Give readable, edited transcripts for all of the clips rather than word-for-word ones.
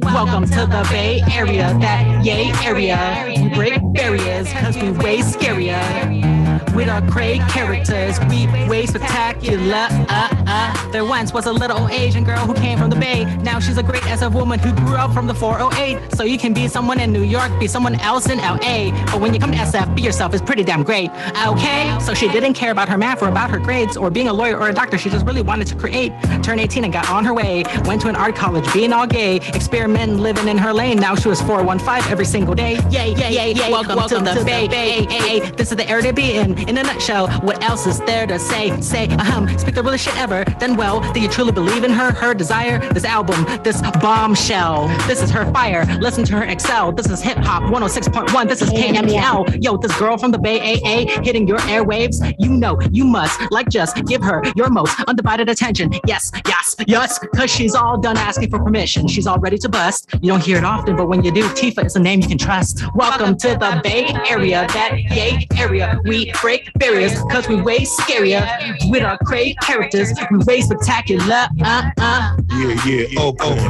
Welcome to the Bay Area, that yay area. We break barriers cause we way scarier. With our great characters, we way spectacular. There once was a little Asian girl who came from the Bay. Now she's a great SF woman who grew up from the 408. So you can be someone in New York, be someone else in LA. But when you come to SF, be yourself is pretty damn great. Okay, so she didn't care about her math or about her grades or being a lawyer or a doctor. She just really wanted to create. Turned 18 and got on her way. Went to an art college, being all gay. Experimenting, living in her lane. Now she was 415 every single day. Yay, yay, yay, yay. Welcome to the Bay. This is the area to be in a nutshell. What else is there to say? Speak the realest shit ever. Then well, do you truly believe in her desire? This album, this bombshell. This is her fire. Listen to her excel. This is hip hop 106.1. This is KMEL. Yo, this girl from the Bay AA hitting your airwaves. You know, you must just give her your most undivided attention. Yes, cause she's all done asking for permission. She's all ready to bust. You don't hear it often, but when you do, Tifa is a name you can trust. Welcome to the Bay Area, that yay area. We break barriers cause we way scarier. With our great characters, we way spectacular. Yeah, Oakland,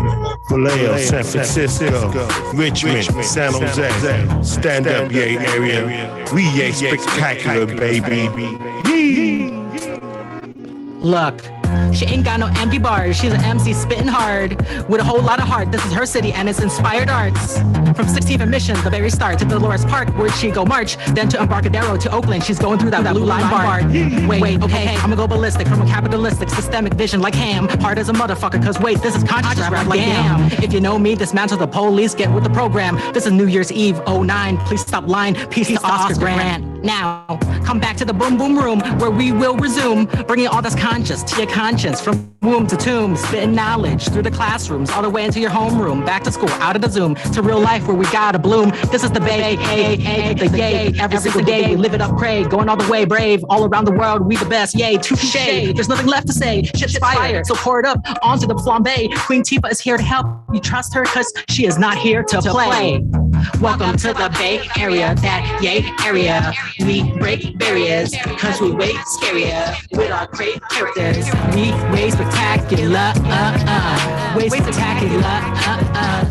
Vallejo, San Francisco, Richmond, San Jose. Stand up, yay area. We yay spectacular, baby. Look, she ain't got no empty bars. She's an MC spitting hard with a whole lot of heart. This is her city and it's inspired arts. From 16th and Mission, the very start, to Dolores Park, where'd she go march? Then to Embarcadero, to Oakland, she's going through that blue line bar. Wait, okay, I'ma go ballistic from a capitalistic systemic vision like ham. Hard as a motherfucker, cause wait, this is conscious rap like damn. If you know me, dismantle the police, get with the program. This is New Year's Eve, 09. Please stop lying. Peace to Oscar Grant. Now, come back to the boom boom room where we will resume, bringing all that's conscious to your conscience, from womb to tomb, spitting knowledge through the classrooms, all the way into your homeroom, back to school, out of the Zoom, to real life where we gotta bloom. This is the Bay, the yay, every single day we live it up, pray, going all the way, brave, all around the world, we the best, yay, touche. There's nothing left to say, shit's fire, so pour it up onto the flambe. Queen Tifa is here to help you trust her, cause she is not here to play. Welcome to the Bay Area, that yay area. We break barriers, cause we way scarier. With our great characters, we way spectacular, way spectacular,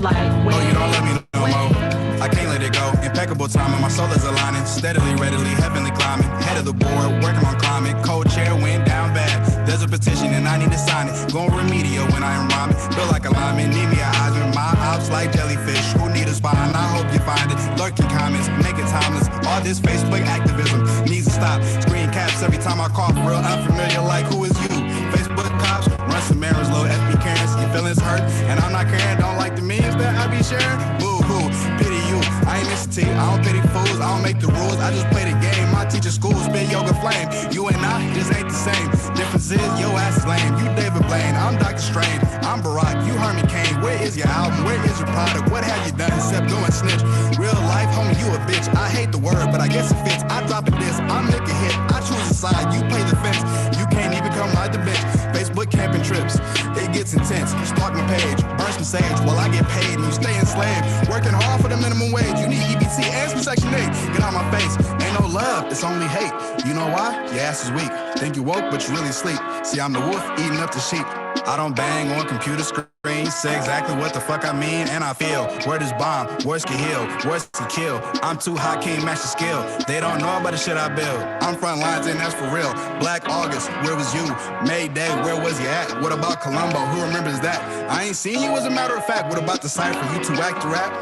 like way. Oh, you don't love me no more. I can't let it go. Impeccable timing, my soul is aligning. Steadily, readily, heavenly climbing. Head of the board, working on climbing. Cold chair, went down bad. There's a petition and I need to sign it. Going remedial when I am rhyming. Feel like a lineman, need me a Heisman. My ops like jellyfish, who need a spine? I hope you find it. Lurking comments, make it timeless. All this Facebook activism needs to stop. Screen caps every time I cough, real unfamiliar like who is you? Facebook cops, run some errors, low FB Karens. Your feelings hurt, and I'm not caring. Don't like the memes that I be sharing. Boo-hoo, pity you. I ain't Mr. T, I don't pity fools. I don't make the rules, I just play the game. My teacher school spit yoga flame. You and I just ain't the same. Difference is your ass is lame. You David Blaine, I'm Dr. Strange. I'm Barack, you Herman Cain. Where is your album? Where is your product? What have you done except go and snitch? Real life, homie, you a bitch. I hate the word, but I guess it fits. I drop a diss, I make a hit. I choose a side, you play the fence. You can't even come ride the bench. Facebook camping trips, it gets intense. Stalk my page, burn some sage while I get paid and you stay enslaved. Working hard for the minimum wage. You need EBT and some Section 8. Get out my face, ain't no love, it's only hate. You know why? Your ass is weak. Think you woke, but you really sleep. See, I'm the wolf eating up the sheep. I don't bang on computer screens, say exactly what the fuck I mean and I feel. Word is bomb, words can heal, words can kill. I'm too high, can't match the skill. They don't know about the shit I build. I'm front lines and that's for real. Black August, where was you? May Day, where was you at? What about Columbo? Who remembers that? I ain't seen you as a matter of fact. What about the cipher? You too whack to rap?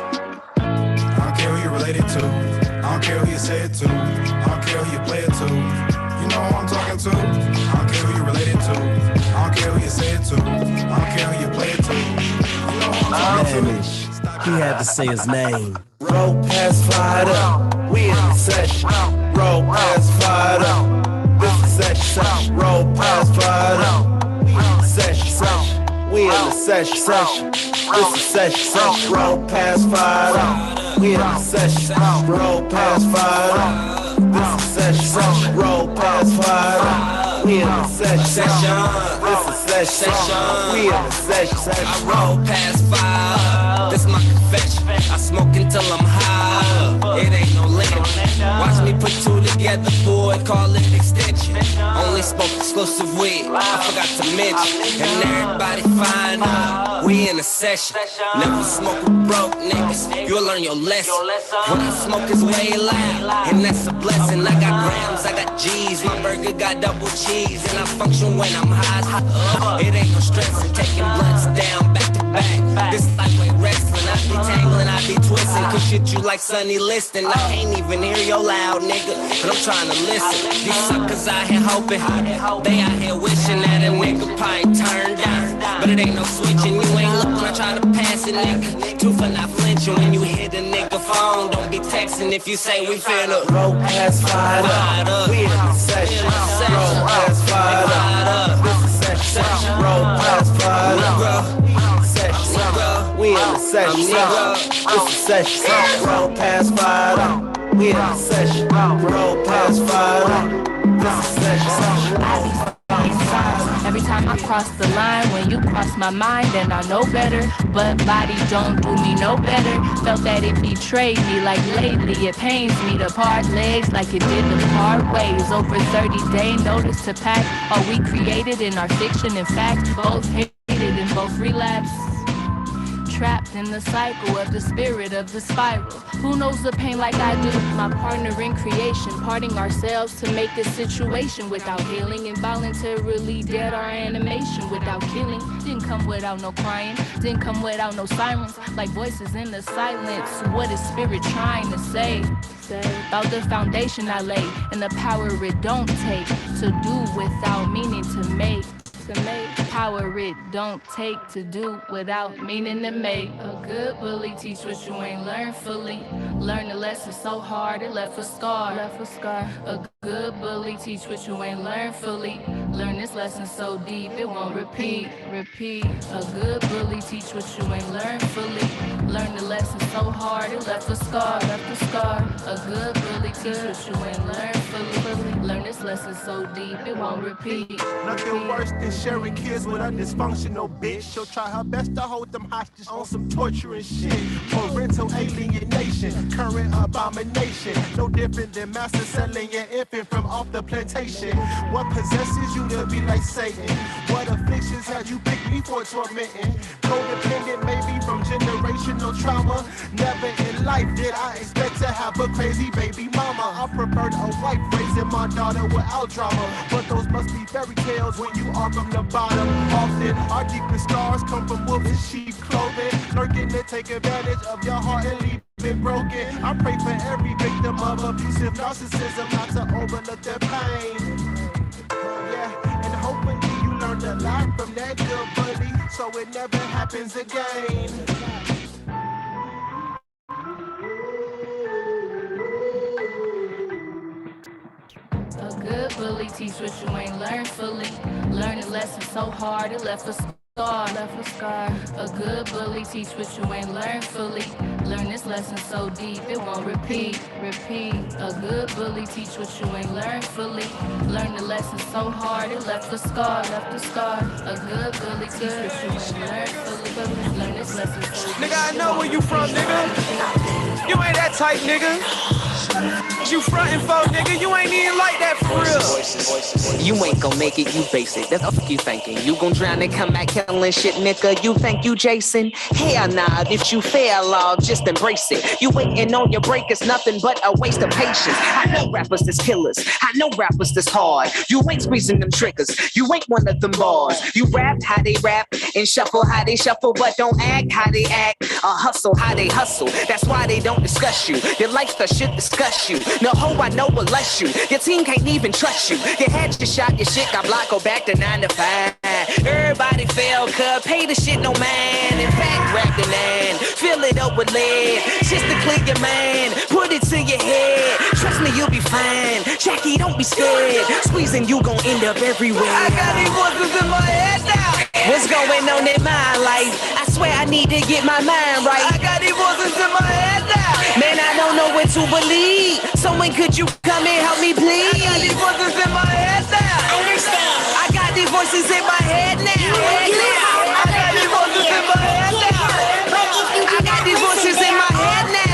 I don't care who you're related to. I don't care who you say it to. I don't care who you play it to. You know who I'm talking to. I don't care who you're related to. I don't care who you say it to. I don't care who you play it to. You know who I'm talking to. He had to say his name. Roll pass fired up. We in the session. Roll pass fired up. This is session. Roll pass fired up. We in the session. We in the session. This is session. Roll pass fired up. We in the session. Roll pass fired up. This is session. Roll pass fired up. We in the session. This is session. We in the session. I roll past fire. This my confession. I smoke until I'm high. It ain't no limit. Watch me put two together, boy, call it extension. Only smoke exclusive weed, I forgot to mention. And everybody find out, we in a session. Never smoke with broke niggas, you'll learn your lesson. When I smoke is way loud, and that's a blessing. I got grams, I got G's, my burger got double cheese. And I function when I'm high, it ain't no stressing. Taking blunts down back to back, this lightweight wrestling. I be tangling, I be twisting, cause shit you like Sonny Liston. I can't even hear your loud nigga, but I'm trying to listen. These suckers out here hoping, they out here wishing that a nigga probably turned down. But it ain't no switching, you ain't look when I try to pass it, nigga. Two for not flinching when you hit a nigga phone. Don't be texting if you say we finna roll past fired up. We in the session. Roll past fired up. This is session. Roll past fired up. We in the session. This is session. Roll past fired up. We in the session. Roll past fired up. This is session. Every time I cross the line, when you cross my mind, then I know better. But body don't do me no better. Felt that it betrayed me like lately. It pains me to part legs like it did to part ways. Over 30-day notice to pack. Are we created in our fiction and fact? Both hated and both relapse. Trapped in the cycle of the spirit of the spiral. Who knows the pain like I do? My partner in creation, parting ourselves to make this situation without healing. Involuntarily dead our animation without killing. Didn't come without no crying, didn't come without no sirens. Like voices in the silence. What is spirit trying to say? About the foundation I lay and the power it don't take to do without meaning to make. Power it don't take to do without meaning to make. A good bully teach what you ain't learned fully. Learn the lesson so hard it left a scar. A good bully teach what you ain't learned fully. Learn this lesson so deep it won't repeat. A good bully teach what you ain't learned fully. Learn the lesson so hard it left a scar. A good bully teach what you ain't learned fully. Learn this lesson so deep it won't repeat. Nothing worse than sharing kids with a dysfunctional bitch. She'll try her best to hold them hostage on some torture and shit. Parental alienation, current abomination. No different than master selling your infant from off the plantation. What possesses you to be like Satan? What afflictions have you picked me for tormenting? Codependent maybe from generational trauma. Never in life did I expect to have a crazy baby mama. I preferred a wife raising my daughter without drama. But those must be fairy tales when you are from the bottom. Often our deepest scars come from wolf in sheep clothing, lurking to take advantage of your heart and leave it broken. I pray for every victim of abusive narcissism not to overlook their pain. Yeah, and hopefully you learned a lot from that good bully, so it never happens again. A good bully teach what you ain't learned fully. Learn the lesson so hard it left a scar. A good bully teach what you ain't learned fully. Learn this lesson so deep it won't repeat. A good bully teach what you ain't learned fully. Learn the lesson so hard it left a scar. A good bully teach what you ain't learned fully. Learn this lesson so deep. Nigga, I know where you from, nigga. You ain't that type, nigga. You frontin' for, nigga, you ain't even like that for real. You ain't gon' make it, you basic. That's the fuck you thinking. You gon' drown and come back killing shit, nigga. You think you Jason? Hell nah, if you fail off, just embrace it. You waiting on your break, it's nothing but a waste of patience. I know rappers that's killers, I know rappers that's hard. You ain't squeezing them triggers, you ain't one of them bars. You rap how they rap, and shuffle how they shuffle, but don't act how they act, or hustle how they hustle. That's why they don't discuss you. Your lifestyle should discuss you. No hoe I know will lust you. Your team can't even trust you. Your head just shot, your shit got blocked, go back to 9 to 5. Everybody fail, cuz pay the shit no man. In fact, rap the nine, fill it up with lead. Just to clear your mind, put it to your head. Trust me, you'll be fine. Jackie, don't be scared. Squeezing, you gon' end up everywhere. I got these voices in my head now. What's going on in my life? I swear I need to get my mind right. I got these voices in my head now. Man, I don't know what to believe. Someone, could you come and help me, please? I got these voices in my head now. I got these voices in my head now. I got these voices in my head now. I got these voices in my head now.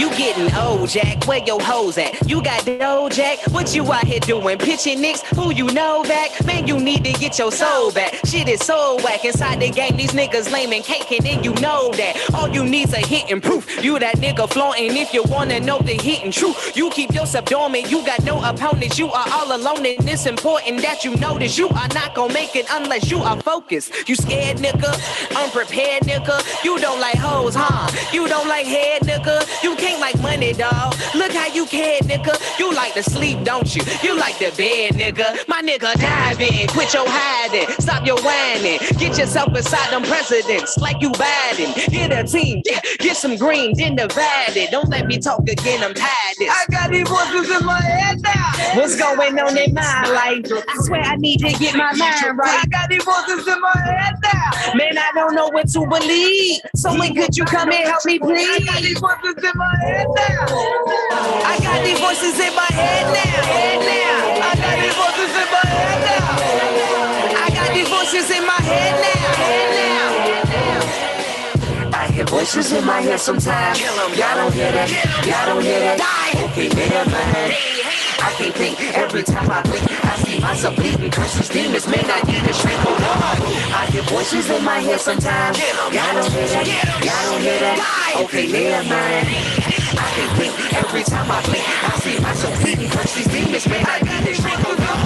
You getting old, Jack, where your hoes at? You got dough, Jack? What you out here doing? Pitching nicks? Who you know back? Man, you need to get your soul back. Shit is so whack. Inside the game, these niggas lame and caking, and you know that. All you need's a hit and proof. You that nigga flaunting if you wanna know the hit and truth. You keep yourself dormant, you got no opponents. You are all alone, and it's important that you notice you are not gonna make it unless you are focused. You scared, nigga? Unprepared, nigga? You don't like hoes, huh? You don't like head, nigga? You can't like money, dawg. Look how you care, nigga. You like to sleep, don't you? You like the bed, nigga. My nigga, dive in, quit your hiding, stop your whining. Get yourself beside them presidents like you Biden. Get a team, get some green, then divide it. Don't let me talk again, I'm tired. I got these voices in my head now. What's going on in my life? I swear I need to get my mind right. I got these voices in my head now. Man, I don't know what to believe. So when could you come and help me, please? I got these voices in my head now. I got these voices in my head now. I got these voices in my head now. I got these voices in my head now. I hear voices in my head sometimes. Y'all don't hear that. Y'all don't hear that. Okay, never mind. I can't think every time I blink. I see myself bleeding because these demons may not need a shrink. Hold on. I hear voices in my head sometimes. Y'all don't hear that. Y'all don't hear that. Okay, never mind. I can't think every time I blink. I see myself bleeding because these demons may not need a shrink. Hold on.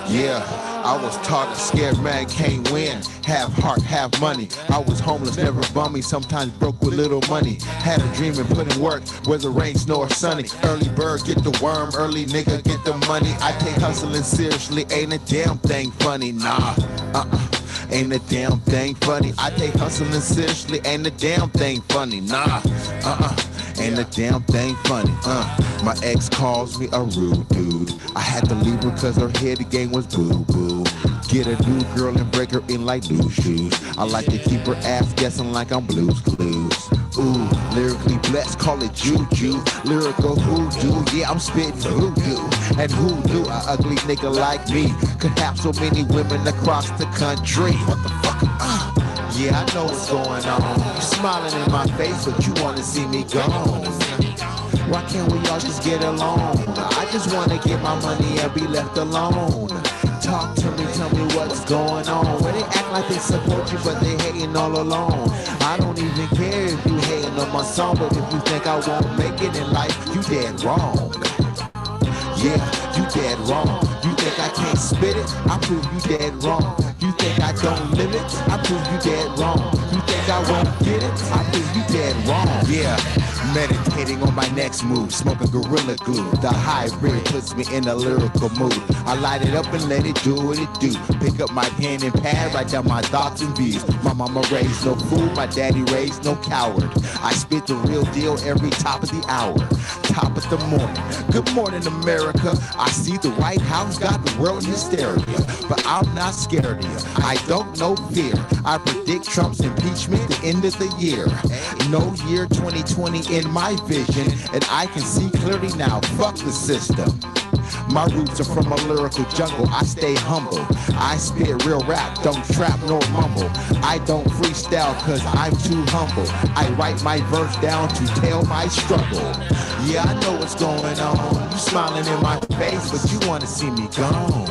Yeah, I was taught a scared man can't win. Half heart, half money. I was homeless, never bummy, sometimes broke with little money. Had a dream and put in work, whether rain, snow, or sunny. Early bird, get the worm, early nigga, get the money. I take hustling seriously, ain't a damn thing funny, nah. Ain't a damn thing funny. I take hustling seriously, ain't a damn thing funny, nah. Ain't a damn thing funny, My ex calls me a rude dude. I had to leave her cause her head game was boo-boo. Get a new girl and break her in like new shoes. I like to keep her ass guessing like I'm Blue's Clues. Ooh, lyrically blessed, call it juju. Lyrical hoodoo, yeah, I'm spitting hoodoo. And who knew a ugly nigga like me could have so many women across the country? What the fuck? Yeah, I know what's going on. You smiling in my face, but you wanna see me gone. Why can't we all just get along? I just wanna get my money and be left alone. Talk to me, tell me what's going on. Where they act like they support you, but they hating all along. I don't even care if you hating on my song, but if you think I won't make it in life, you dead wrong. Yeah, you dead wrong. You think I can't spit it? I prove you dead wrong. You think I don't live it? I prove you dead wrong. You think I won't get it? I prove you dead wrong. Yeah, meditating on my next move, smoking Gorilla Glue. The hybrid puts me in a lyrical mood. I light it up and let it do what it do. Pick up my pen and pad, write down my thoughts and views. My mama raised no fool, my daddy raised no coward. I spit the real deal every top of the hour, top of the morning. Good morning, America. I see the White House got the world in hysteria, but I'm not scared of you. I don't know fear. I predict Trump's impeachment the end of the year. No year 2020 in my vision, and I can see clearly now. Fuck the system. My roots are from a lyrical jungle. I stay humble. I spit real rap, don't trap nor mumble. I don't freestyle cause I'm too humble. I write my verse down to tell my struggle. Yeah, I know what's going on. You smiling in my face, but you wanna see me gone.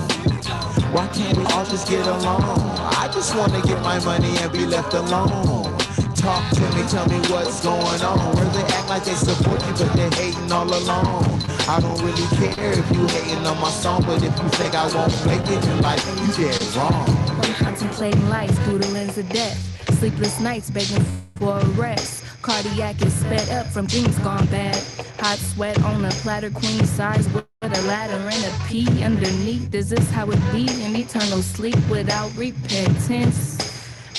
Why can't we all just get along? I just wanna get my money and be left alone. Talk to me, tell me what's going on. Where they act like they support you, but they're hating all along. I don't really care if you hating on my song, but if you think I won't make it in life, you dead wrong. I'm contemplating life through the lens of death. Sleepless nights begging for a rest. Cardiac is sped up from things gone bad. Hot sweat on a platter, queen size with a ladder and a pea underneath. Is this how it be? An eternal sleep without repentance.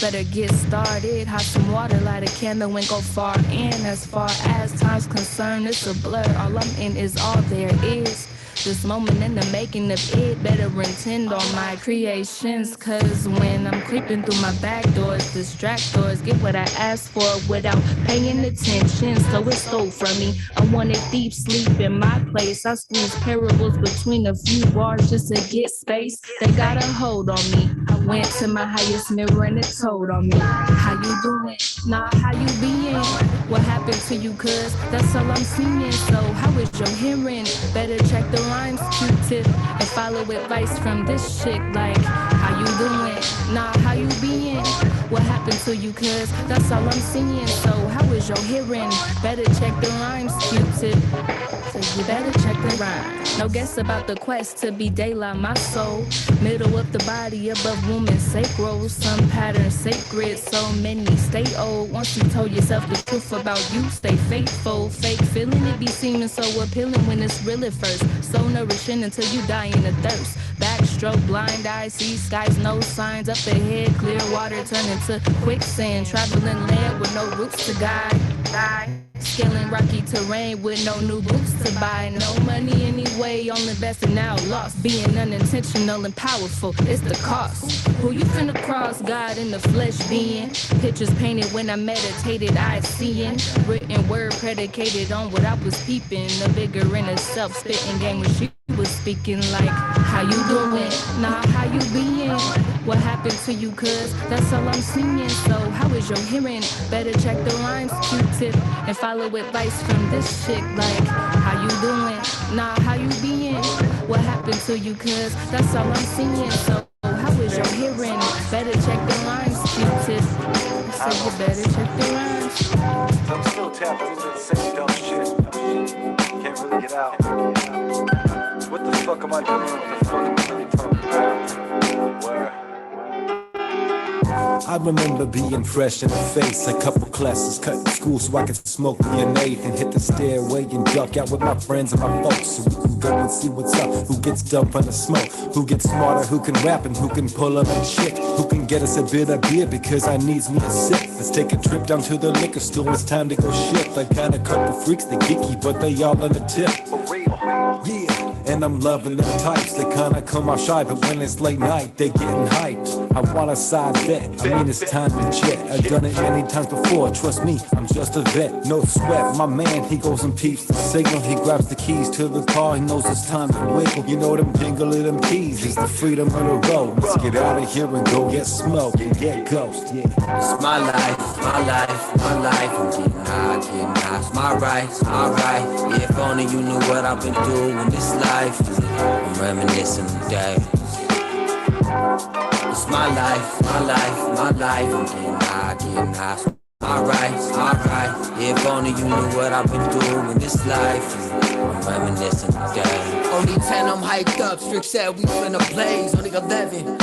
Better get started, hot some water, light a candle and go far in. As far as time's concerned, it's a blur. All I'm in is all there is. This moment in the making of it, better intend on my creations. Cause when I'm creeping through my back doors, distractors get what I asked for without paying attention. So it stole from me. I wanted deep sleep in my place. I squeeze parables between a few bars just to get space. They got a hold on me. I went to my highest mirror and it told on me. How you doing? Nah, how you being? What happened to you, cuz? That's all I'm seeing. So how is your hearing? Better check the rhymes, Q-tip, and follow advice from this chick. Like, how you doing? Nah, how you being? What happened to you, cuz? That's all I'm seeing. So how is your hearing? Better check the rhymes, Q-tip. So you better check the rhymes. No guess about the quest to be daylight, my soul. Middle of the body, above woman sacral. Some patterns sacred, so many stay old. Once you told yourself the truth about you, stay faithful. Fake feeling, it be seeming so appealing when it's real at first. So nourishing until you die in a thirst. Backstroke, blind eye, see skies, no signs. Up ahead, clear water turn into quicksand. Traveling land with no roots to guide. Scaling rocky terrain with no new boots to buy. No money anyway, only invested now lost. Being unintentional and powerful, it's the cost. Who you finna cross? God in the flesh being. Pictures painted when I meditated, I seeing. Written word predicated on what I was peeping. The bigger inner self spitting game when she was speaking like, how you doing? Nah, how you being? What happened to you, cuz? That's all I'm seeing. So how is your hearing? Better check the rhymes, Q-tip, and follow advice from this chick. Like, how you doing? Nah, how you being? What happened to you, cuz? That's all I'm seeing. So how is your hearing? Better check the rhymes, Q-tip. So you better check the rhymes. I'm still tapped into the same dumb shit. Can't really get out. What the fuck am I doing? What the fuck am I really talking about? Where? I remember being fresh in the face, a couple classes cut in school so I could smoke me an eighth and hit the stairway and duck out with my friends and my folks so we can go and see what's up, who gets dumped on the smoke, who gets smarter, who can rap and who can pull up a chick, who can get us a bit of beer because I needs me a sip. Let's take a trip down to the liquor store, it's time to go shit. I got a couple freaks, they geeky, but they all on the tip. Yeah, and I'm loving them types, they kinda come off shy, but when it's late night, they getting hyped. I want a side bet, I mean it's time to jet. I've done it many times before, trust me, I'm just a vet. No sweat, my man, he goes and peeps the signal. He grabs the keys to the car, he knows it's time to wiggle. You know them jingling them keys, it's the freedom of the road. Let's get out of here and go get smoked and get ghost, yeah. It's my life, my life, my life. I'm getting high, it's my right, alright. If only you knew what I've been doing in this life. I'm reminiscing the day. It's my life, my life, my life. I'm getting high. Alright. If only you knew what I've been through in this life. I'm reminiscing the day. Only 10, I'm hyped up. Strick said we finna blaze. Only 11.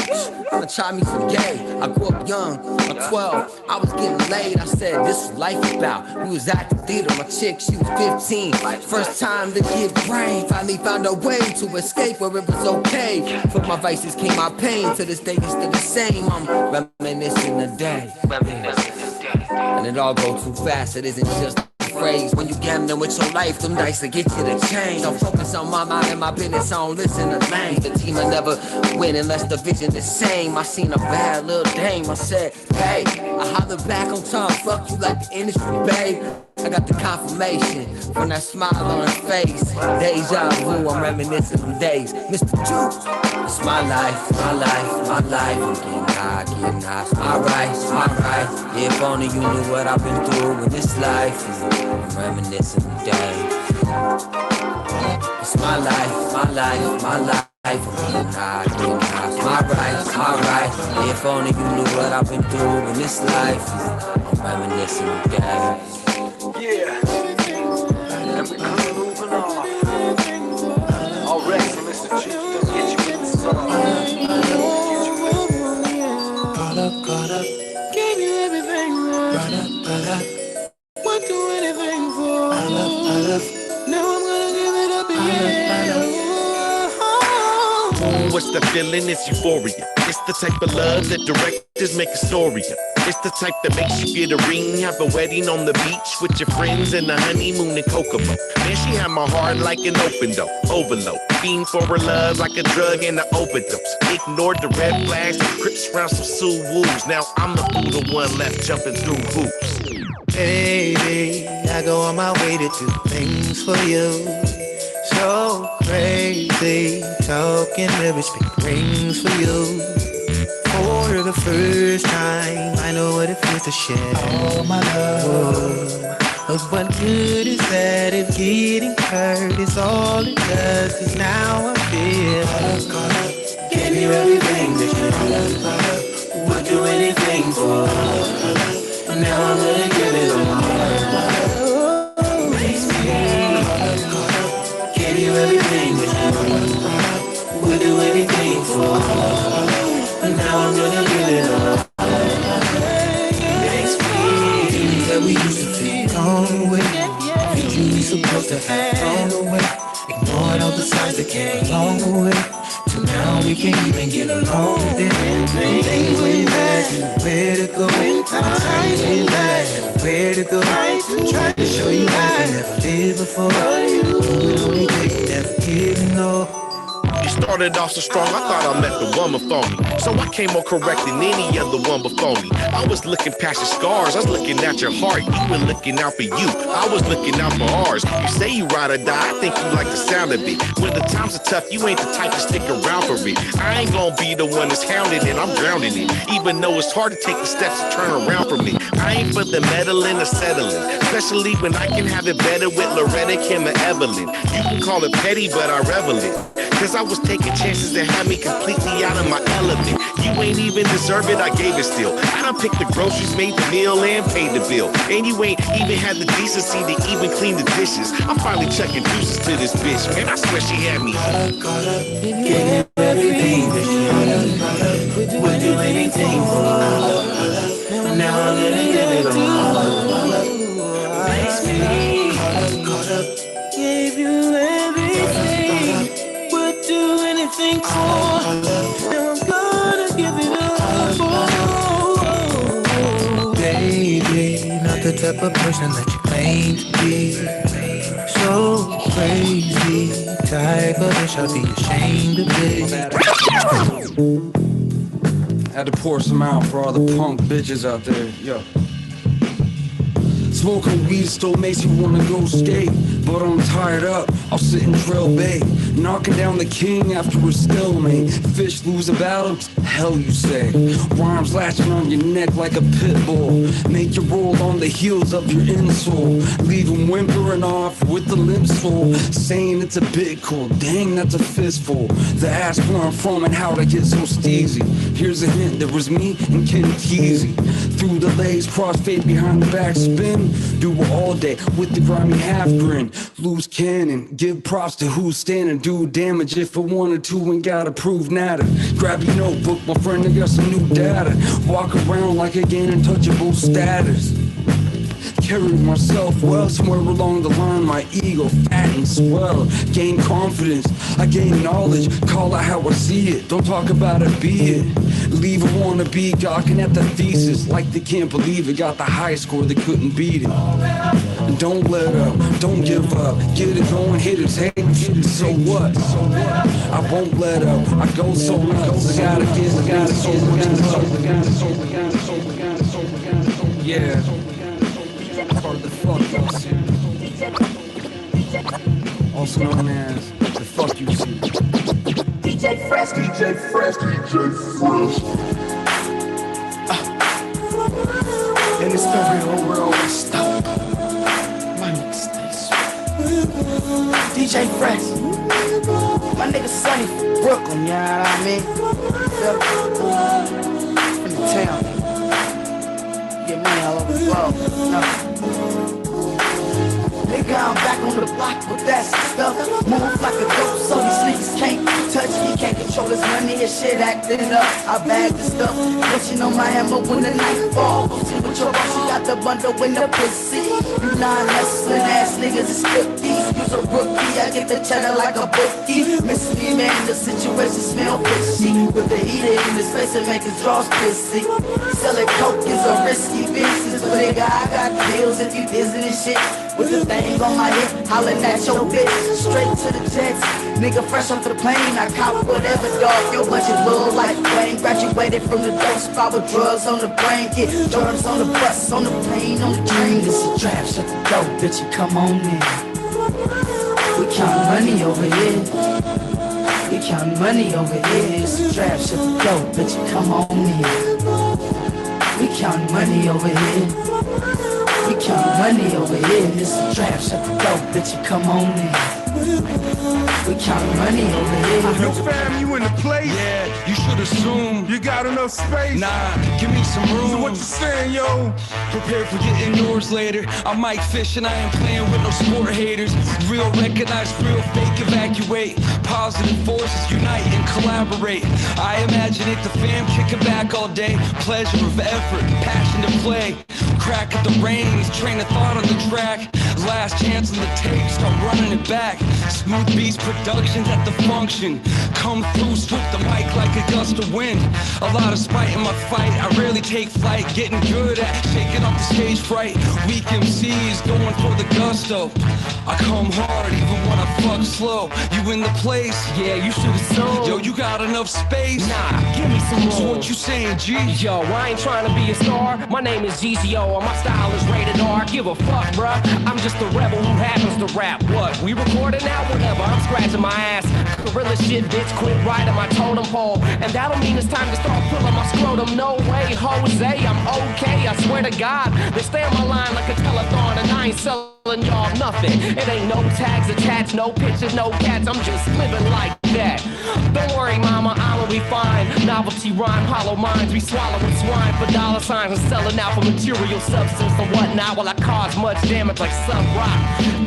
Gonna try me some gay. I grew up young. I'm 12. I was getting laid. I said this was life about. We was at the theater. My chick, she was 15. First time to get brain. Finally found a way to escape where it was okay. From my vices came my pain. To this day it's still the same. I'm reminiscing the day. And it all goes too fast. It isn't just phrase. When you gambling with your life, them dice to get you to change. Don't focus on my mind and my business, I don't listen to lanes. The team will never win unless the vision is same. I seen a bad little dame, I said, hey, I hollered back on time, fuck you like the industry, babe. I got the confirmation from that smile on her face. Deja vu, I'm reminiscing them days. Mr. Juice, it's my life, my life, my life. I'm getting high, alright. If only you knew what I've been through in this life. I'm reminiscing the day. It's my life, my life, my life. I'm getting high, alright. If only you knew what I've been through in this life. I'm reminiscing the day. Yeah, and we come moving on. Already, Mr. Chief, let's get you in the song. Caught up, gave you everything, went through anything for. Now I'm gonna give it up again. What's the feeling? It's euphoria. It's the type of love that directors make a story of. It's the type that makes you get a ring, have a wedding on the beach with your friends and a honeymoon in Kokomo. Man, she had my heart like an open door, overload. Fiend for her love like a drug and an overdose. Ignored the red flags and crips around some Suwus. Now I'm the fool, the one left jumping through hoops. Baby, I go on my way to do things for you. So crazy, talking every speak rings for you. For the first time, I know what it feels to share all my love But what good is that if getting hurt is all it does? Cause now I feel gave you everything that you would do anything for. And now I'm gonna give it all. Makes me gave you everything that you would do anything for. And now I'm gonna give it all. Makes me that we used to take on away. You we supposed to have thrown away. Ignored all the signs that came along the way. So now we can't even get along with it. Things went bad, where to go. Times went bad, where to go. Tried to show you how I never did before. You would only take never giving up. You started off so strong, I thought I met the woman for me. So I came more correct than any other one before me. I was looking past your scars, I was looking at your heart. You were looking out for you, I was looking out for ours. You say you ride or die, I think you like the sound of it. When the times are tough, you ain't the type to stick around for it. I ain't gonna be the one that's hounded and I'm drowning it. Even though it's hard to take the steps to turn around from it. I ain't for the meddling or settling, especially when I can have it better with Loretta, Kim, and Evelyn. You can call it petty, but I revel it. Cause I was taking chances that had me completely out of my element. You ain't even deserve it, I gave it still. I done picked the groceries, made the meal, and paid the bill. And you ain't even had the decency to even clean the dishes. I'm finally chucking deuces to this bitch, man. I swear she had me caught up, getting everything that you would do anything for. Now I'm gonna give it all. Makes me caught up, gave you everything. Do anything for, and I'm gonna give it up for. Baby, not the type of person that you claim to be. So crazy, type of bitch I'd be ashamed to be. Had to pour some out for all the punk bitches out there, yo. Smoking weed still makes you wanna go skate, but I'm tired up, I'll sit in Trail Bay, knocking down the king after a stalemate. Fish lose a battle, hell you say. Rhymes latching on your neck like a pit bull, make you roll on the heels of your insole, leave them whimpering off with the limp sole, saying it's a bit cool, dang that's a fistful. The ass where I'm from and how to get so steezy. Here's a hint, there was me and Kenny Keezy. Through the legs, crossfade behind the back spin. Do it all day with the grimy half grin. Loose cannon, give props to who's standing. Do damage if I wanted to and gotta prove nada. Grab your notebook, my friend, I got some new data. Walk around like I gain untouchable status. Carry myself well, somewhere along the line my ego fat and swell. Gain confidence, I gain knowledge, call it how I see it. Don't talk about it, be it. Leave a wannabe gawking at the thesis like they can't believe it. Got the high score, they couldn't beat it. And don't let up, don't give up. Get it going, hit it, take it, so what? I won't let up, I go so nuts. I gotta get, I gotta so yeah. Part of the fuck ups, also known as the fuck you see. DJ Fresh, DJ Fresh, DJ Fresh. In this story, the world will stop. My nigga stay sweet. DJ Fresh. My nigga Sonny from Brooklyn, you know what I mean? From the town. Get money all over the globe. No. Nigga, I'm back on the block with that stuff. Move like a dope, so these niggas can't touch me. Can't control this money and shit acting up. I bag the stuff, pushing on my hammer when the night falls. See what your boss, you got the bundle in the pussy. You non-hustling ass niggas is 50s. You's a rookie, I get the cheddar like a bookie. Miss me, man, the situation smell fishy. With the heater in his face and make his drawers pissy. Selling coke is a risky business, but nigga, I got bills if you dizzy this shit. With the thing on my hip, hollering at your bitch. Straight to the jets, nigga fresh off the plane. I cop whatever, dog, your budget low like Wayne. Graduated from the dope spot with drugs on the brain. Get germs on the bus, on the plane, on the train. This a trap, shut the door, bitch, you come on in. We count money over here. We count money over here. It's a trap, shut the door, bitch, you come on in. We count money over here. We counting money over here, this a trap. Shut the door, bitch, you come on in. We counting money over here. Yo, fam, you in the place? Yeah, you should assume. You got enough space? Nah, give me some room. So what you saying, yo? Prepare for getting yours later. I'm Mike Fish and I ain't playing with no sport haters. Real recognize, real fake evacuate. Positive forces unite and collaborate. I imagine it, the fam kicking back all day. Pleasure of effort, passion to play. Crack at the reins, train of thought on the track. Last chance on the tape, start running it back. Smooth Beats Productions at the function. Come through, swoop the mic like a gust of wind. A lot of spite in my fight, I rarely take flight. Getting good at shaking off the stage fright. Weak MCs going for the gusto. I come hard even when I fuck slow. You in the place? Yeah, you should assume. Yo, you got enough space? Nah, give me some room. So what you saying, G? Yo, I ain't trying to be a star. My name is GZO and my style is rated R. Give a fuck, bruh. I'm just a rebel who happens to rap. What? We recording now? Whatever. I'm scratching my ass. Gorilla shit, bitch. Quit riding my totem pole. And that'll mean it's time to start pulling my scrotum. No way, Jose. I'm okay. I swear to God. They stay on my line like a telethon and I ain't selling y'all nothing. It ain't no tags attached, no pictures, no cats. I'm just living like that. Don't worry, mama, I'ma be fine. Novelty rhyme, hollow minds. We swallowing swine for dollar signs and selling out for material substance and whatnot while I cause much damage like Sub Rock.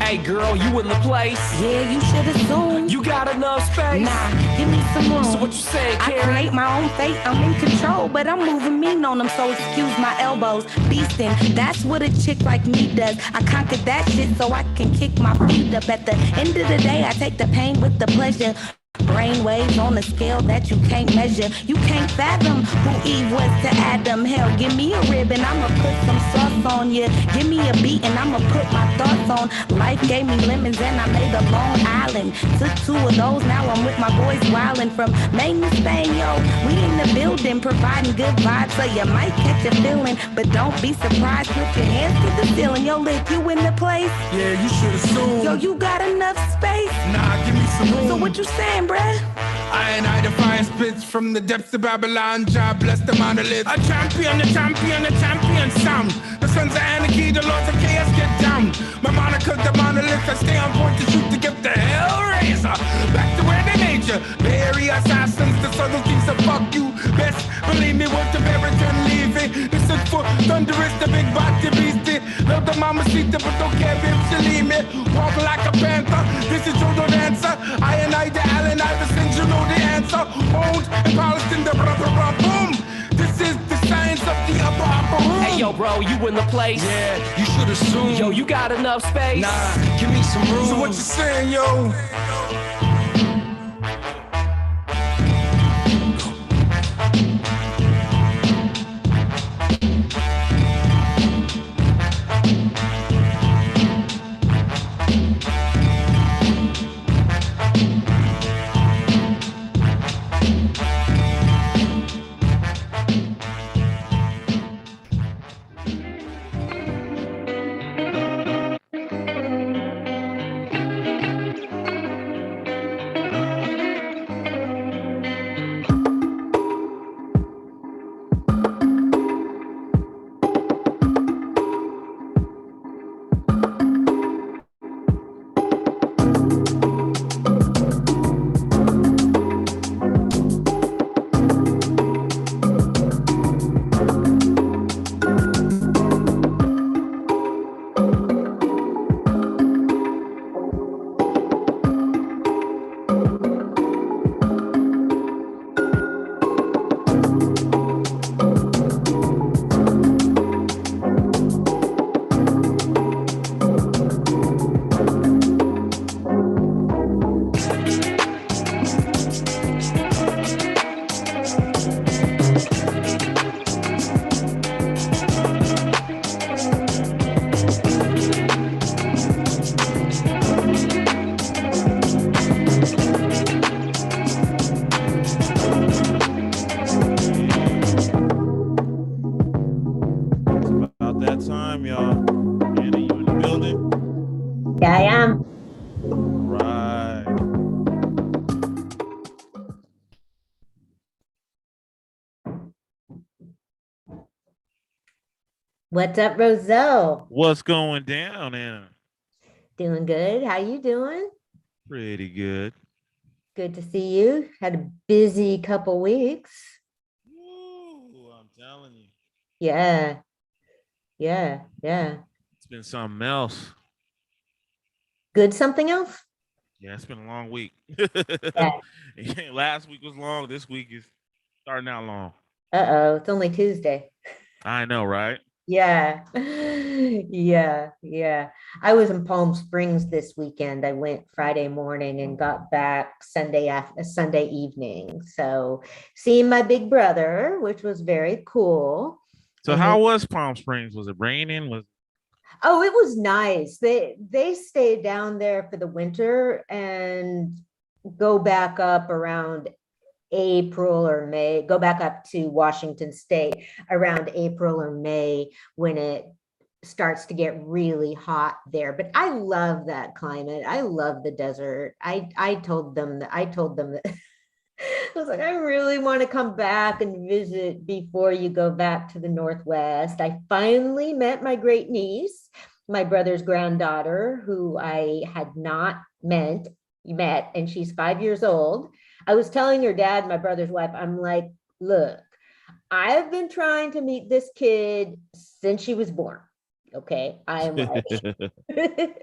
Hey, girl, you in the place? Yeah, you should assume. You got enough space? Nah, give me some room. So what you saying, Karen? I create my own fate. I'm in control, but I'm moving mean on them, so excuse my elbows. Beastin', that's what a chick like me does. I conquered that shit so I can kick my feet up. At the end of the day, I take the pain with the pleasure. Brain waves on a scale that you can't measure. You can't fathom who Eve was to Adam. Hell, give me a rib and I'ma put some sauce on you. Give me a beat and I'ma put my thoughts on. Life gave me lemons and I made a Long Island. Took 2 of those, now I'm with my boys wildin' from Maine to Spain, yo. We in the building, providing good vibes, so you might catch a feeling. But don't be surprised, put your hands to the ceiling. Yo, Lick, you in the place? Yeah, you should assume. Yo, you got enough space? Nah, give me some room. So what you saying, bruh? I define spits from the depths of Babylon. God bless the monolith. A champion, the champion sound. The sons of anarchy, the lords of chaos get down. My monical's the monolith. I stay on point to shoot to get the hellraiser. Back to where they made you. The area assassins, the subtleties of fuck you. Best believe me, worth the beverage and leave it. This is for thunderous, the big body beastie. Love the mamacita, but don't care if she leave me. Walk like a panther. This is Jodo Dancer. I the Allen Iverson, you know the answer. Owned and polished in the boom. This is the science of the upper room. Hey, yo, bro, you in the place? Yeah, you should assume. Yo, you got enough space? Nah, give me some room. So what you saying, yo? Yeah, I am. What's up, Roselle? What's going down, Anna? Doing good. How you doing? Pretty good. Good to see you. Had a busy couple weeks. Ooh, I'm telling you. Yeah. Yeah. It's been something else. Good something else? Yeah, it's been a long week. Yeah. Last week was long. This week is starting out long. Uh-oh, it's only Tuesday. I know, right? Yeah. Yeah. I was in Palm Springs this weekend. I went Friday morning and got back Sunday evening. So seeing my big brother, which was very cool. So And how then, was Palm Springs? Was it raining? oh, it was nice. They stayed down there for the winter and go back up around April or May, go back up to Washington State around April or May when it starts to get really hot there. But I love that climate. I love the desert. I told them that I was like, I really want to come back and visit before you go back to the Northwest. I finally met my great niece, my brother's granddaughter, who I had not met, and she's 5 years old. I was telling her dad, my brother's wife, I'm like, look, I've been trying to meet this kid since she was born. Okay. I'm like,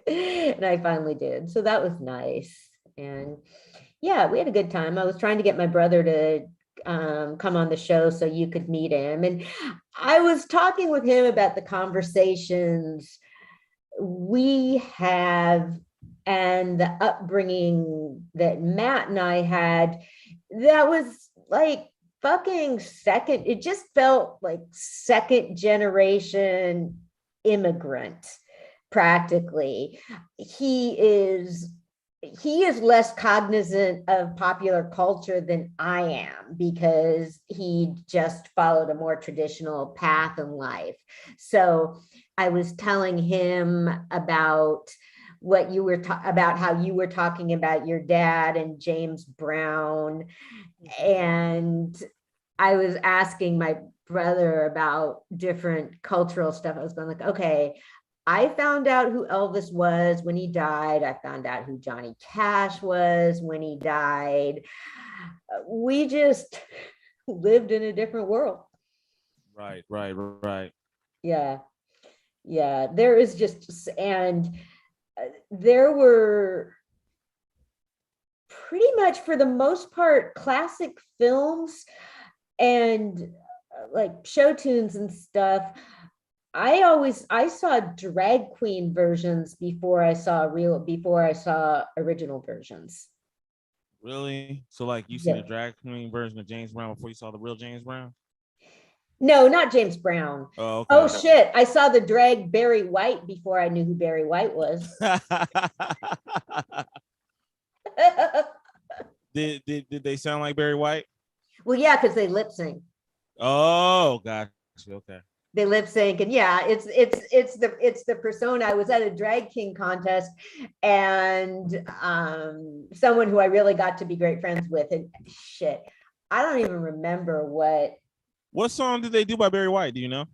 and I finally did. So that was nice. And yeah, we had a good time. I was trying to get my brother to come on the show so you could meet him. And I was talking with him about the conversations we have and the upbringing that Matt and I had. That was like fucking second, it just felt like second generation immigrant practically. He is less cognizant of popular culture than I am because he just followed a more traditional path in life. So I was telling him about what you were about how you were talking about your dad and James Brown, and I was asking my brother about different cultural stuff. I was going like, okay, I found out who Elvis was when he died. I found out who Johnny Cash was when he died. We just lived in a different world. Right. Yeah. There is just, and there were pretty much for the most part classic films and like show tunes and stuff. I saw drag queen versions before I saw original versions. Really? So like you seen the drag queen version of James Brown before you saw the real James Brown? No, not James Brown. Oh, okay. Oh shit. I saw the drag Barry White before I knew who Barry White was. Did they sound like Barry White? Well, yeah, because they lip sync. Oh, gotcha. Okay. They lip sync, and yeah, it's the persona. I was at a drag king contest, and someone who I really got to be great friends with, and shit, I don't even remember what song did they do by Barry White? Do you know?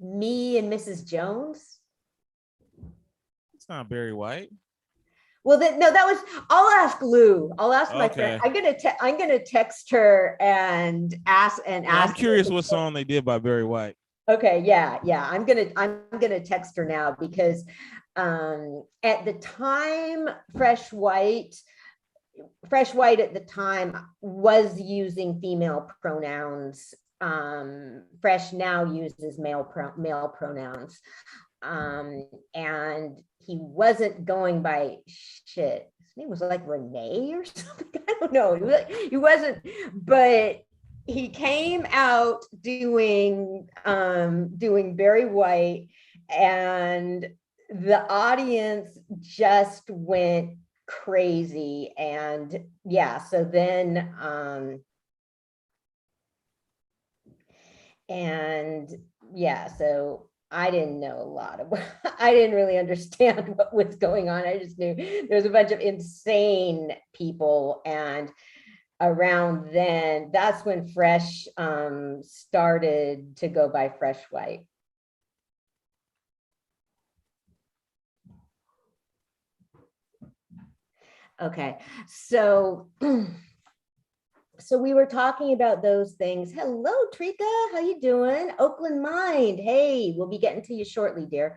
Me and Mrs. Jones. It's not Barry White. Well, no, that was. I'll ask Lou. I'll ask my friend. I'm gonna text her and ask. I'm curious what song they did by Barry White. Okay, yeah. I'm gonna text her now because at the time, Fresh White at the time was using female pronouns. Fresh now uses male pronouns. And he wasn't going by shit. His name was like Renee or something. I don't know. He wasn't, but he came out doing Barry White, and the audience just went crazy. And yeah, so then so I didn't know a lot of I didn't really understand what was going on. I just knew there's a bunch of insane people, and around then, that's when Fresh started to go by Fresh White. Okay, so so we were talking about those things. Hello, Trika, how you doing? Oakland Mind, hey, we'll be getting to you shortly, dear.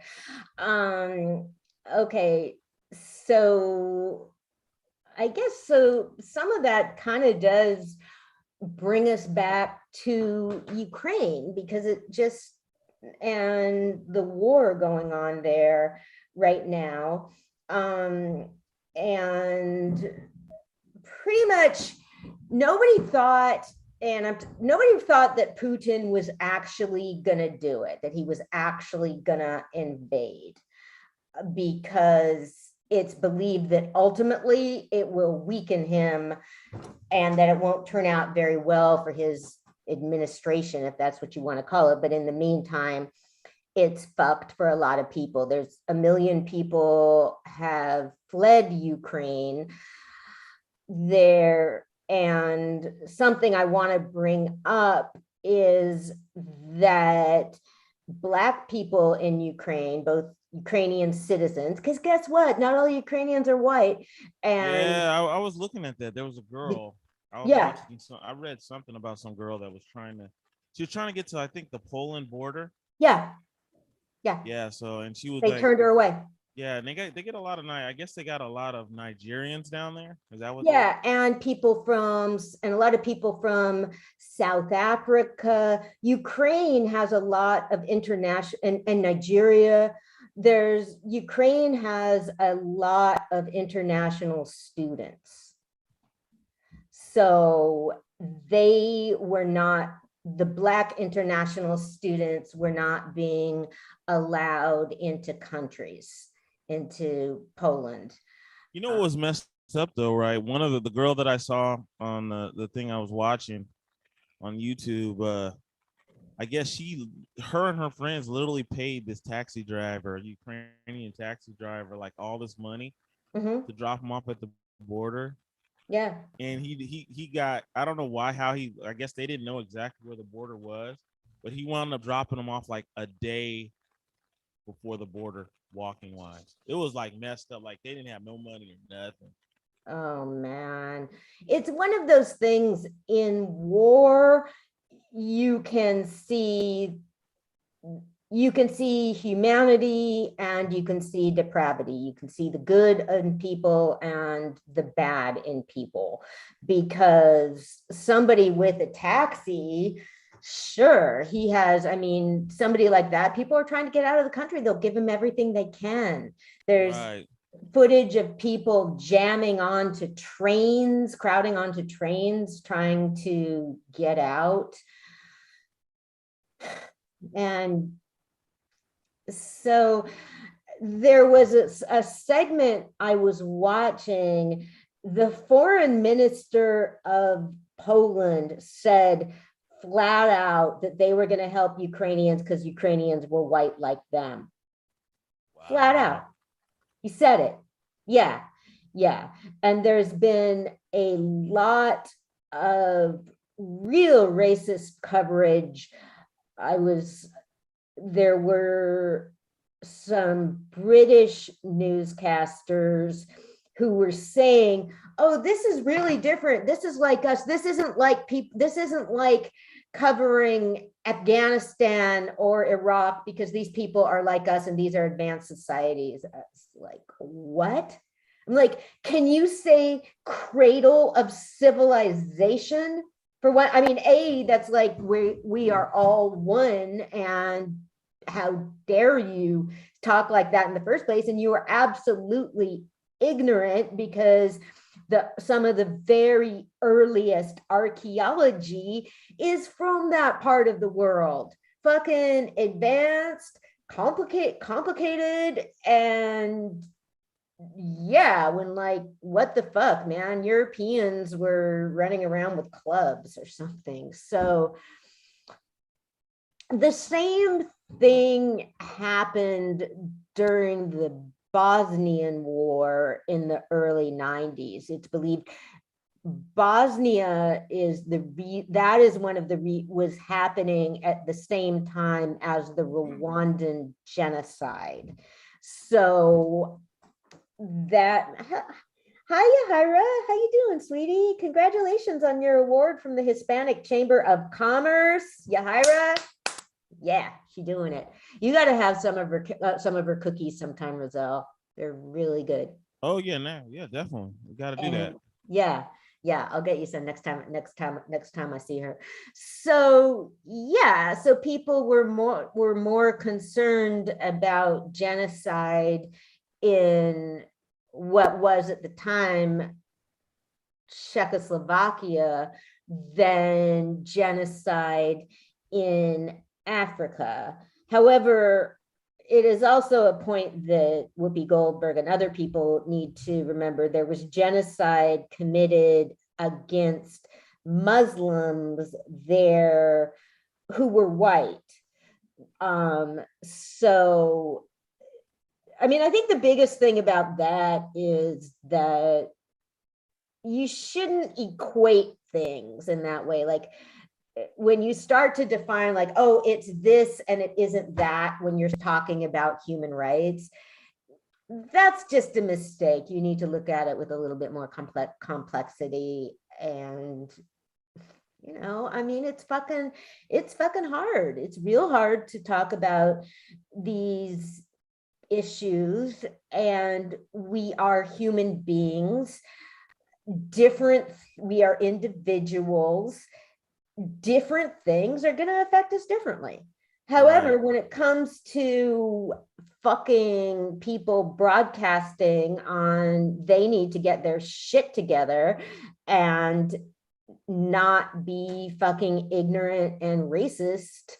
Okay, so I guess so some of that kind of does bring us back to Ukraine, because it just, and the war going on there right now. And pretty much nobody thought, nobody thought that Putin was actually gonna do it, that he was actually gonna invade, because it's believed that ultimately it will weaken him and that it won't turn out very well for his administration, if that's what you want to call it. But in the meantime, it's fucked for a lot of people. There's 1 million people have fled Ukraine there. And something I want to bring up is that Black people in Ukraine, both Ukrainian citizens, because guess what? Not all Ukrainians are white. And yeah, I was looking at that. There was a girl. I read something about some girl that was she was trying to get to, I think, the Poland border. Yeah. So, and she was they turned her away. Yeah, and they get a lot of I guess they got a lot of Nigerians down there. Is that what? Yeah, and a lot of people from South Africa. Ukraine has a lot of international, and Nigeria. Ukraine has a lot of international students. So they were not, the Black international students were not being allowed into countries, into Poland. You know what was messed up though, right? One of the girl that I saw on the thing I was watching on YouTube, I guess her and her friends literally paid this taxi driver, Ukrainian taxi driver, like all this money to drop him off at the border. Yeah. And he got, I don't know why, I guess they didn't know exactly where the border was, but he wound up dropping them off like a day before the border, walking wise. It was like messed up, like they didn't have no money or nothing. Oh man, it's one of those things in war. You can see humanity and you can see depravity. You can see the good in people and the bad in people, because somebody with a taxi, sure, he has, somebody like that, people are trying to get out of the country, they'll give him everything they can. There's footage of people jamming onto trains, crowding onto trains, trying to get out. And so there was a segment I was watching. The foreign minister of Poland said flat out that they were going to help Ukrainians because Ukrainians were white like them. Wow. Flat out. He said it. Yeah. And there's been a lot of real racist coverage. There were some British newscasters who were saying, oh, this is really different. This is like us. This isn't like covering Afghanistan or Iraq, because these people are like us and these are advanced societies. It's like, what? I'm like, can you say cradle of civilization? For what? That's like we are all one, and how dare you talk like that in the first place? And you are absolutely ignorant, because some of the very earliest archaeology is from that part of the world. Fucking advanced, complicated, and yeah, when like, what the fuck, man? Europeans were running around with clubs or something. So the same thing happened during the Bosnian War in the early 90s. It's believed Bosnia was happening at the same time as the Rwandan genocide. So that, Hi, Yahira. How you doing, sweetie? Congratulations on your award from the Hispanic Chamber of Commerce, Yahira. Yeah, she doing it. You got to have some of her cookies sometime, Roselle. They're really good. Oh yeah, yeah, definitely. We got to do that. Yeah, I'll get you some next time I see her. So yeah, so people were more concerned about genocide in what was at the time Czechoslovakia than genocide in Africa. However, it is also a point that Whoopi Goldberg and other people need to remember. There was genocide committed against Muslims there who were white. So, I mean, I think the biggest thing about that is that you shouldn't equate things in that way. Like, when you start to define like, oh, it's this and it isn't that when you're talking about human rights, that's just a mistake. You need to look at it with a little bit more complexity. And, you know, I mean, it's fucking hard. It's real hard to talk about these issues, and we are human beings, we are individuals. Different things are going to affect us differently. However, when it comes to fucking people broadcasting on they need to get their shit together and not be fucking ignorant and racist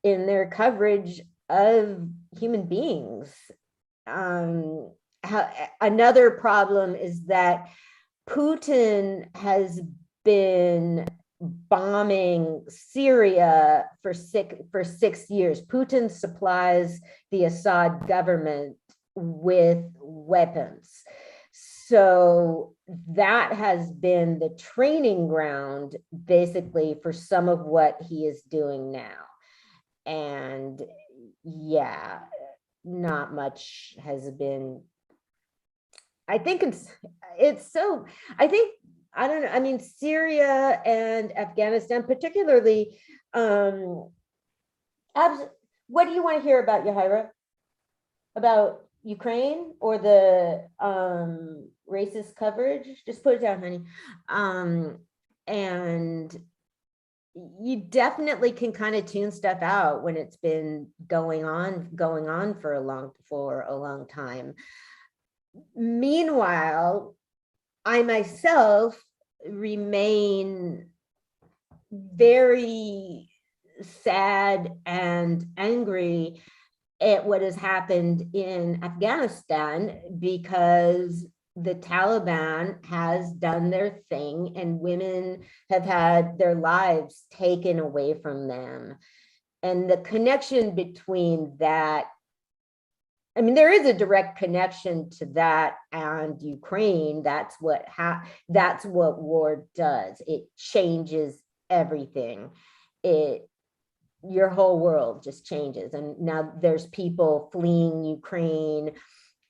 in their coverage of human beings. Another problem is that Putin has been bombing Syria for 6 years. Putin supplies the Assad government with weapons. So that has been the training ground basically for some of what he is doing now. And yeah, not much has been, I think I don't know. I mean, Syria and Afghanistan, particularly, what do you want to hear about, Yahira? About Ukraine or the racist coverage? Just put it down, honey. And you definitely can kind of tune stuff out when it's been going on for a long time. Meanwhile, I myself remain very sad and angry at what has happened in Afghanistan, because the Taliban has done their thing and women have had their lives taken away from them. And the connection between that, I mean, there is a direct connection to that and Ukraine. That's what war does. It changes everything. Your whole world just changes. And now there's people fleeing Ukraine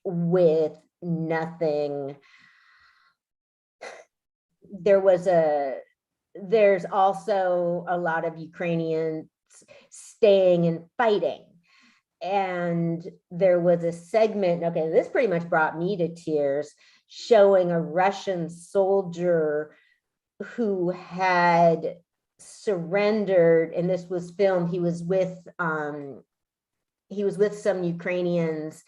with nothing. There's also a lot of Ukrainians staying and fighting. And there was a segment, okay, this pretty much brought me to tears, showing a Russian soldier who had surrendered, and this was filmed. He was with some Ukrainians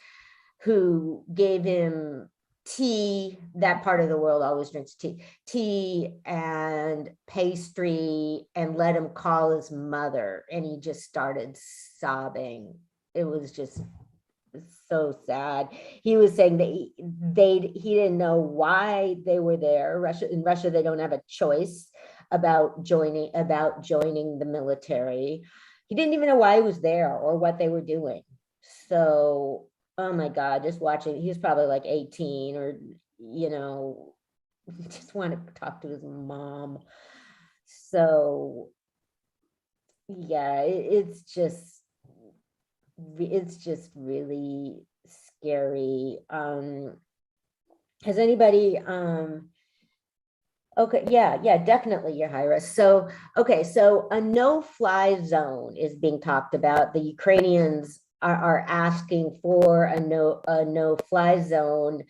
who gave him tea. That part of the world always drinks tea and pastry, and let him call his mother, and he just started sobbing. It was just so sad. He was saying that he didn't know why they were there. In Russia, they don't have a choice about joining the military. He didn't even know why he was there or what they were doing. So, oh my God, just watching, he was probably like 18 or, you know, just wanted to talk to his mom. So yeah, it's just really scary. Has anybody, okay, yeah, definitely your high risk. So, okay, so a no-fly zone is being talked about. The Ukrainians are asking for a no-fly zone.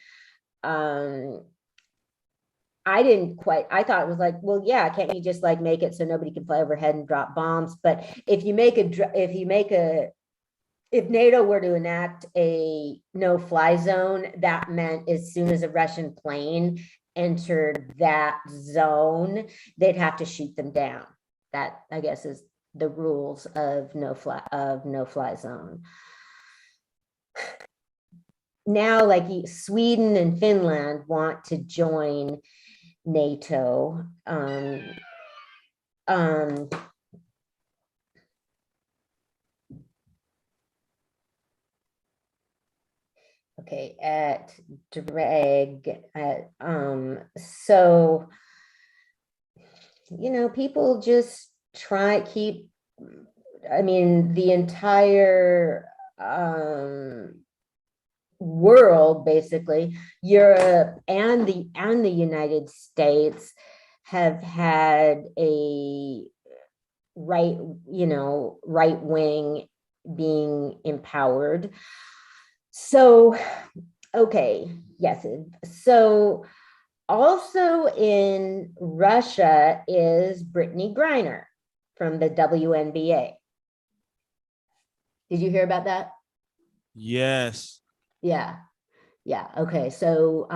I thought it was like, well, yeah, can't you just like make it so nobody can fly overhead and drop bombs? But if NATO were to enact a no-fly zone, that meant as soon as a Russian plane entered that zone, they'd have to shoot them down. That, I guess, is the rules of no-fly zone. Now, like Sweden and Finland want to join NATO. Okay, at drag, so, you know, people just I mean, the entire world, basically, Europe and the United States have had a right wing being empowered. So, okay, yes. So also in Russia is Brittany Griner from the WNBA. Did you hear about that? Yes. Yeah. Okay. So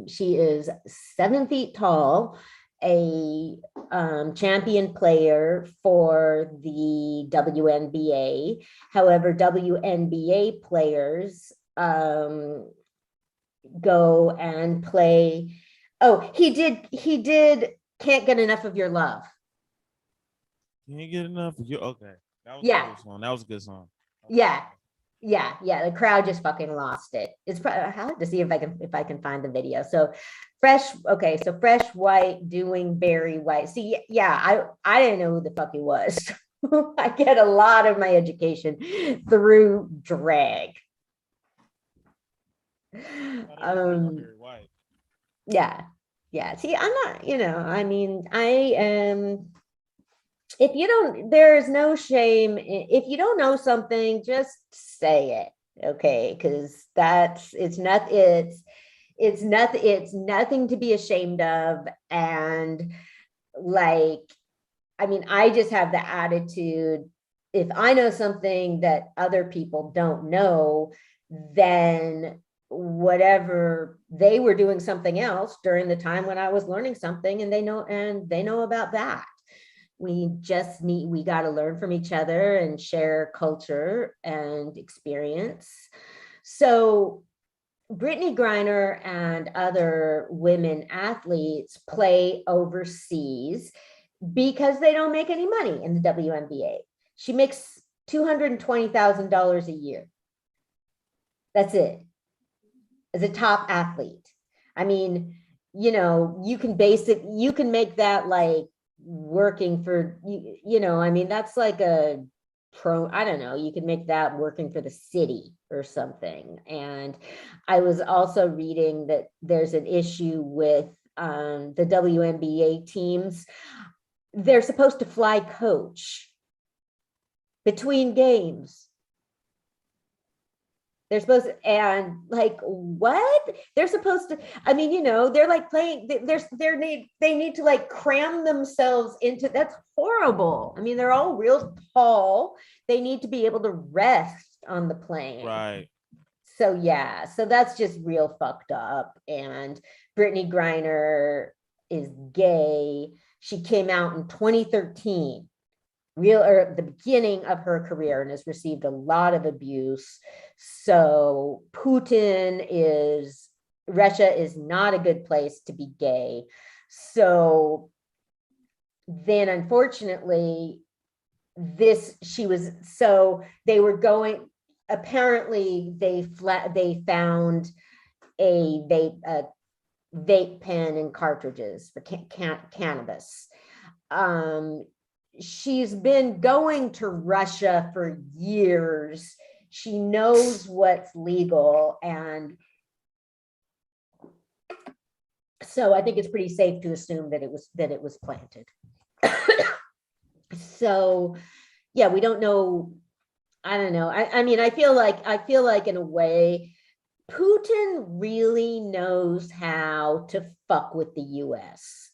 she is 7 feet tall, a champion player for the WNBA. However, WNBA players go and play. Oh, he did Can't Get Enough of Your Love. Can't get enough of you. Okay. That was Yeah. a good song. That was a good song. Yeah. The crowd just fucking lost it. It's probably, I have to see if I can find the video. So Fresh White doing Barry White. See, yeah, I didn't know who the fuck he was. I get a lot of my education through drag. Yeah. See, I'm not, I mean, I am. If you don't, there's no shame. If you don't know something, just say it, okay? Because it's nothing to be ashamed of. And like, I mean, I just have the attitude, if I know something that other people don't know, then whatever, they were doing something else during the time when I was learning something, and they know about that. We got to learn from each other and share culture and experience. So Brittany Griner and other women athletes play overseas because they don't make any money in the WNBA. She makes $220,000 a year. That's it. As a top athlete. I mean, you can make that like working for, I mean, that's like I don't know, you can make that working for the city or something. And I was also reading that there's an issue with the WNBA teams. They're supposed to fly coach between games. They're supposed to, and like, what? They're supposed to, I mean, they're like playing, they need to like cram themselves into, that's horrible. I mean, they're all real tall. They need to be able to rest on the plane. Right. So yeah, so that's just real fucked up. And Brittany Griner is gay. She came out in 2013. At the beginning of her career, and has received a lot of abuse. So Russia is not a good place to be gay. So then apparently they found a vape pen and cartridges for cannabis. She's been going to Russia for years. She knows what's legal, and So I think it's pretty safe to assume that it was planted. So yeah, we don't know. I don't know. I mean, I feel like in a way, Putin really knows how to fuck with the US.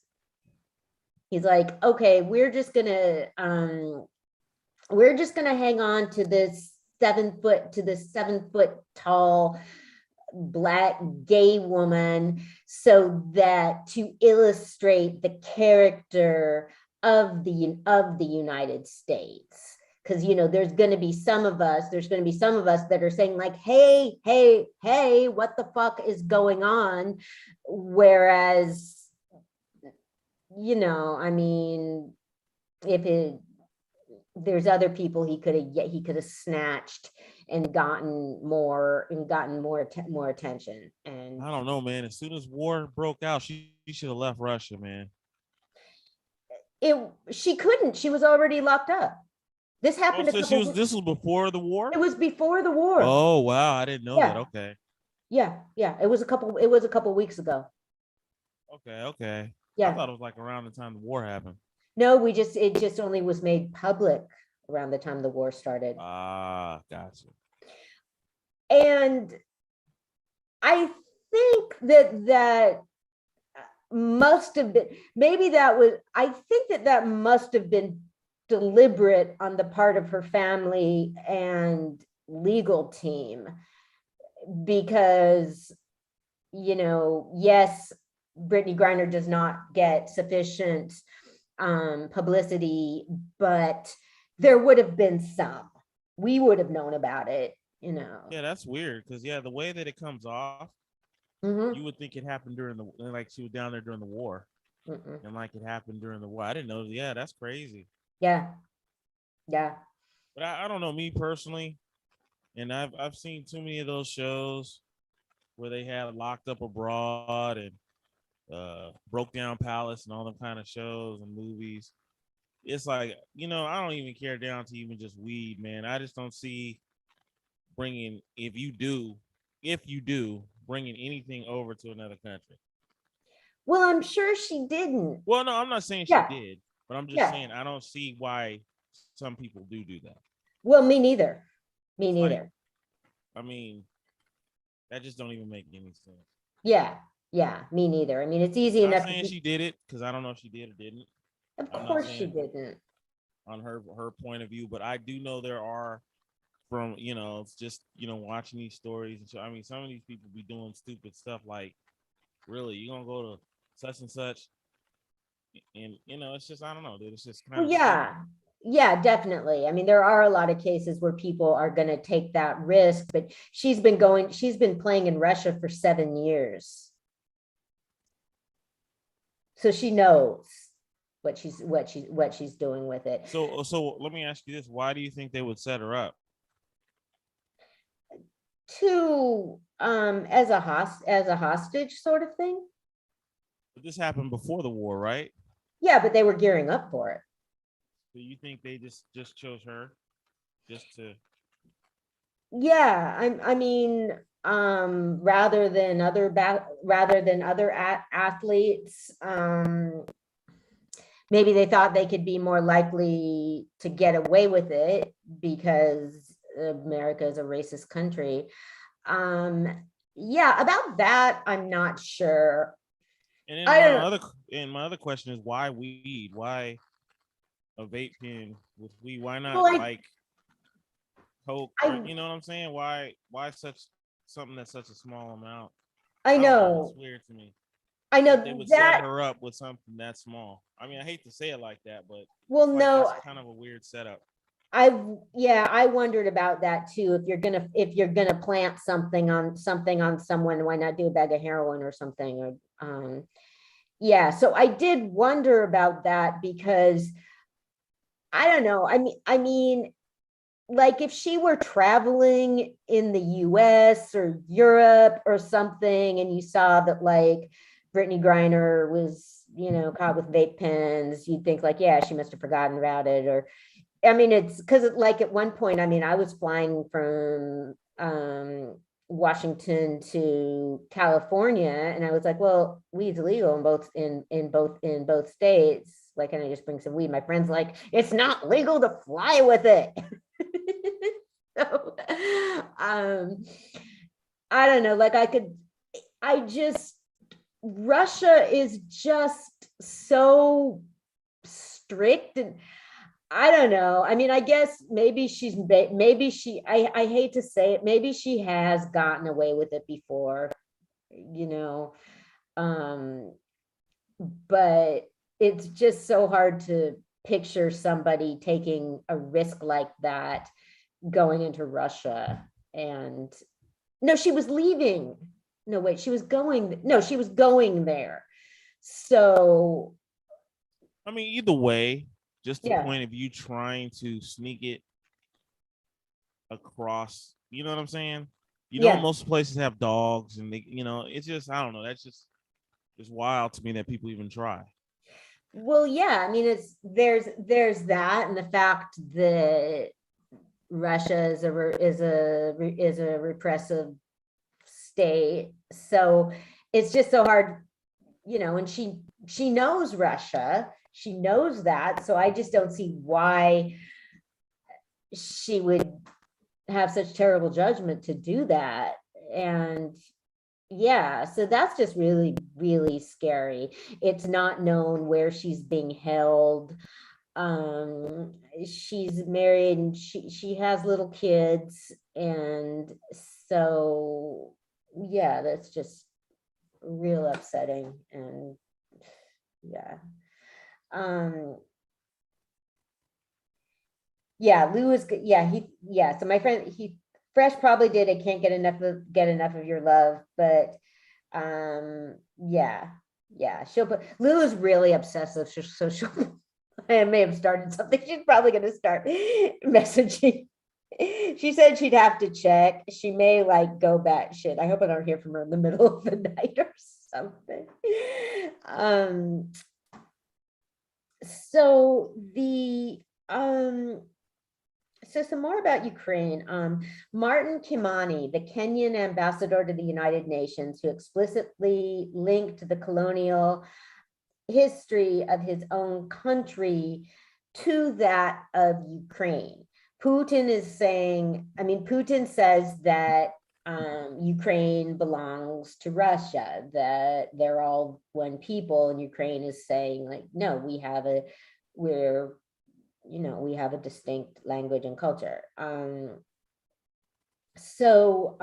He's like, okay, we're just gonna hang on to this 7 foot tall Black gay woman, so that to illustrate the character of the United States. Because, you know, there's going to be some of us that are saying like, hey, what the fuck is going on? Whereas, you know, I mean, there's other people he could have snatched and gotten more attention. And I don't know, man. As soon as war broke out, she should have left Russia, man. She couldn't. She was already locked up. This happened. This was before the war. It was before the war. Oh wow, I didn't know that. Okay. Yeah. It was a couple weeks ago. Okay. Yeah. I thought it was like around the time the war happened. No, it just only was made public around the time the war started. Ah, gotcha. And I think that must have been, I think that must have been deliberate on the part of her family and legal team, because, you know, yes, Brittany Griner does not get sufficient publicity, but there would have been some. We would have known about it, you know. Yeah, that's weird, because the way that it comes off, you would think it happened like she was down there during the war. And like it happened during the war. I didn't know. Yeah, that's crazy. Yeah. But I don't know, me personally, and I've seen too many of those shows where they had Locked Up Abroad and Broke Down Palace and all them kind of shows and movies. It's like, you know, I don't even care down to even just weed, man. I just don't see bringing, if you do, bringing anything over to another country. Well, I'm sure she didn't. Well, no, I'm not saying she did, but I'm just saying I don't see why some people do that. Well, me neither. Like, I mean, that just don't even make any sense. Yeah, me neither. I mean, it's easy enough. I'm saying she did it, because I don't know if she did or didn't. Of course she didn't. On her point of view, but I do know there are, from, you know, just, you know, watching these stories and so, I mean, some of these people be doing stupid stuff like, really, you gonna go to such and such, and you know, it's just, I don't know, dude. It's just kind of yeah, definitely. I mean, there are a lot of cases where people are going to take that risk, but she's been playing in Russia for 7 years, so she knows what she's doing with it. So let me ask you this: why do you think they would set her up? To as a hostage sort of thing. But this happened before the war, right? Yeah, but they were gearing up for it. So you think they just chose her just to? Yeah, I mean, rather than other athletes, maybe they thought they could be more likely to get away with it because America is a racist country. Yeah, about that, I'm not sure. And then my other question is, why weed? Why a vape pen with weed? Why not like coke? You know what I'm saying? Why such something that's such a small amount? I know. It's weird to me. I know they would that set her up with something that small. I mean, I hate to say it like that, but that's kind of a weird setup. I wondered about that too. If you're gonna plant something on someone, why not do a bag of heroin or something? Or so I did wonder about that, because I don't know. I mean, like if she were traveling in the US or Europe or something, and you saw that like Brittany Griner was, you know, caught with vape pens, you'd think like, yeah, she must have forgotten about it. Or, I mean, it's because like at one point, I mean, I was flying from Washington to California, and I was like, well, weed's illegal in both states. Like, can I just bring some weed? My friend's like, it's not legal to fly with it. So, I don't know. Like, Russia is just so strict, and I don't know. I mean, I guess maybe I hate to say it, maybe she has gotten away with it before, but it's just so hard to picture somebody taking a risk like that going into Russia. And no, she was leaving. No, wait, she was going there. So, I mean, either way, just the Yeah. point of you trying to sneak it across, you know what I'm saying? Yeah. Most places have dogs, and it's just, I don't know. That's just wild to me that people even try. well, yeah, I mean, there's that, and the fact that Russia is a repressive state. So it's just so hard, and she knows Russia. She knows that. So I just don't see why she would have such terrible judgment to do that. And yeah, so that's just really, really scary. It's not known where she's being held. She's married and she has little kids. And so, yeah, that's just real upsetting. And yeah. Yeah, Lou is good. So my friend, Fresh probably did. I can't get enough of your love, but yeah. Lou is really obsessive, so she'll I may have started something. She's probably going to start messaging. She said she'd have to check. She may like go back shit. I hope I don't hear from her in the middle of the night or something. So some more about Ukraine. Martin Kimani, the Kenyan ambassador to the United Nations, who explicitly linked the colonial history of his own country to that of Ukraine. Putin says that Ukraine belongs to Russia, that they're all one people, and Ukraine is saying like, no, we have a distinct language and culture. So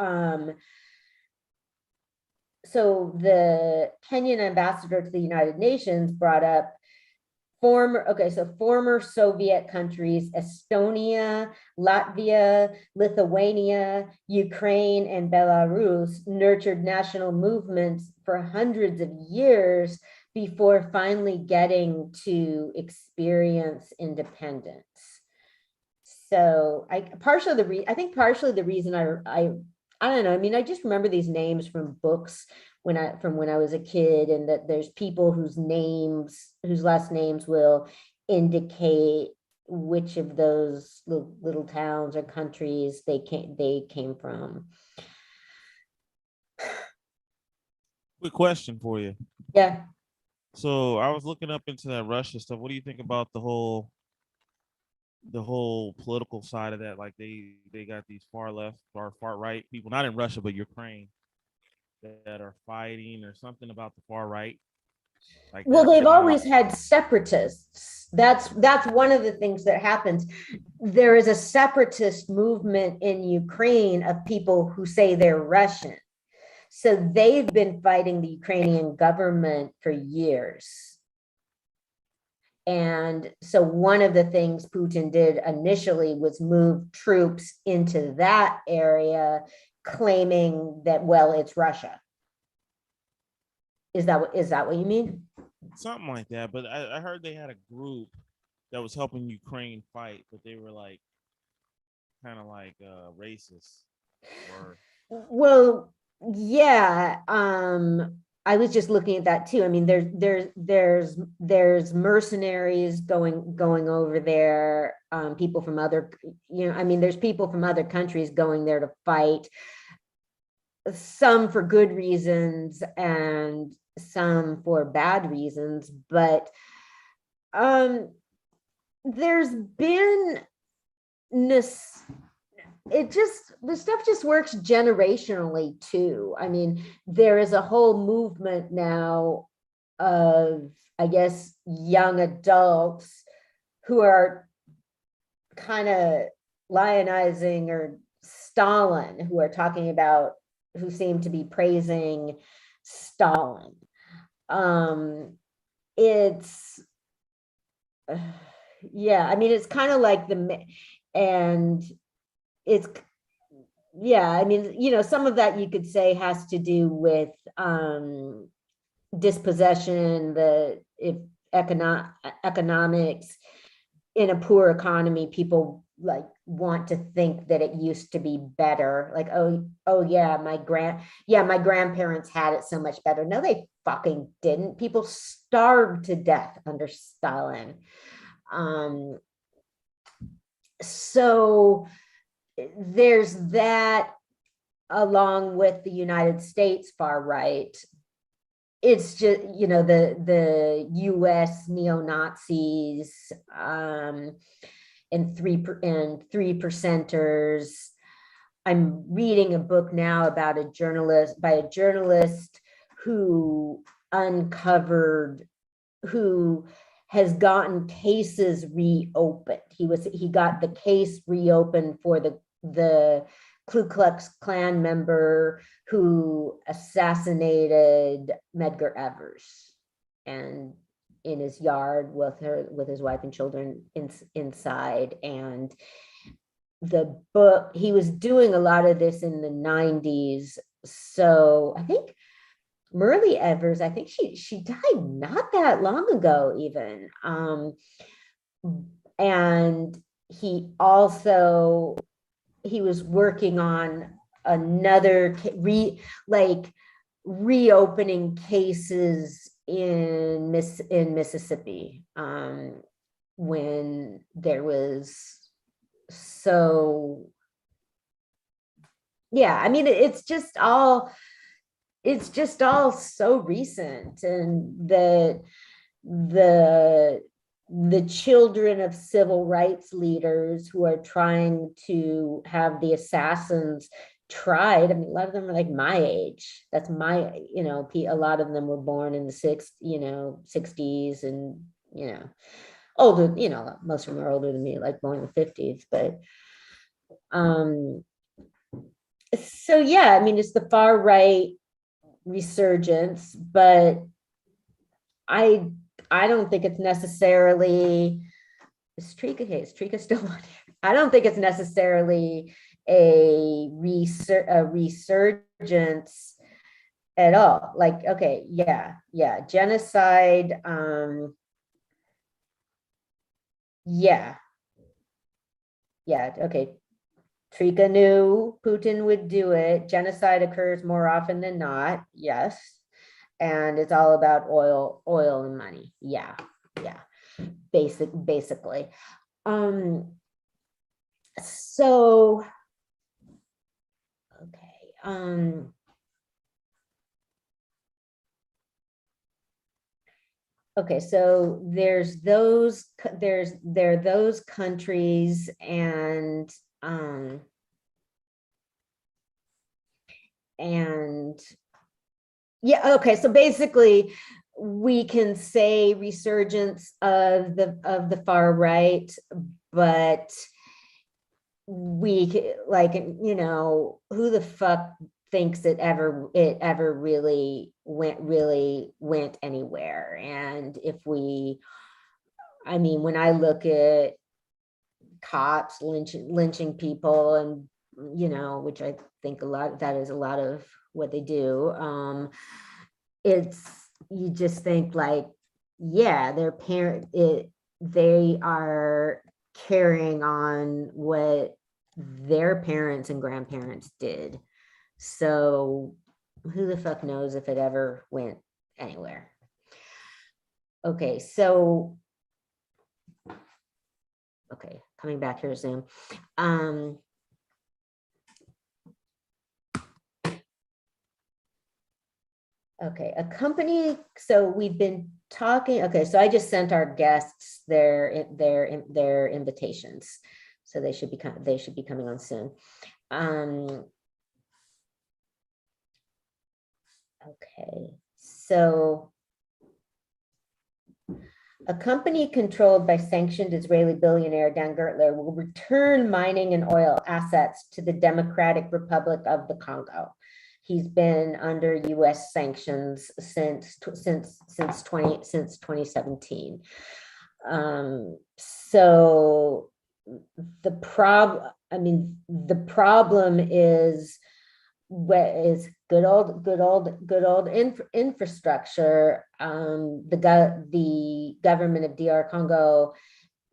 the Kenyan ambassador to the United Nations brought up former Soviet countries, Estonia, Latvia, Lithuania, Ukraine, and Belarus nurtured national movements for hundreds of years before finally getting to experience independence. So I think partially the reason I don't know. I mean, I just remember these names from books from when I was a kid, and that there's people whose last names will indicate which of those little towns or countries they came from. Quick question for you. Yeah. So I was looking up into that Russia stuff. What do you think about the whole political side of that? Like they got these far left or far right people, not in Russia but Ukraine, that are fighting, or something about the far right. Like, well, they've always had separatists. That's one of the things that happens. There is a separatist movement in Ukraine of people who say they're Russian. So they've been fighting the Ukrainian government for years. And so one of the things Putin did initially was move troops into that area, claiming that, well, it's Russia. Is that what you mean? Something like that. But I heard they had a group that was helping Ukraine fight, but they were like kind of like racist. Or well, yeah. I was just looking at that too. I mean, there's mercenaries going over there. People from other, there's people from other countries going there to fight. some for good reasons and some for bad reasons, but there's been the stuff just works generationally too. I mean, there is a whole movement now of, I guess, young adults who are kind of lionizing or Stalin, who are talking about, who seem to be praising Stalin. It's yeah, I mean, it's kind of like and it's, yeah, I mean, you know, some of that you could say has to do with dispossession, if economics. In a poor economy, people like want to think that it used to be better. Like, oh yeah, my grandparents had it so much better. No, they fucking didn't. People starved to death under Stalin. So there's that, along with the United States far right. It's just, you know, the US neo-Nazis and three percenters. I'm reading a book now about a journalist who has gotten cases reopened. He got the case reopened for the Ku Klux Klan member who assassinated Medgar Evers, and in his yard with his wife and children inside. And the book, he was doing a lot of this in the 90s. So I think Myrlie Evers, I think she died not that long ago even. And he was working on another reopening cases in Mississippi when there was, so yeah, I mean, it's just all so recent, and the children of civil rights leaders who are trying to have the assassins tried. I mean, a lot of them are like my age. That's my, you know, a lot of them were born in the 60s and, you know, older, you know, most of them are older than me, like born in the 50s, but so yeah, I mean, it's the far right resurgence, but I don't think it's necessarily, is Trika still on here? I don't think it's necessarily a resurgence at all. Like, okay, yeah, genocide, yeah, okay. Trika knew Putin would do it. Genocide occurs more often than not, yes. And it's all about oil and money. Yeah. Basically. So, okay. Okay, so there are those countries, and yeah, okay, so basically we can say resurgence of the far right, but we, like, you know, who the fuck thinks it ever really went anywhere? And I mean, when I look at cops lynching people, and, you know, which I think that is a lot of what they do, you just think like, yeah, they are carrying on what their parents and grandparents did. So who the fuck knows if it ever went anywhere? Okay, so, okay, coming back here, Zoom. Okay, a company. So we've been talking. Okay, so I just sent our guests their invitations, so they should be coming on soon. Okay, so a company controlled by sanctioned Israeli billionaire Dan Gertler will return mining and oil assets to the Democratic Republic of the Congo. He's been under U.S. sanctions since 2017. So the problem is good old infrastructure. The government of DR Congo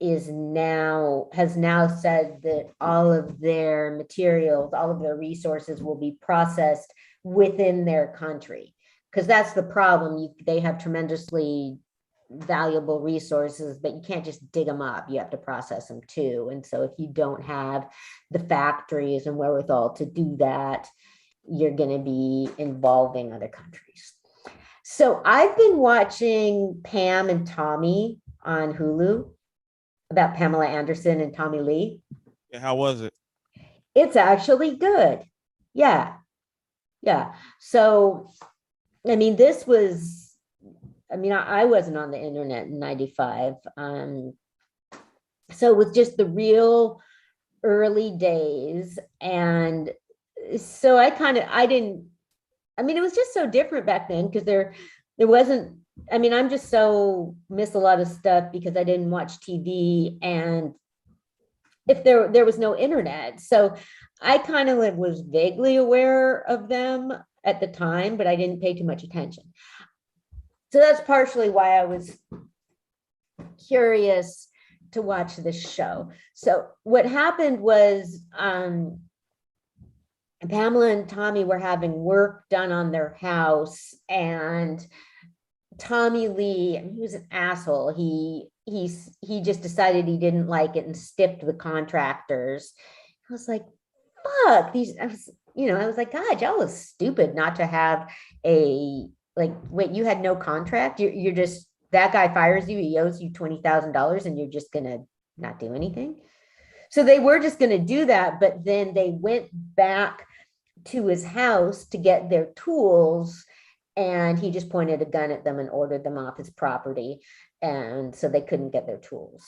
has now said that all of their materials, all of their resources will be processed within their country, because that's the problem. They have tremendously valuable resources, but you can't just dig them up. You have to process them too. And so if you don't have the factories and wherewithal to do that, you're going to be involving other countries. So I've been watching Pam and Tommy on Hulu, about Pamela Anderson and Tommy Lee. Yeah, how was it? It's actually good. Yeah. So, I mean, I wasn't on the internet in 95. So it was just the real early days. And so it was just so different back then, because there wasn't, I'm just so miss a lot of stuff because I didn't watch TV, and if there was no internet. So I kind of was vaguely aware of them at the time, but I didn't pay too much attention. So that's partially why I was curious to watch this show. So what happened was, Pamela and Tommy were having work done on their house, and Tommy Lee, he was an asshole. He just decided he didn't like it and stiffed the contractors. I was like, fuck these. I was like, God, y'all was stupid not to have wait, you had no contract. You're just, that guy fires you, he owes you $20,000, and you're just gonna not do anything. So they were just gonna do that, but then they went back to his house to get their tools, and he just pointed a gun at them and ordered them off his property, and so they couldn't get their tools.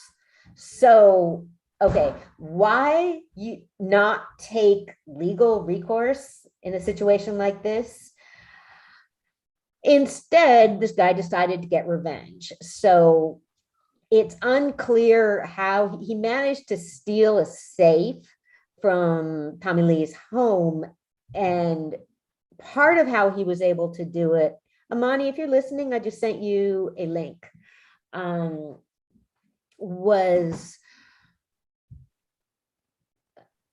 So, okay, why you not take legal recourse in a situation like this? Instead, this guy decided to get revenge. So it's unclear how he managed to steal a safe from Tommy Lee's home, and part of how he was able to do it, Amani, if you're listening, I just sent you a link, was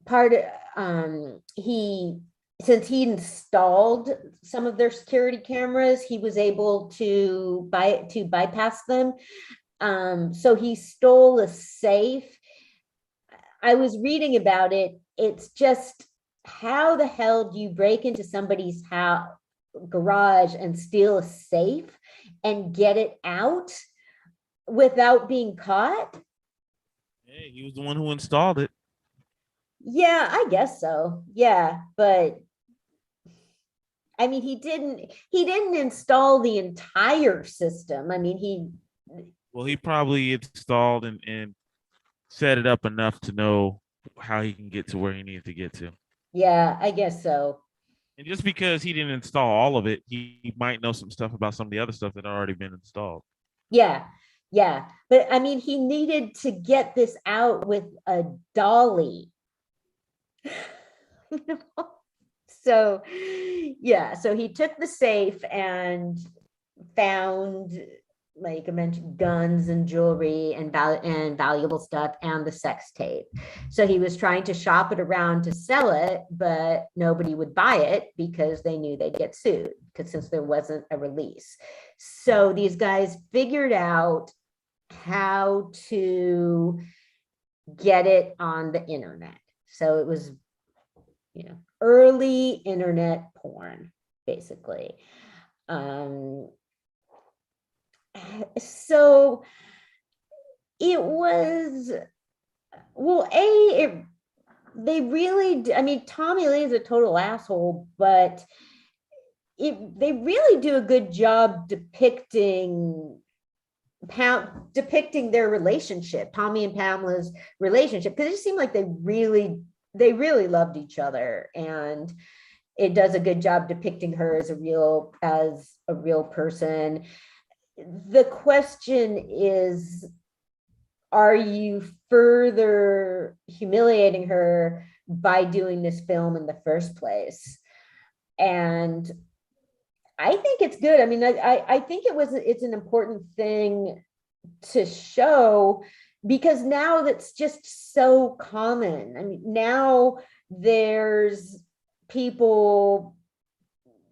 part of, since he installed some of their security cameras, he was able to bypass them. So he stole a safe. I was reading about it. It's just, how the hell do you break into somebody's house, garage, and steal a safe and get it out without being caught? Hey, he was the one who installed it. Yeah, I guess so. Yeah, but he didn't install the entire system. He probably installed and set it up enough to know how he can get to where he needs to get to. Yeah, I guess so. And just because he didn't install all of it, he might know some stuff about some of the other stuff that had already been installed. Yeah. But he needed to get this out with a dolly. So, yeah, so he took the safe and found, like I mentioned, guns and jewelry and valuable stuff and the sex tape. So he was trying to shop it around to sell it, but nobody would buy it because they knew they'd get sued, since there wasn't a release. So these guys figured out how to get it on the internet. So it was, early internet porn, basically. So it was, well, they really, I mean, Tommy Lee is a total asshole, but they really do a good job depicting their relationship, Tommy and Pamela's relationship, because it seemed like they really loved each other, and it does a good job depicting her as a real person. The question is, are you further humiliating her by doing this film in the first place? And I think it's good. I mean, I think it's an important thing to show, because now that's just so common. I mean, now there's people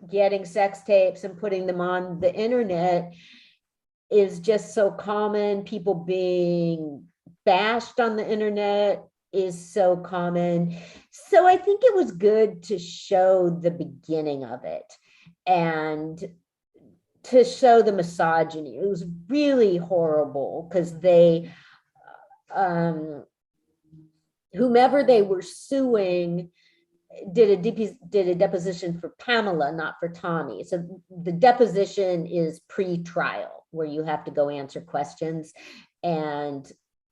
getting sex tapes and putting them on the internet is just so common. People being bashed on the internet is so common. So I think it was good to show the beginning of it and to show the misogyny. It was really horrible because they, whomever they were suing, did a deposition for Pamela, not for Tommy. So the deposition is pre-trial, where you have to go answer questions. And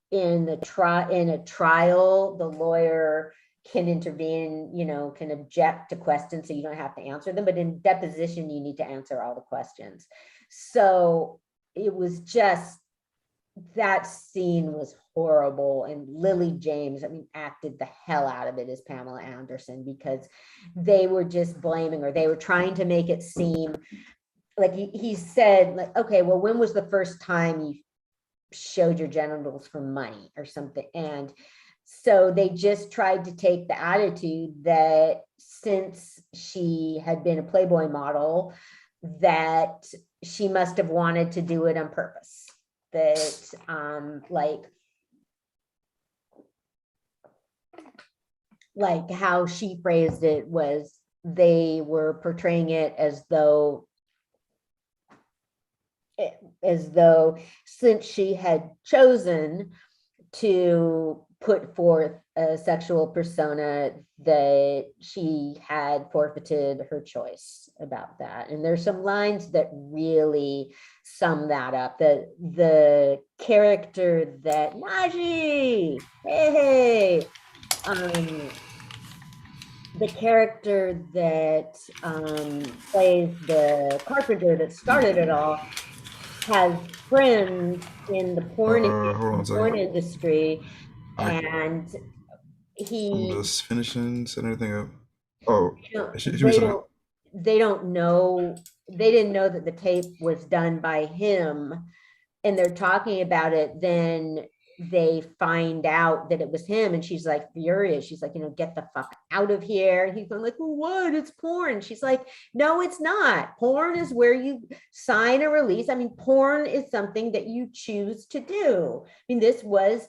in a trial, the lawyer can intervene, can object to questions, so you don't have to answer them. But in deposition, you need to answer all the questions. So it was just, that scene was horrible. And Lily James, I mean, acted the hell out of it as Pamela Anderson, because they were just blaming her. They were trying to make it seem like he said, like, okay, well, when was the first time you showed your genitals for money or something? And so they just tried to take the attitude that since she had been a Playboy model, that she must have wanted to do it on purpose. That like how she phrased it was, they were portraying it as though since she had chosen to put forth a sexual persona, that she had forfeited her choice about that. And there's some lines that really sum that up. The character that Najee, hey, the character that plays the carpenter that started it all has friends in the porn industry, and I'm just finishing setting everything up. They don't know. They didn't know that the tape was done by him, and they're talking about it. Then they find out that it was him, and she's like furious. She's like, get the fuck out of here. And he's like, well, what? It's porn. She's like, no, it's not. Porn is where you sign a release. I mean, porn is something that you choose to do. I mean, this was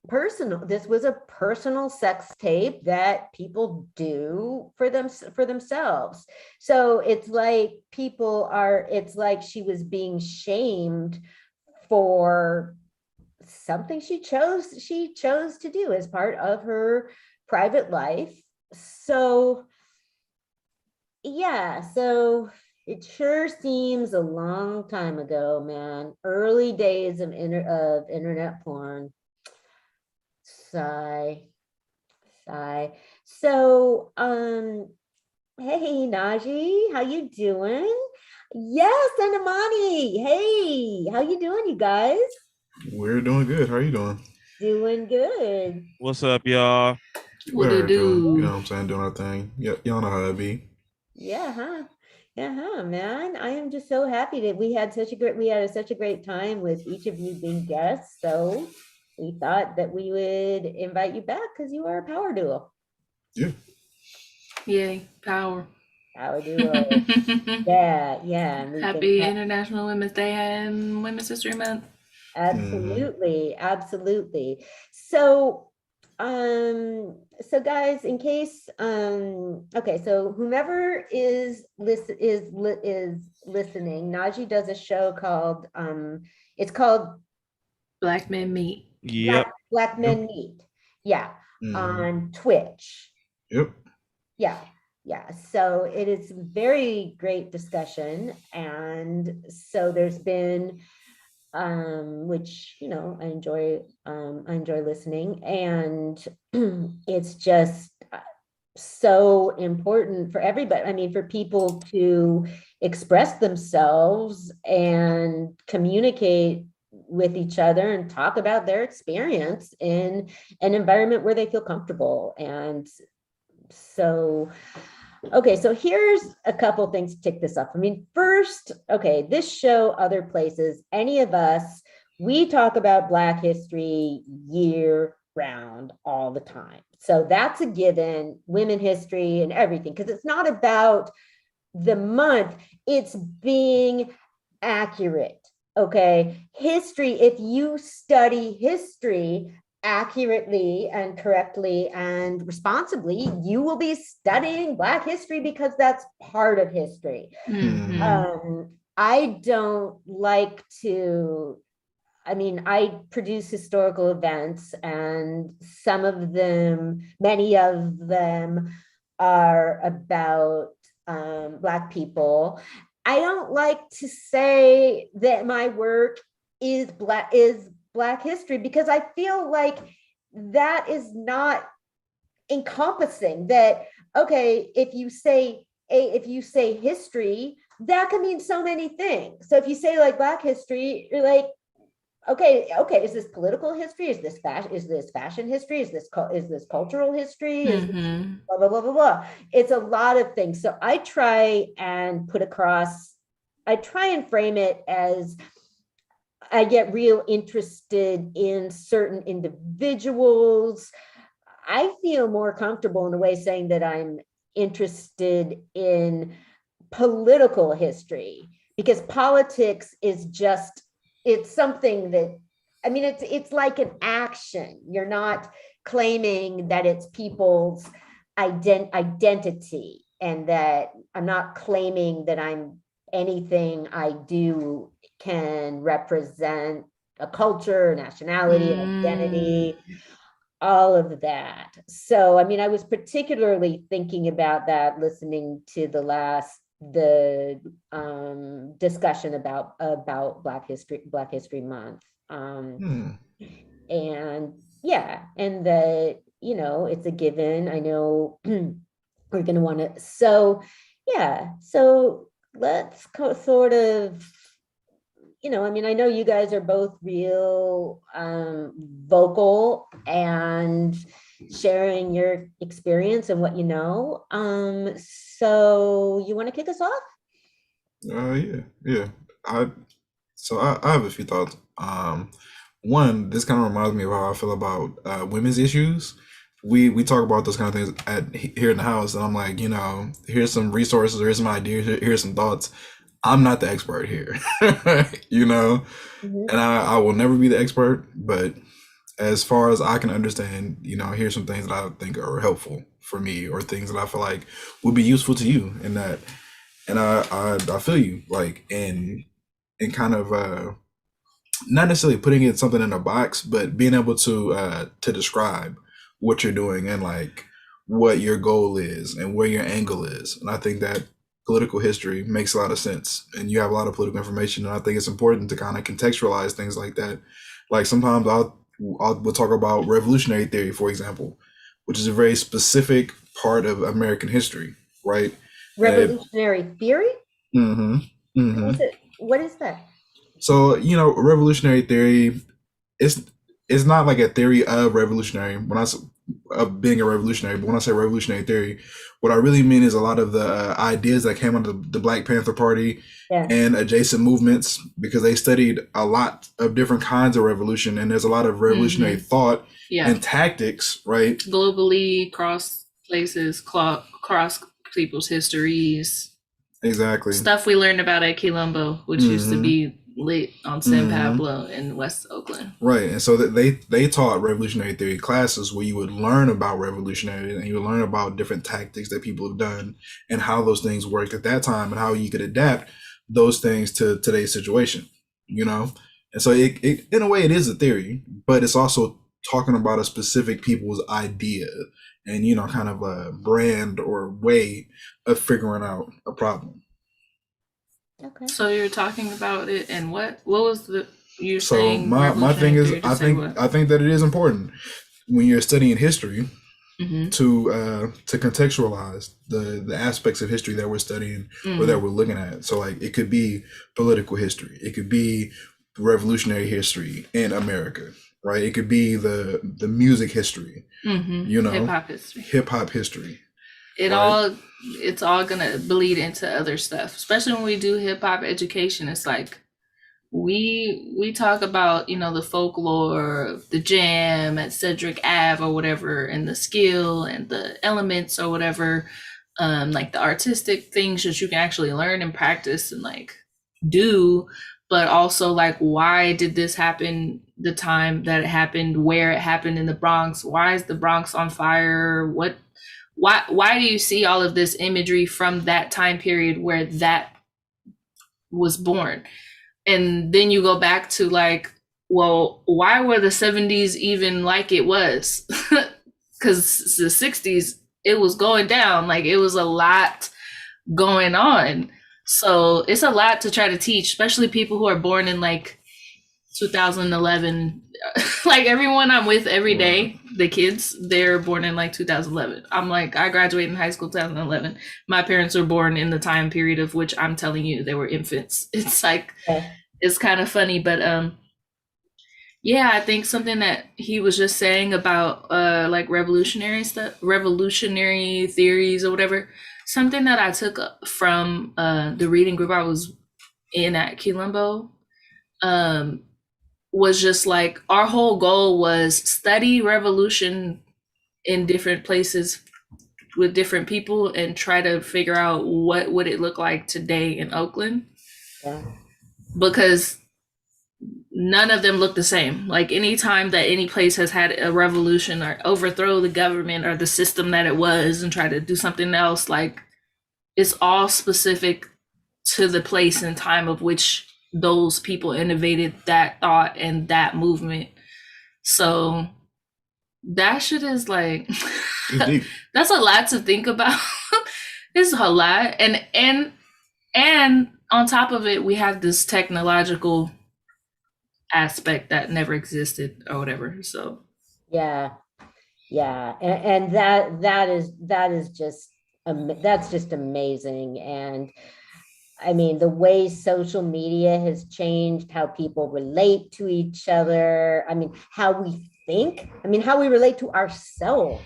personal. This was a personal sex tape that people do for themselves. So it's like it's like she was being shamed for something she chose to do as part of her private life. So yeah, so it sure seems a long time ago, man. Early days of internet porn. Sigh. So hey Najee, how you doing? Yes, and Amani, hey, how you doing, you guys? We're doing good. How are you doing? Doing good. What's up, y'all? What do you do? You know what I'm saying? Doing our thing. Y'all know how it be. Yeah, man. I am just so happy that we had such a great time with each of you being guests. So we thought that we would invite you back because you are a power duo. Yeah. Yay, power. Power duo. Yeah. Happy International Women's Day and Women's History Month. Absolutely. So So guys, in case, okay, so whomever is listening, Najee does a show called, it's called Black Men Meet. Yep. Black Men Meet. Yeah, on Twitch. Yep. Yeah, yeah. So it is very great discussion, and so there's been, which I enjoy listening, and it's just so important for everybody. I mean, for people to express themselves and communicate with each other and talk about their experience in an environment where they feel comfortable. And so, okay, so here's a couple things to tick this up. I mean, first, okay, this show, other places, any of us, we talk about Black history year round all the time. So that's a given, women history and everything, because it's not about the month, it's being accurate. Okay, history, if you study history accurately and correctly and responsibly, you will be studying Black history because that's part of history. I don't like to, I mean, I produce historical events, and some of them, many of them are about Black people. I don't like to say that my work is Black history, because I feel like that is not encompassing. That, okay, if you say history, that can mean so many things. So if you say like Black history, you're like, okay, is this political history? Is this fashion? Is this fashion history? Is this cultural history? Is this blah blah blah blah blah? It's a lot of things. So I try and frame it as, I get real interested in certain individuals. I feel more comfortable in a way saying that I'm interested in political history, because politics is just, it's something that, I mean, it's like an action. You're not claiming that it's people's identity, and that I'm not claiming that anything I do can represent a culture, nationality, identity, all of that. So, I mean, I was particularly thinking about that listening to the discussion about Black History Month. And yeah, and that, it's a given. I know we're going to want to, so yeah, so let's sort of, I mean, I know you guys are both real vocal and sharing your experience and what you know. So you want to kick us off? Yeah. I have a few thoughts. One, this kind of reminds me of how I feel about women's issues. We talk about those kind of things here in the house, and I'm like, here's some resources, here's some ideas, here's some thoughts. I'm not the expert here, and I will never be the expert, but as far as I can understand, here's some things that I think are helpful for me, or things that I feel like would be useful to you, and I feel you, like, in kind of not necessarily putting it something in a box, but being able to describe what you're doing and like what your goal is and where your angle is. And I think that political history makes a lot of sense, and you have a lot of political information, and I think it's important to kind of contextualize things like that. Like sometimes we'll talk about revolutionary theory, for example, which is a very specific part of American history, right? Revolutionary theory? What is that? So, revolutionary theory is not like a theory of revolutionary, of being a revolutionary, but when I say revolutionary theory, what I really mean is a lot of the ideas that came out of the Black Panther Party and adjacent movements, because they studied a lot of different kinds of revolution, and there's a lot of revolutionary thought and tactics, right? Globally, cross places, cross people's histories. Exactly. Stuff we learned about at Quilombo, which used to be lit on San Mhm. Pablo in West Oakland. Right, and so that they taught revolutionary theory classes where you would learn about revolutionary and you would learn about different tactics that people have done and how those things worked at that time and how you could adapt those things to today's situation, you know. And so it in a way it is a theory, but it's also talking about a specific people's idea and kind of a brand or way of figuring out a problem. Okay. So you're talking about it, and what was the you're So saying? my thing is, revolutionary theory to I say think what? I think that it is important when you're studying history Mhm. to contextualize the aspects of history that we're studying or that Mhm. we're looking at. So like it could be political history, it could be revolutionary history in America, right? It could be the music history, Hip hop history. hip hop history. It Right. it's all gonna bleed into other stuff, especially when we do hip hop education. It's like we talk about the folklore, the jam at Cedric Ave or whatever, and the skill and the elements or whatever, like the artistic things that you can actually learn and practice and like do, but also like why did this happen the time that it happened, where it happened in the Bronx, why is the Bronx on fire, why do you see all of this imagery from that time period where that was born? And then you go back to like, well, why were the 70s even like it was? Because the 60s, it was going down. Like it was a lot going on. So it's a lot to try to teach, especially people who are born in like 2011. Like everyone I'm with every day, the kids, they're born in like 2011. I'm like, I graduated in high school 2011. My parents were born in the time period of which I'm telling you they were infants. It's like, it's kind of funny, but yeah, I think something that he was just saying about like revolutionary stuff, revolutionary theories or whatever, something that I took from the reading group I was in at Quilombo, was just like our whole goal was study revolution in different places with different people and try to figure out what would it look like today in Oakland. Yeah. Because none of them look the same. Like anytime that any place has had a revolution or overthrow the government or the system that it was and try to do something else, like it's all specific to the place and time of which those people innovated that thought and that movement. So that shit is like that's a lot to think about. It's a lot. And on top of it, we have this technological aspect that never existed or whatever. So Yeah, and that is just that's just amazing. And I mean, the way social media has changed how people relate to each other. I mean, how we think. I mean, how we relate to ourselves.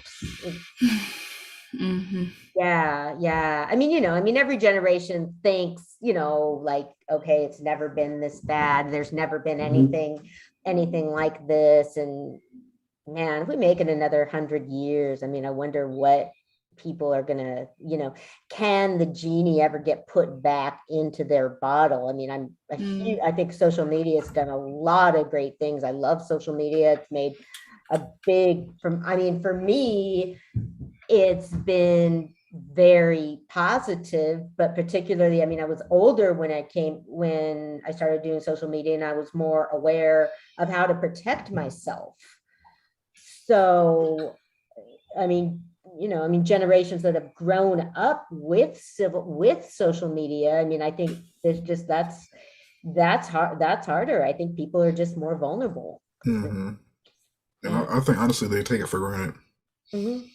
Yeah. I mean, every generation thinks, like, okay, it's never been this bad. There's never been anything like this. And man, if we make it another 100 years, I mean, I wonder what people are gonna, can the genie ever get put back into their bottle? I mean, I think social media has done a lot of great things. I love social media. It's made a big, for me, it's been very positive, but particularly, I mean, I was older when I started doing social media, and I was more aware of how to protect myself. So, I mean, generations that have grown up with social media. I mean, I think there's just, that's hard. That's harder. I think people are just more vulnerable. Mm-hmm. And I think honestly, they take it for granted. Mm-hmm.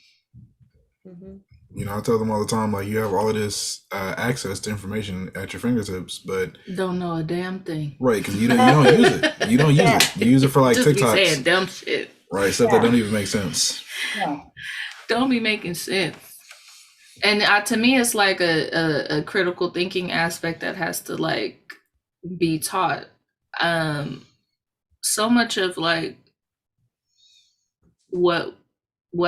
Mm-hmm. I tell them all the time, like, you have all of this access to information at your fingertips, but don't know a damn thing. Right, because you don't use it. You don't use it. You use it for like Just TikToks. be saying dumb shit. Right, stuff that don't even make sense. Yeah. Don't be making sense. And to me, it's like a critical thinking aspect that has to like be taught. So much of like what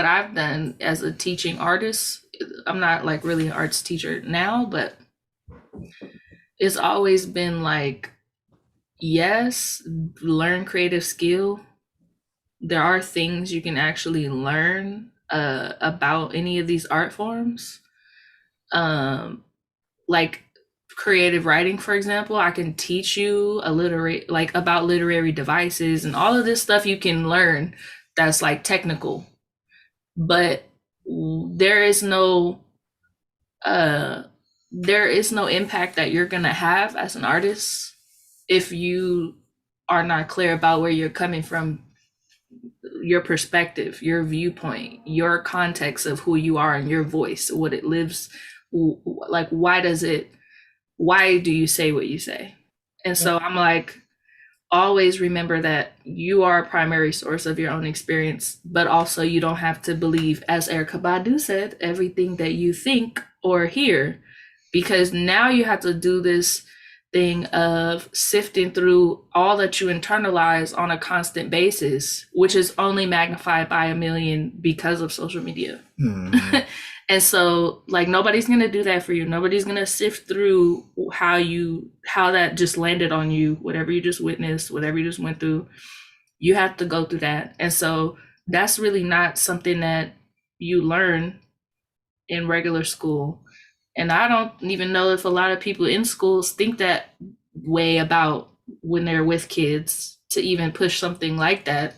I've done as a teaching artist, I'm not like really an arts teacher now, but it's always been like yes, learn creative skill. There are things you can actually learn about any of these art forms. Like creative writing, for example, I can teach you about literary devices and all of this stuff you can learn that's like technical, but there is no uh there is no impact that you're gonna have as an artist if you are not clear about where you're coming from, your perspective, your viewpoint, your context of who you are and your voice, what it lives, like why do you say what you say? And so I'm like, always remember that you are a primary source of your own experience, but also you don't have to believe, as Erykah Badu said, everything that you think or hear, because now you have to do this thing of sifting through all that you internalize on a constant basis, which is only magnified by a million because of social media. And so like nobody's gonna do that for you. Nobody's gonna sift through how that just landed on you, whatever you just witnessed, whatever you just went through. You have to go through that. And so that's really not something that you learn in regular school. And I don't even know if a lot of people in schools think that way about when they're with kids to even push something like that.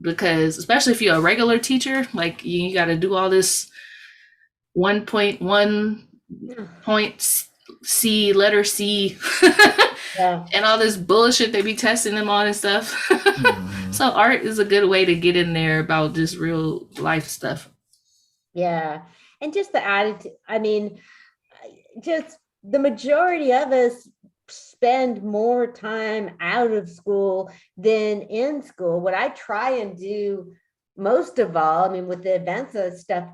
Because especially if you're a regular teacher, like you got to do all this 1.1 point C, letter C, and all this bullshit they be testing them on and stuff. So art is a good way to get in there about just real life stuff. Yeah. And just the attitude, I mean, just the majority of us spend more time out of school than in school. What I try and do most of all, I mean, with the events and stuff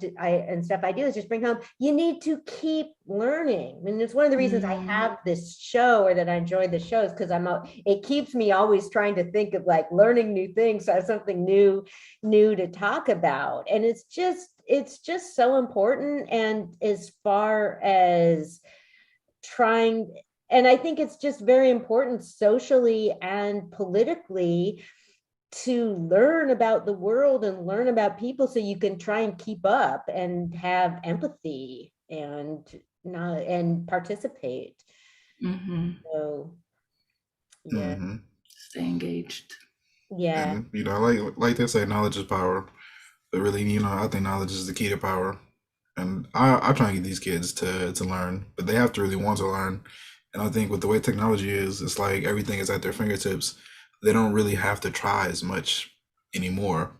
I do is just bring home, you need to keep learning. I mean, it's one of the reasons I have this show, or that I enjoy the shows, because it keeps me always trying to think of like learning new things, so I have something new to talk about. And it's just so important. And as far as trying, and I think it's just very important socially and politically to learn about the world and learn about people, so you can try and keep up and have empathy and participate. So yeah, stay engaged. Yeah. And, you know, like they say, knowledge is power. But really, you know, I think knowledge is the key to power. And I try and get these kids to learn, but they have to really want to learn. And I think with the way technology is, it's like everything is at their fingertips. They don't really have to try as much anymore,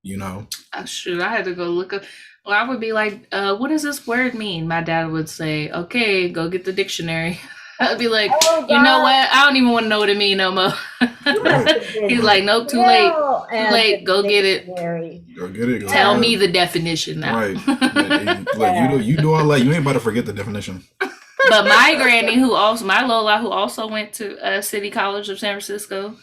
you know? Shoot, I had to go look up. Well, I would be like, what does this word mean? My dad would say, okay, go get the dictionary. I'd be like, you know what? I don't even want to know what it means no more. He's like, no, too late. Too late. Go get it. Go get it. Tell me the definition now. Right. Like, you do all that. You ain't about to forget the definition. But my granny, my Lola, who also went to City College of San Francisco,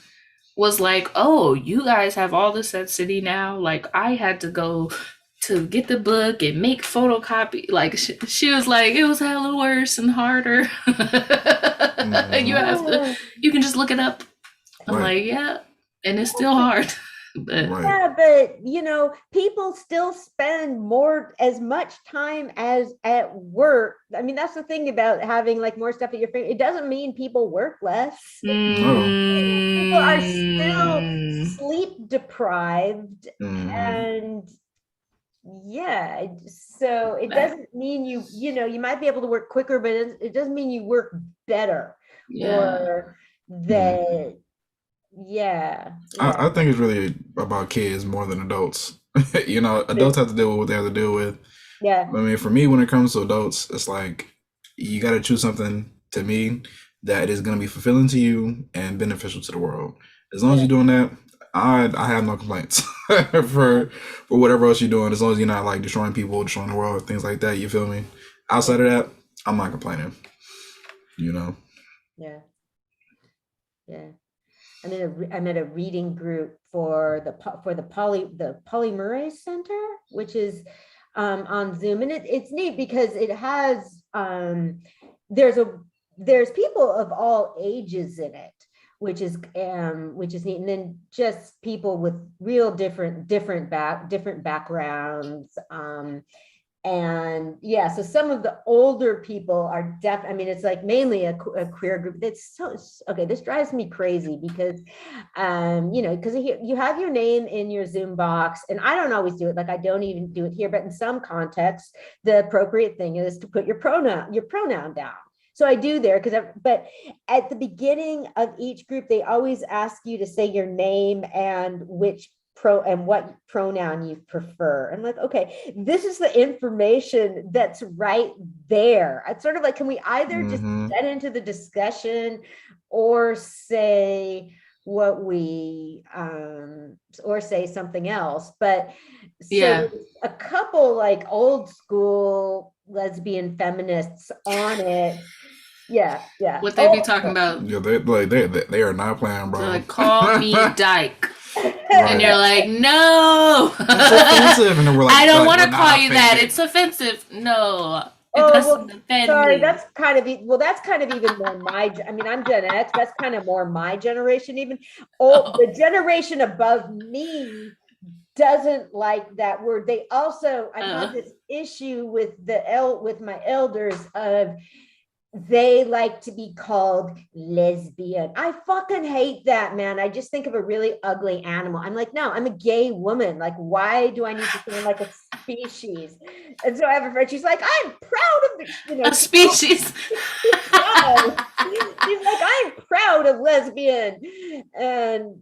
was like, oh, you guys have all this at City now. Like, I had to go to get the book and make photocopy. Like, she was like, it was hella worse and harder. You can just look it up. I'm like, yeah, and it's still hard. Yeah, but you know, people still spend as much time as at work. I mean, that's the thing about having like more stuff at your finger. It doesn't mean people work less. People are still sleep deprived, and yeah, so it doesn't mean you know, you might be able to work quicker, but it doesn't mean you work better or that. Yeah. I think it's really about kids more than adults. You know, adults have to deal with what they have to deal with. Yeah. I mean, for me, when it comes to adults, it's like you got to choose something, to me, that is going to be fulfilling to you and beneficial to the world. As long as you're doing that, I have no complaints for whatever else you're doing. As long as you're not like destroying people, destroying the world, things like that. You feel me? Outside of that, I'm not complaining. You know. Yeah. Yeah. I'm at a reading group for the Pauli Murray Center, which is on Zoom, and it's neat because it has there's people of all ages in it, which is neat. And then just people with real different backgrounds. And yeah, so some of the older people are I mean, it's like mainly a queer group. That's so, okay, this drives me crazy because, you know, because you have your name in your Zoom box, and I don't always do it. Like, I don't even do it here, but in some contexts, the appropriate thing is to put your pronoun down. So I do there but at the beginning of each group, they always ask you to say your name and what pronoun you prefer. I'm like, okay, this is the information that's right there. It's sort of like, can we either just get into the discussion or say what we or say something else? But so a couple like old school lesbian feminists on it. Yeah. What they be talking about? Yeah, they are not playing, bro. They're like, call me dyke. And you're like, no. It's offensive. And then we're like, I don't want to call you that. It's offensive. No. Sorry, that's kind of even more my, I mean, I'm Gen X. That's kind of more my generation even. The generation above me doesn't like that word. They also, I have this issue with my elders of, they like to be called lesbian. I fucking hate that, man. I just think of a really ugly animal. I'm like, no, I'm a gay woman. Like, why do I need to sound like a species? And so I have a friend, she's like, I'm proud of a species. She's like, I'm proud of lesbian. And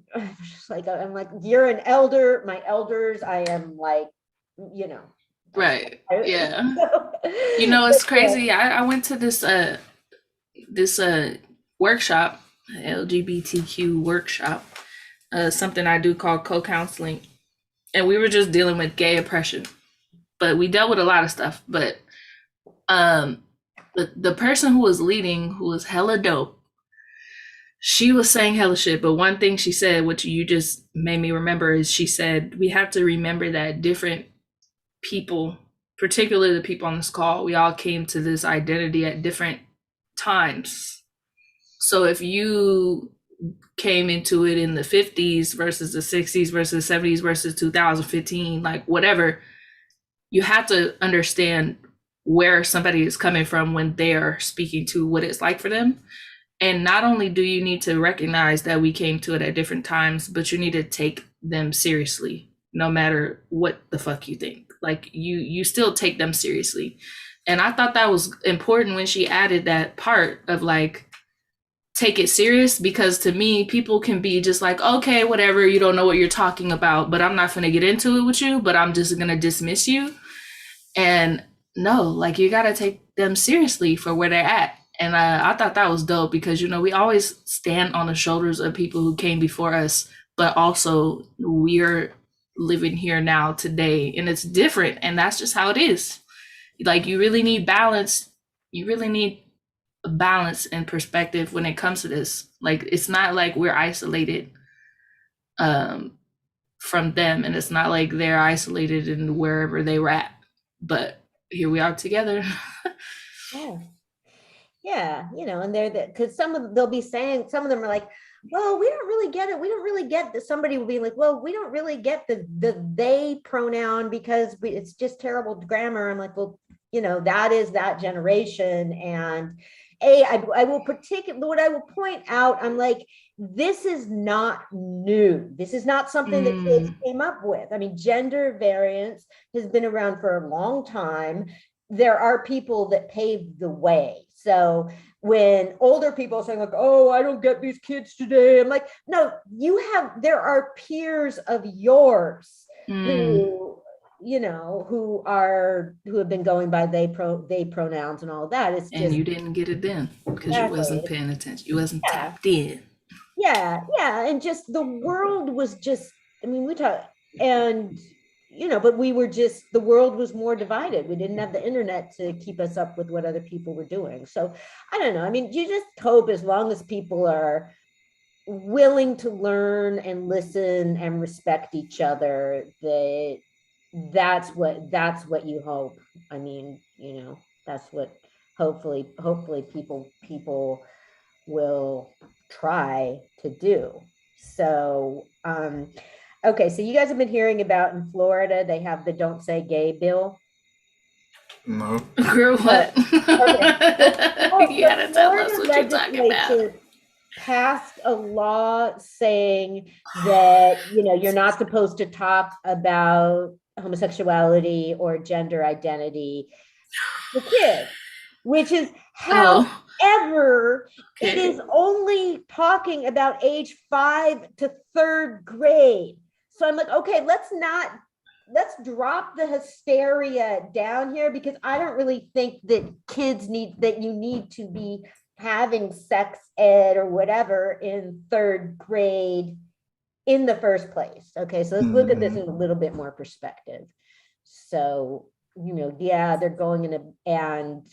I'm like, you're an elder. My elders, I am like, you know. Right. Yeah. You know, it's crazy. I went to this workshop, LGBTQ workshop, something I do called co-counseling, and we were just dealing with gay oppression, but we dealt with a lot of stuff. But the person who was leading, who was hella dope, she was saying hella shit, but one thing she said, which you just made me remember, is she said, we have to remember that different people, particularly the people on this call, we all came to this identity at different times. So if you came into it in the 50s versus the 60s versus the 70s versus 2015, like whatever, you have to understand where somebody is coming from when they're speaking to what it's like for them. And not only do you need to recognize that we came to it at different times, but you need to take them seriously, no matter what the fuck you think. Like you still take them seriously. And I thought that was important when she added that part of like, take it serious, because to me, people can be just like, okay, whatever, you don't know what you're talking about, but I'm not gonna get into it with you, but I'm just gonna dismiss you. And no, like you gotta take them seriously for where they're at. And I thought that was dope because, you know, we always stand on the shoulders of people who came before us, but also we're living here now today, and it's different, and that's just how it is. Like, you really need balance. You really need a balance and perspective when it comes to this. Like, it's not like we're isolated from them, and it's not like they're isolated in wherever they were at, but here we are together. Yeah, you know, and because they'll be saying, some of them are like, well, we don't really get it. We don't really get that. Somebody will be like, well, we don't really get the they pronoun because it's just terrible grammar. I'm like, well, you know, that is that generation. And I will what I will point out, I'm like, this is not new. This is not something that kids came up with. I mean, gender variance has been around for a long time. There are people that paved the way. So when older people are saying like, oh, I don't get these kids today, I'm like, no, there are peers of yours who, you know, who have been going by they pronouns and all of that. It's just, and you didn't get it then because you wasn't paying attention. You wasn't tapped in. Yeah. And just the world was just, I mean, we talk, and you know, but the world was more divided. We didn't have the internet to keep us up with what other people were doing. So I don't know. I mean, you just hope, as long as people are willing to learn and listen and respect each other, that's what you hope. I mean, you know, that's what hopefully people will try to do. So okay, so you guys have been hearing about in Florida, they have the Don't Say Gay bill. No. Girl, what? Okay. You gotta tell us what you're talking about. Legislature passed a law saying that, you know, you're not supposed to talk about homosexuality or gender identity to kids, which is however, it is only talking about age 5 to 3rd grade. So I'm like, okay, let's drop the hysteria down here, because I don't really think that you need to be having sex ed or whatever in 3rd grade in the first place. Okay, so let's look at this in a little bit more perspective. So, you know, yeah, they're going in and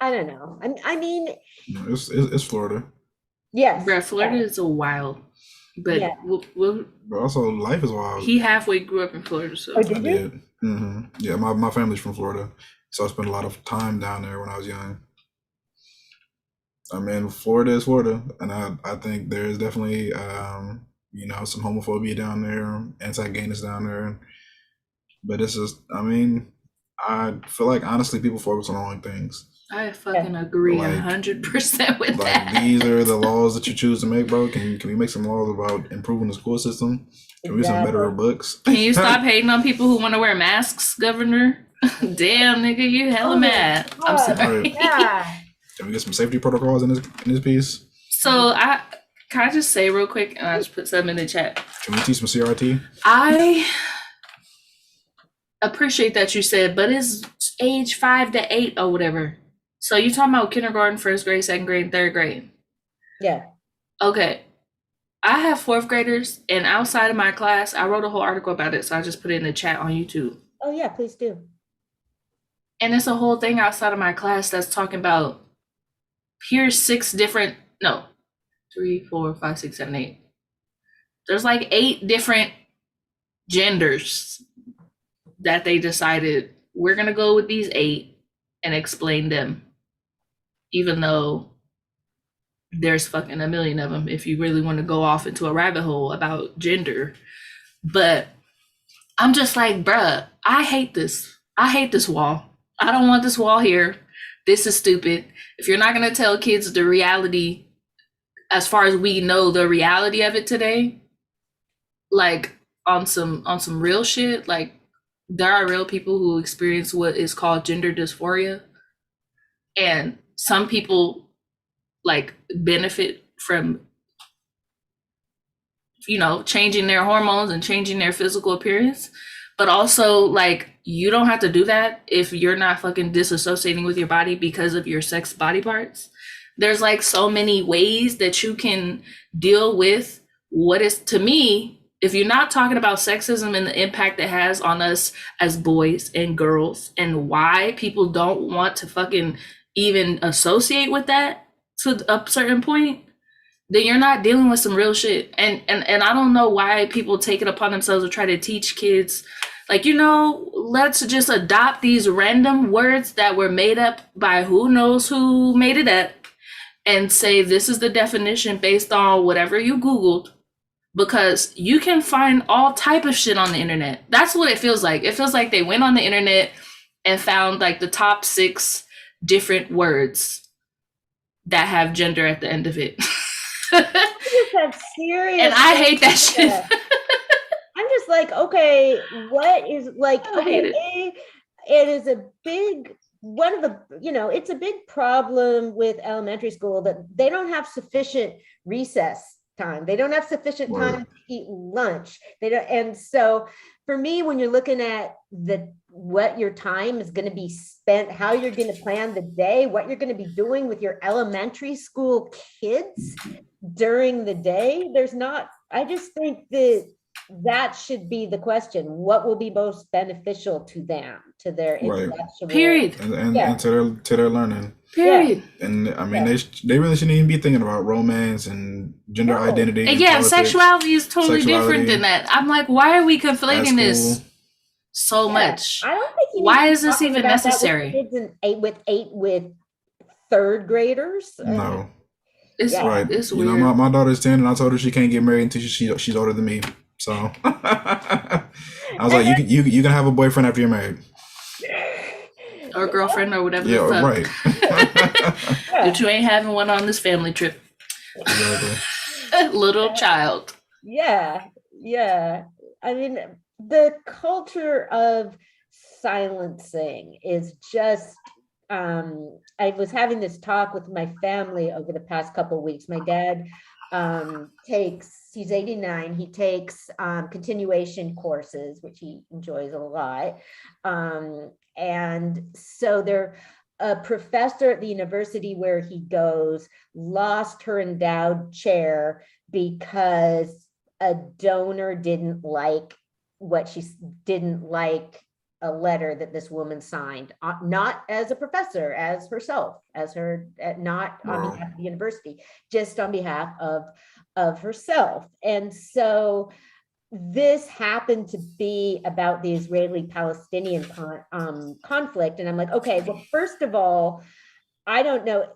I don't know. I mean, it's Florida. Yes. Bruh, Florida is a wild. But Yeah. we'll But also, life is wild. he halfway grew up in Florida, so Oh, I did you? did. Yeah, my family's from Florida, so I spent a lot of time down there when I was young. I mean, Florida is Florida, and I think there's definitely you know, some homophobia down there, anti-gayness down there, but it's just, I mean, I feel like honestly people focus on the wrong things. I fucking agree Like- 100% with Like that. these are the laws that you choose to make, bro. Can we make some laws about improving the school system? Can we get some better books? Can you stop hating on people who want to wear masks, Governor? Damn, nigga, you hella mad. I'm sorry. Yeah. Can we get some safety protocols in this piece? So can I just say real quick, and I just put something in the chat. Can we teach some CRT? I appreciate that you said, but it's age 5 to 8 or whatever. So you talking about kindergarten, 1st grade, 2nd grade, 3rd grade? Yeah. Okay. I have 4th graders, and outside of my class, I wrote a whole article about it, so I just put it in the chat on YouTube. Oh yeah, please do. And it's a whole thing outside of my class that's talking about here's 6 different, no, 3, 4, 5, 6, 7, 8. There's like 8 different genders that they decided we're gonna go with these 8 and explain them, even though there's fucking a million of them if you really want to go off into a rabbit hole about gender. But I'm just like, bruh, I hate this. I hate this wall. I don't want this wall here. This is stupid. If you're not gonna tell kids the reality, as far as we know the reality of it today, like on some real shit, like there are real people who experience what is called gender dysphoria, and some people like benefit from, you know, changing their hormones and changing their physical appearance. But also, like, you don't have to do that if you're not fucking disassociating with your body because of your sex body parts. There's like so many ways that you can deal with what is, to me, if you're not talking about sexism and the impact it has on us as boys and girls and why people don't want to fucking even associate with that to a certain point, then you're not dealing with some real shit. And I don't know why people take it upon themselves to try to teach kids, like, you know, let's just adopt these random words that were made up by who knows who made it up and say this is the definition based on whatever you Googled, because you can find all type of shit on the internet. That's what it feels like. It feels like they went on the internet and found like the top 6 different words that have gender at the end of it. That's serious. And I hate that shit. I'm just like, okay, what is like, I hate okay, it is a big, one of the, you know, it's a big problem with elementary school that they don't have sufficient recess time. They don't have sufficient time to eat lunch. They don't, and so for me, when you're looking at what your time is going to be spent, how you're going to plan the day, what you're going to be doing with your elementary school kids during the day, I just think that should be the question. What will be most beneficial to them, to their intellectual period, and to their learning, period. And I mean, they really shouldn't even be thinking about romance and gender identity. And yeah, politics, sexuality is totally different than that. I'm like, why are we conflating this so much? I don't think why is this even necessary? With third graders. No. It's Right. It's You weird. know, my daughter's 10 and I told her she can't get married until she's older than me. So I was like, you can have a boyfriend after you're married. Or girlfriend or whatever Yeah, the fuck. right. But you ain't having one on this family trip. Exactly. Little child. Yeah, yeah. I mean, the culture of silencing is just I was having this talk with my family over the past couple of weeks. My dad he's 89, he takes continuation courses, which he enjoys a lot. And so a professor at the university where he goes lost her endowed chair because a donor didn't like a letter that this woman signed, not as a professor, as herself, not on behalf of the university, just on behalf of herself. And so this happened to be about the Israeli-Palestinian conflict. And I'm like, okay, well, first of all, I don't know.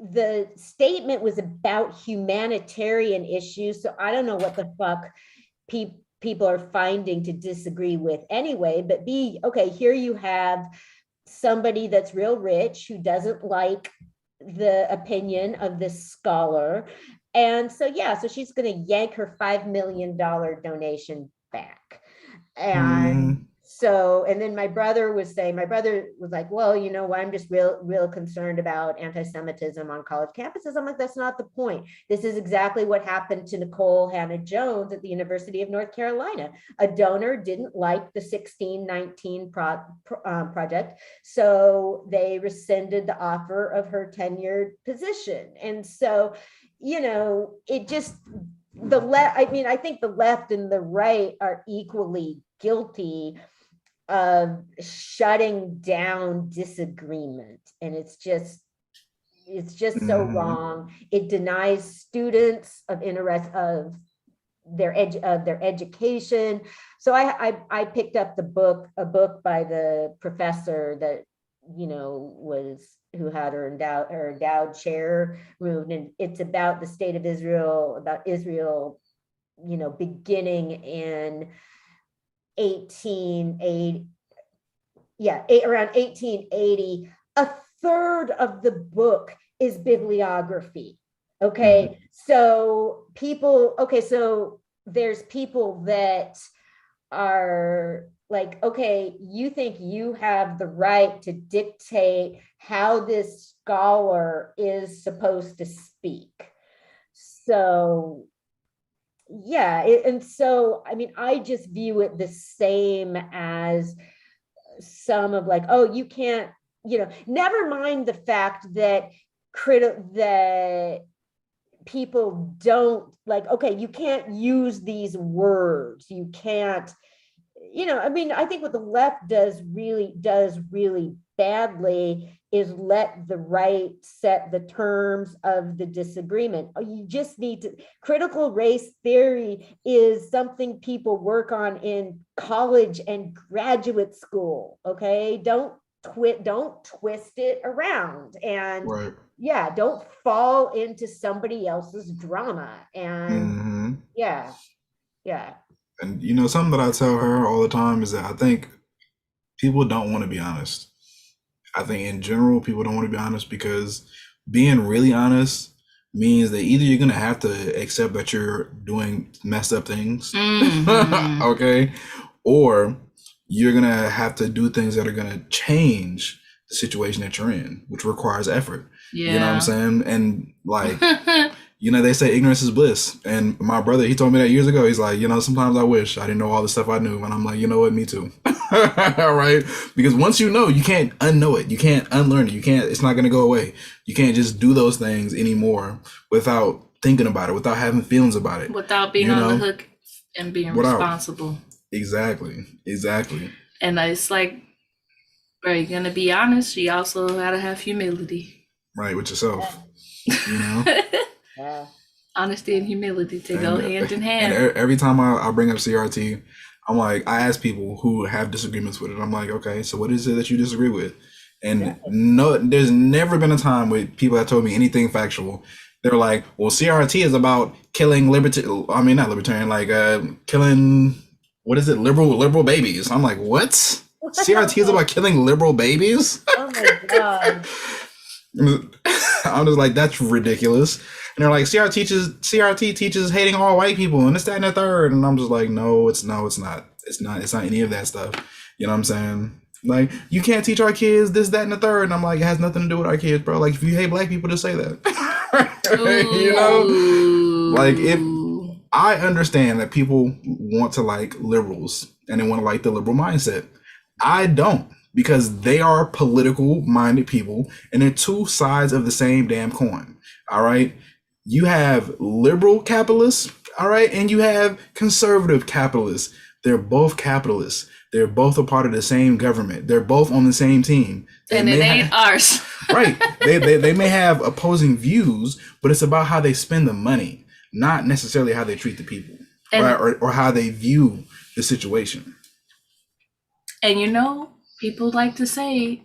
The statement was about humanitarian issues. So I don't know what the fuck people are finding to disagree with anyway, but okay, here you have somebody that's real rich who doesn't like the opinion of this scholar. And so, so she's going to yank her $5 million donation back. And so, and then my brother was like, well, you know, I'm just real concerned about anti-Semitism on college campuses. I'm like, that's not the point. This is exactly what happened to Nicole Hannah-Jones at the University of North Carolina. A donor didn't like the 1619 project, so they rescinded the offer of her tenured position. And so, you know, it just, I think the left and the right are equally guilty of shutting down disagreement, and it's just so wrong. It denies students of interest of their education. So I picked up a book by the professor that, you know, who had her endowed chair removed, and it's about the state of Israel, about Israel, you know, beginning in around 1880. A third of the book is bibliography. Okay, so there's people that are like, okay, you think you have the right to dictate how this scholar is supposed to speak. So and so, I mean, I just view it the same as some of like, oh, you can't, you know, never mind the fact that that people don't like, okay, you can't use these words, you can't, you know, I mean, I think what the left does really badly is let the right set the terms of the disagreement. You just need to, critical race theory is something people work on in college and graduate school, okay? Don't twist it around, and don't fall into somebody else's drama. And yeah. And you know, something that I tell her all the time is that I think people don't want to be honest. I think in general, people don't want to be honest because being really honest means that either you're going to have to accept that you're doing messed up things, okay, or you're going to have to do things that are going to change the situation that you're in, which requires effort. You know what I'm saying? And like, you know, they say ignorance is bliss. And my brother, he told me that years ago. He's like, you know, sometimes I wish I didn't know all the stuff I knew. And I'm like, you know what? Me too. Right? Because once you know, you can't unknow it. You can't unlearn it. It's not going to go away. You can't just do those things anymore without thinking about it, without having feelings about it. Without being on the hook and being responsible. Exactly. And it's like, are you going to be honest? You also got to have humility. Right, with yourself. You know? Yeah. Honesty and humility to go hand in hand. And every time I bring up CRT, I'm like, I ask people who have disagreements with it. I'm like, okay, so what is it that you disagree with? And no, there's never been a time where people have told me anything factual. They're like, well, CRT is about killing not libertarian, like killing, what is it, liberal babies. I'm like, what? CRT is about killing liberal babies? Oh my God. I'm just like, that's ridiculous. And they're like, CRT teaches hating all white people and this, that, and the third. And I'm just like, no, it's not. It's not any of that stuff. You know what I'm saying? Like, you can't teach our kids this, that, and the third. And I'm like, it has nothing to do with our kids, bro. Like, if you hate black people, just say that. You know? Like, if I understand that people want to like liberals and they want to like the liberal mindset. I don't, because they are political minded people and they're two sides of the same damn coin. All right. You have liberal capitalists. All right. And you have conservative capitalists. They're both capitalists. They're both a part of the same government. They're both on the same team. And it ain't ours. Right. They may have opposing views, but it's about how they spend the money, not necessarily how they treat the people, right? Or how they view the situation. And you know, people like to say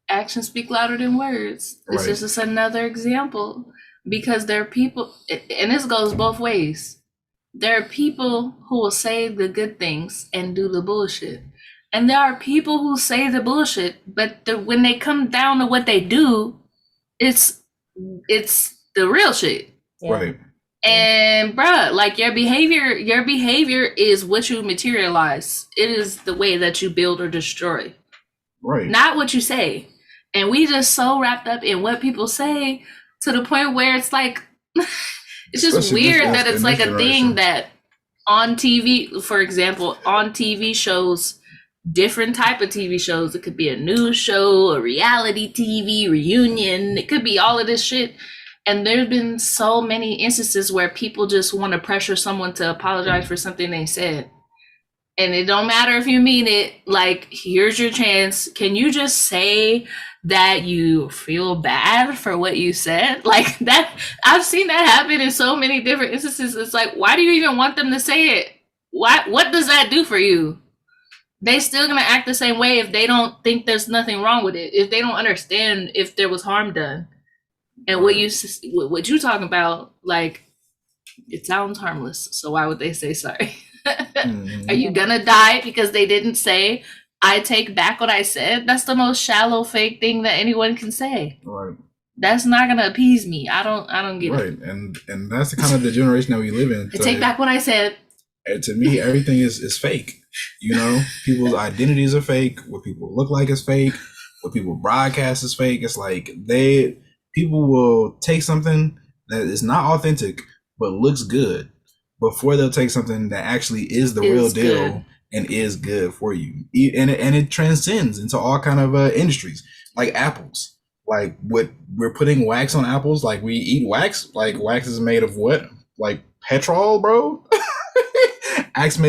actions speak louder than words. This Right. is just another example, because there are people, and this goes both ways. There are people who will say the good things and do the bullshit. And there are people who say the bullshit, but when they come down to what they do, it's the real shit. Right. And bruh, like your behavior is what you materialize. It is the way that you build or destroy. Right. Not what you say. And we just so wrapped up in what people say to the point where it's like it's just Especially weird this- that it's in like this a thing that on TV, for example, on TV shows, different type of TV shows. It could be a news show, a reality TV, reunion. It could be all of this shit. And there's been so many instances where people just want to pressure someone to apologize for something they said. And it don't matter if you mean it, like, here's your chance. Can you just say that you feel bad for what you said? Like that, I've seen that happen in so many different instances. It's like, why do you even want them to say it? What does that do for you? They still gonna act the same way if they don't think there's nothing wrong with it. If they don't understand if there was harm done. And what you talking about, like, it sounds harmless. So why would they say sorry? Are you gonna die because they didn't say, I take back what I said? That's the most shallow, fake thing that anyone can say. Right. That's not gonna appease me. I don't get Right. it. And that's the kind of the generation that we live in. I take back what I said. And to me, everything is fake. You know, people's identities are fake. What people look like is fake. What people broadcast is fake. It's like people will take something that is not authentic but looks good before they'll take something that actually is the real deal good. and is good for you. And it transcends into all kind of industries, like apples. Like what we're putting wax on apples, like we eat wax. Like wax is made of what? Like petrol, bro. Wax is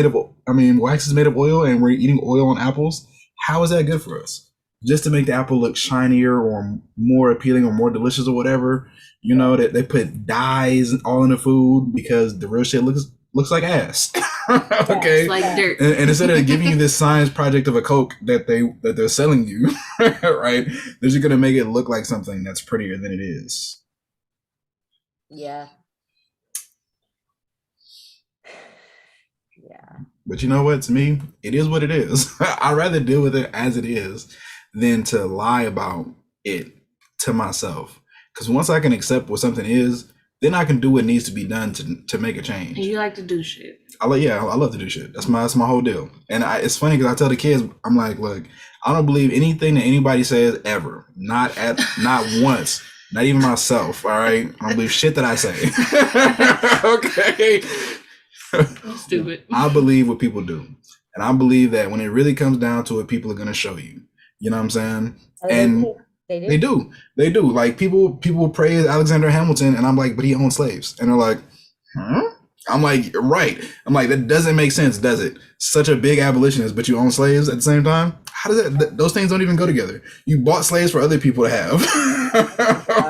made of oil, and we're eating oil on apples. How is that good for us? Just to make the apple look shinier or more appealing or more delicious or whatever. You know, that they put dyes all in the food because the real shit looks like ass. Okay. It's like dirt. And instead of giving you this science project of a Coke that they're selling you, right? They're just gonna make it look like something that's prettier than it is. Yeah. But you know what? To me, it is what it is. I'd rather deal with it as it is than to lie about it to myself. Because once I can accept what something is, then I can do what needs to be done to make a change. And you like to do shit. I love to do shit. That's my whole deal. And it's funny because I tell the kids, I'm like, look, I don't believe anything that anybody says ever. Not once. Not even myself. All right. I don't believe shit that I say. Okay. Stupid. I believe what people do. And I believe that when it really comes down to it, people are going to show you. You know what I'm saying? And they do. Like people praise Alexander Hamilton, and I'm like, but he owned slaves. And they're like, huh? I'm like, right. I'm like, that doesn't make sense, does it? Such a big abolitionist, but you own slaves at the same time? How does that? Those things don't even go together. You bought slaves for other people to have.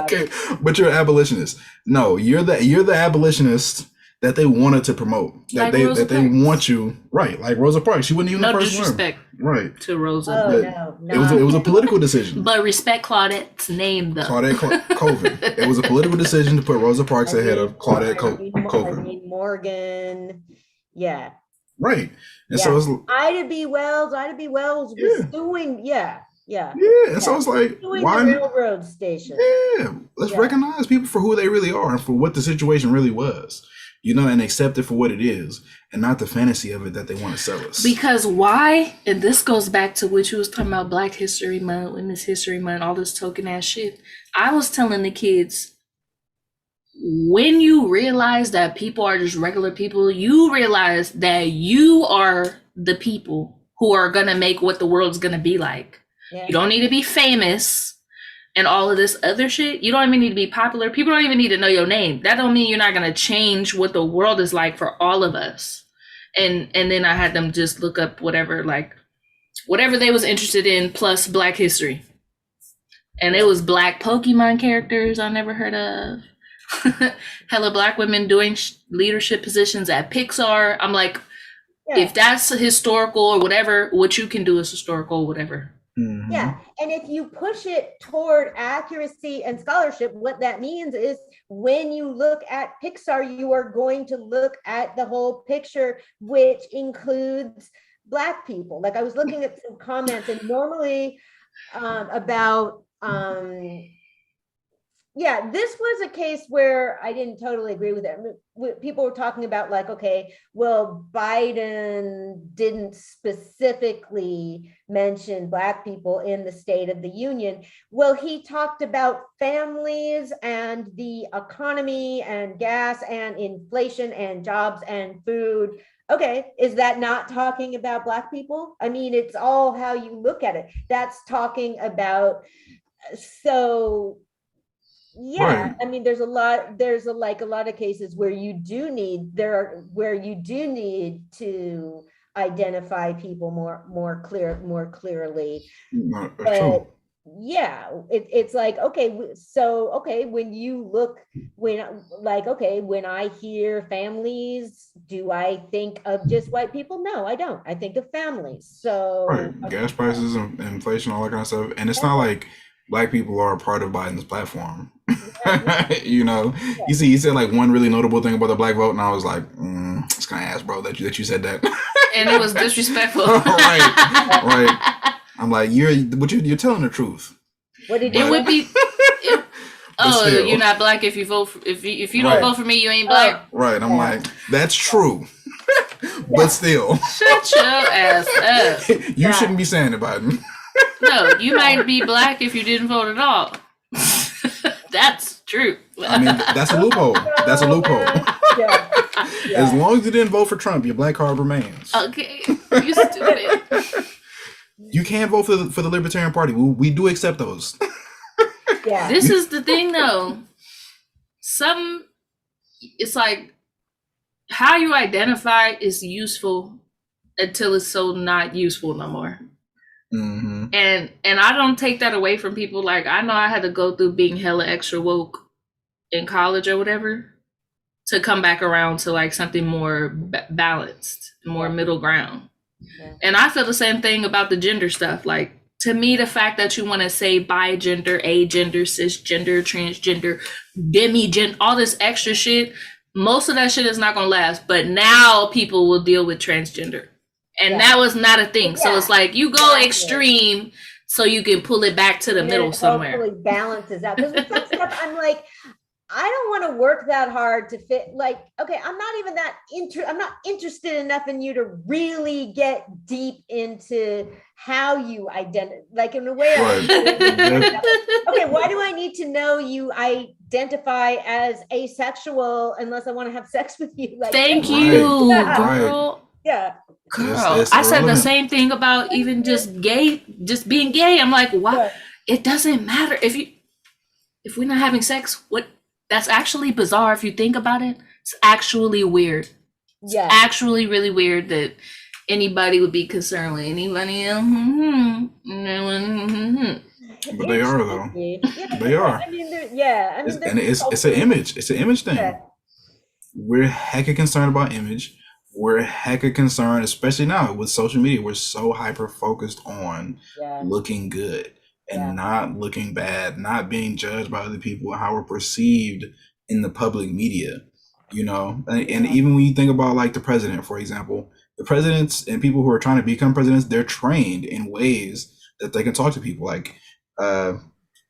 Okay, but you're an abolitionist. No, you're the abolitionist that they wanted to promote. Like Rosa They want you right, like Rosa Parks. She wasn't even No the first disrespect one. Right. to Rosa. Oh, but no, It was a political decision. But respect Claudette's name though. Claudette Colvin. It was a political decision to put Rosa Parks ahead of Claudette Colvin. Irene Morgan. Yeah. Right. And so it's Ida B. Wells was doing, yeah. And so it's like, doing why the railroad station. Yeah, let's recognize people for who they really are and for what the situation really was, you know, and accept it for what it is and not the fantasy of it that they want to sell us. Because why? And this goes back to what you was talking about, Black History Month, Women's History Month, all this token ass shit. I was telling the kids, when you realize that people are just regular people, you realize that you are the people who are gonna make what the world's gonna be like. Yeah. You don't need to be famous and all of this other shit. You don't even need to be popular. People don't even need to know your name. That don't mean you're not gonna change what the world is like for all of us. And then I had them just look up whatever they was interested in plus Black history. And it was Black Pokemon characters I never heard of. Hella Black women doing leadership positions at Pixar. I'm like, if that's historical or whatever, what you can do is historical, whatever. Mm-hmm. Yeah, and if you push it toward accuracy and scholarship, what that means is when you look at Pixar, you are going to look at the whole picture, which includes Black people. Like I was looking at some comments, and normally about this was a case where I didn't totally agree with it. People were talking about like, okay, well, Biden didn't specifically mention Black people in the State of the Union. Well, he talked about families and the economy and gas and inflation and jobs and food. Okay, is that not talking about Black people? I mean, it's all how you look at it. That's talking about, so yeah, right. I mean, there's a lot of cases where you do need to identify people more clearly. But yeah, it's like, okay, when I hear families, do I think of just white people? No, I don't. I think of families. So right, gas prices and inflation, all that kind of stuff. And it's not like Black people are a part of Biden's platform. You know, he said like one really notable thing about the Black vote, and I was like, it's kind of ass, bro, that you said that. And it was disrespectful. right. I'm like, you're telling the truth. What did it would be? You're not Black if you vote for, if you don't vote for me, you ain't Black. Right. I'm like, that's true. But still, shut your ass up. You shouldn't be saying it, Biden. No, you might be Black if you didn't vote at all. That's true. I mean, that's a loophole. That's a loophole. Yeah. As long as you didn't vote for Trump, your Black card remains. Okay, you stupid. You can't vote for the Libertarian Party. We do accept those. Yeah. This is the thing, though. It's like how you identify is useful until it's so not useful no more. Mm-hmm. And I don't take that away from people. Like, I know I had to go through being hella extra woke in college or whatever to come back around to like something more balanced, more middle ground. Yeah. And I feel the same thing about the gender stuff. Like, to me, the fact that you want to say bigender, agender, cisgender, transgender, demigender, all this extra shit, most of that shit is not gonna last. But now people will deal with transgender. And that was not a thing. So it's like you go extreme so you can pull it back to the middle somewhere. Hopefully balances out. Because with some stuff, I'm like, I don't want to work that hard to fit. Like, okay, I'm not even that I'm not interested enough in you to really get deep into how you identify. Like, in a way, okay, why do I need to know you identify as asexual unless I want to have sex with you? Like, thank you, girl. Yeah. Girl, I said the same thing about even just being gay. I'm like, why? It doesn't matter if we're not having sex. What? That's actually bizarre if you think about it. It's actually weird. Yeah. It's actually really weird that anybody would be concerned with anybody else. But they are though. Yeah, they are. I mean, it's an image. It's an image thing. we're hecka concerned about image. We're hecka concerned, especially now with social media. We're so hyper focused on looking good and not looking bad, not being judged by other people, how we're perceived in the public media, you know. And even when you think about like the president, for example, the presidents and people who are trying to become presidents, they're trained in ways that they can talk to people. Like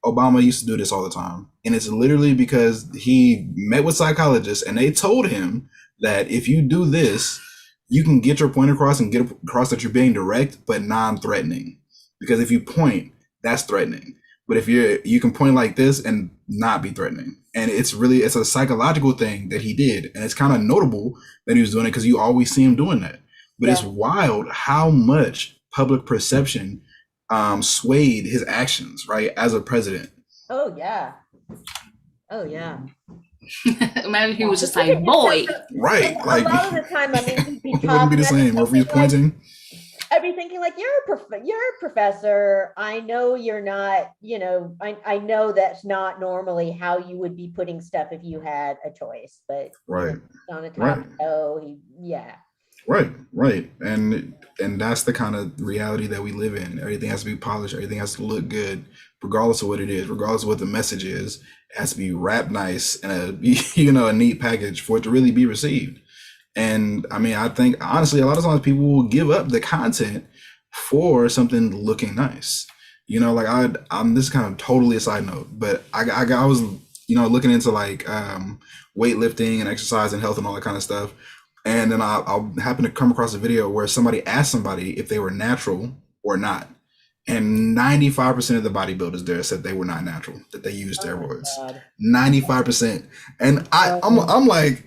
Obama used to do this all the time. And it's literally because he met with psychologists and they told him that if you do this, you can get your point across and get across that you're being direct, but non-threatening. Because if you point, that's threatening. But if you can point like this and not be threatening. And it's a psychological thing that he did. And it's kind of notable that he was doing it because you always see him doing that. But it's wild how much public perception swayed his actions, right, as a president. Oh yeah. Oh yeah. Imagine he was just like, boy. Right. Like, a lot of the time, I mean, he'd be it wouldn't be the same. Or if he's pointing. I'd be thinking like, you're a professor. I know you're not, you know, I know that's not normally how you would be putting stuff if you had a choice, but right. On a top Right. And that's the kind of reality that we live in. Everything has to be polished. Everything has to look good, regardless of what it is, regardless of what the message is. It has to be wrapped nice and a neat package for it to really be received. And I mean, I think honestly, a lot of times people will give up the content for something looking nice. You know, like I'm this is kind of totally a side note, but I was, looking into like weightlifting and exercise and health and all that kind of stuff. And then I'll happen to come across a video where somebody asked somebody if they were natural or not. And 95% of the bodybuilders there said they were not natural, that they used steroids. 95%. And I'm like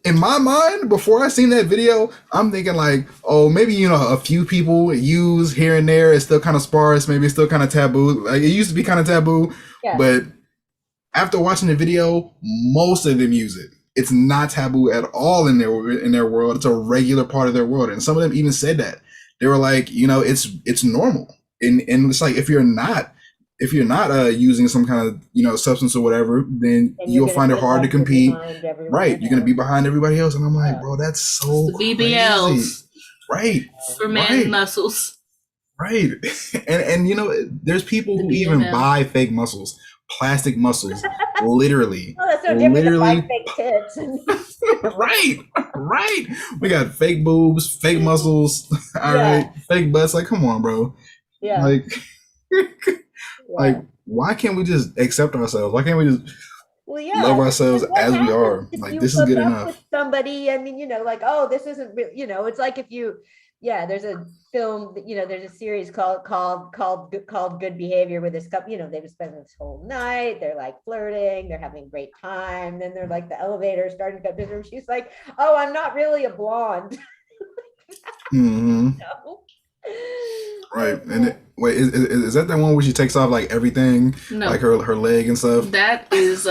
in my mind, before I seen that video, I'm thinking like, oh, maybe, a few people use here and there. It's still kind of sparse. Maybe it's still kind of taboo. Like it used to be kind of taboo, but after watching the video, most of them use it. It's not taboo at all in their world. It's a regular part of their world. And some of them even said that. They were like, it's normal. And it's like, if you're not using some kind of, substance or whatever, then you'll find it hard to compete. Right. You're going to be behind everybody else. And I'm like, bro, that's so BBLs. Crazy. Right. For man muscles. Right. And there's people who even buy fake muscles, plastic muscles, literally. Oh, that's no different than buying fake tits. Right. We got fake boobs, fake muscles, all right, fake butts. Like, come on, bro. Yeah. Like, why can't we just accept ourselves? Why can't we just love ourselves as we are? Like, this is good enough. With somebody, I mean, oh, this isn't real. It's like if you, there's a film, there's a series called Good Behavior with this couple. They just spend this whole night. They're like flirting. They're having a great time. Then they're like the elevator starting to go to her. She's like, oh, I'm not really a blonde. Mm-hmm. Right. And wait, is that the one where she takes off like everything, like her leg and stuff? That is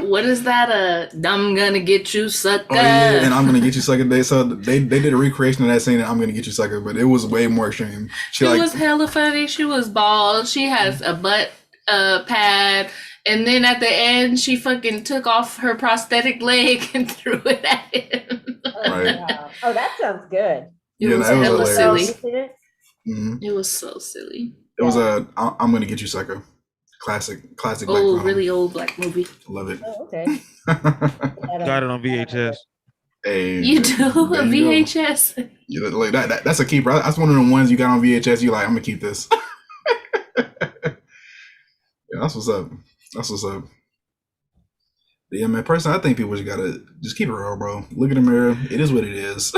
what is that? I'm gonna get you, sucker. Oh, yeah, and I'm gonna get you, sucker. They did a recreation of that scene, and I'm gonna get you, sucker, but it was way more extreme. She was hella funny. She was bald. She has a butt pad, and then at the end, she fucking took off her prosthetic leg and threw it at him. Right. Wow. Oh, that sounds good. It was hella silly. Mm-hmm. It was so silly. It was I'm gonna get you, sucker. Classic. Old, really old black movie. Love it. Oh, okay. Got it on VHS. Hey, you do a VHS. Yeah, like that's a keeper. That's one of the ones you got on VHS. You like, I'm gonna keep this. Yeah, that's what's up. Yeah, man. Personally, I think people just gotta just keep it real, bro. Look in the mirror. It is what it is.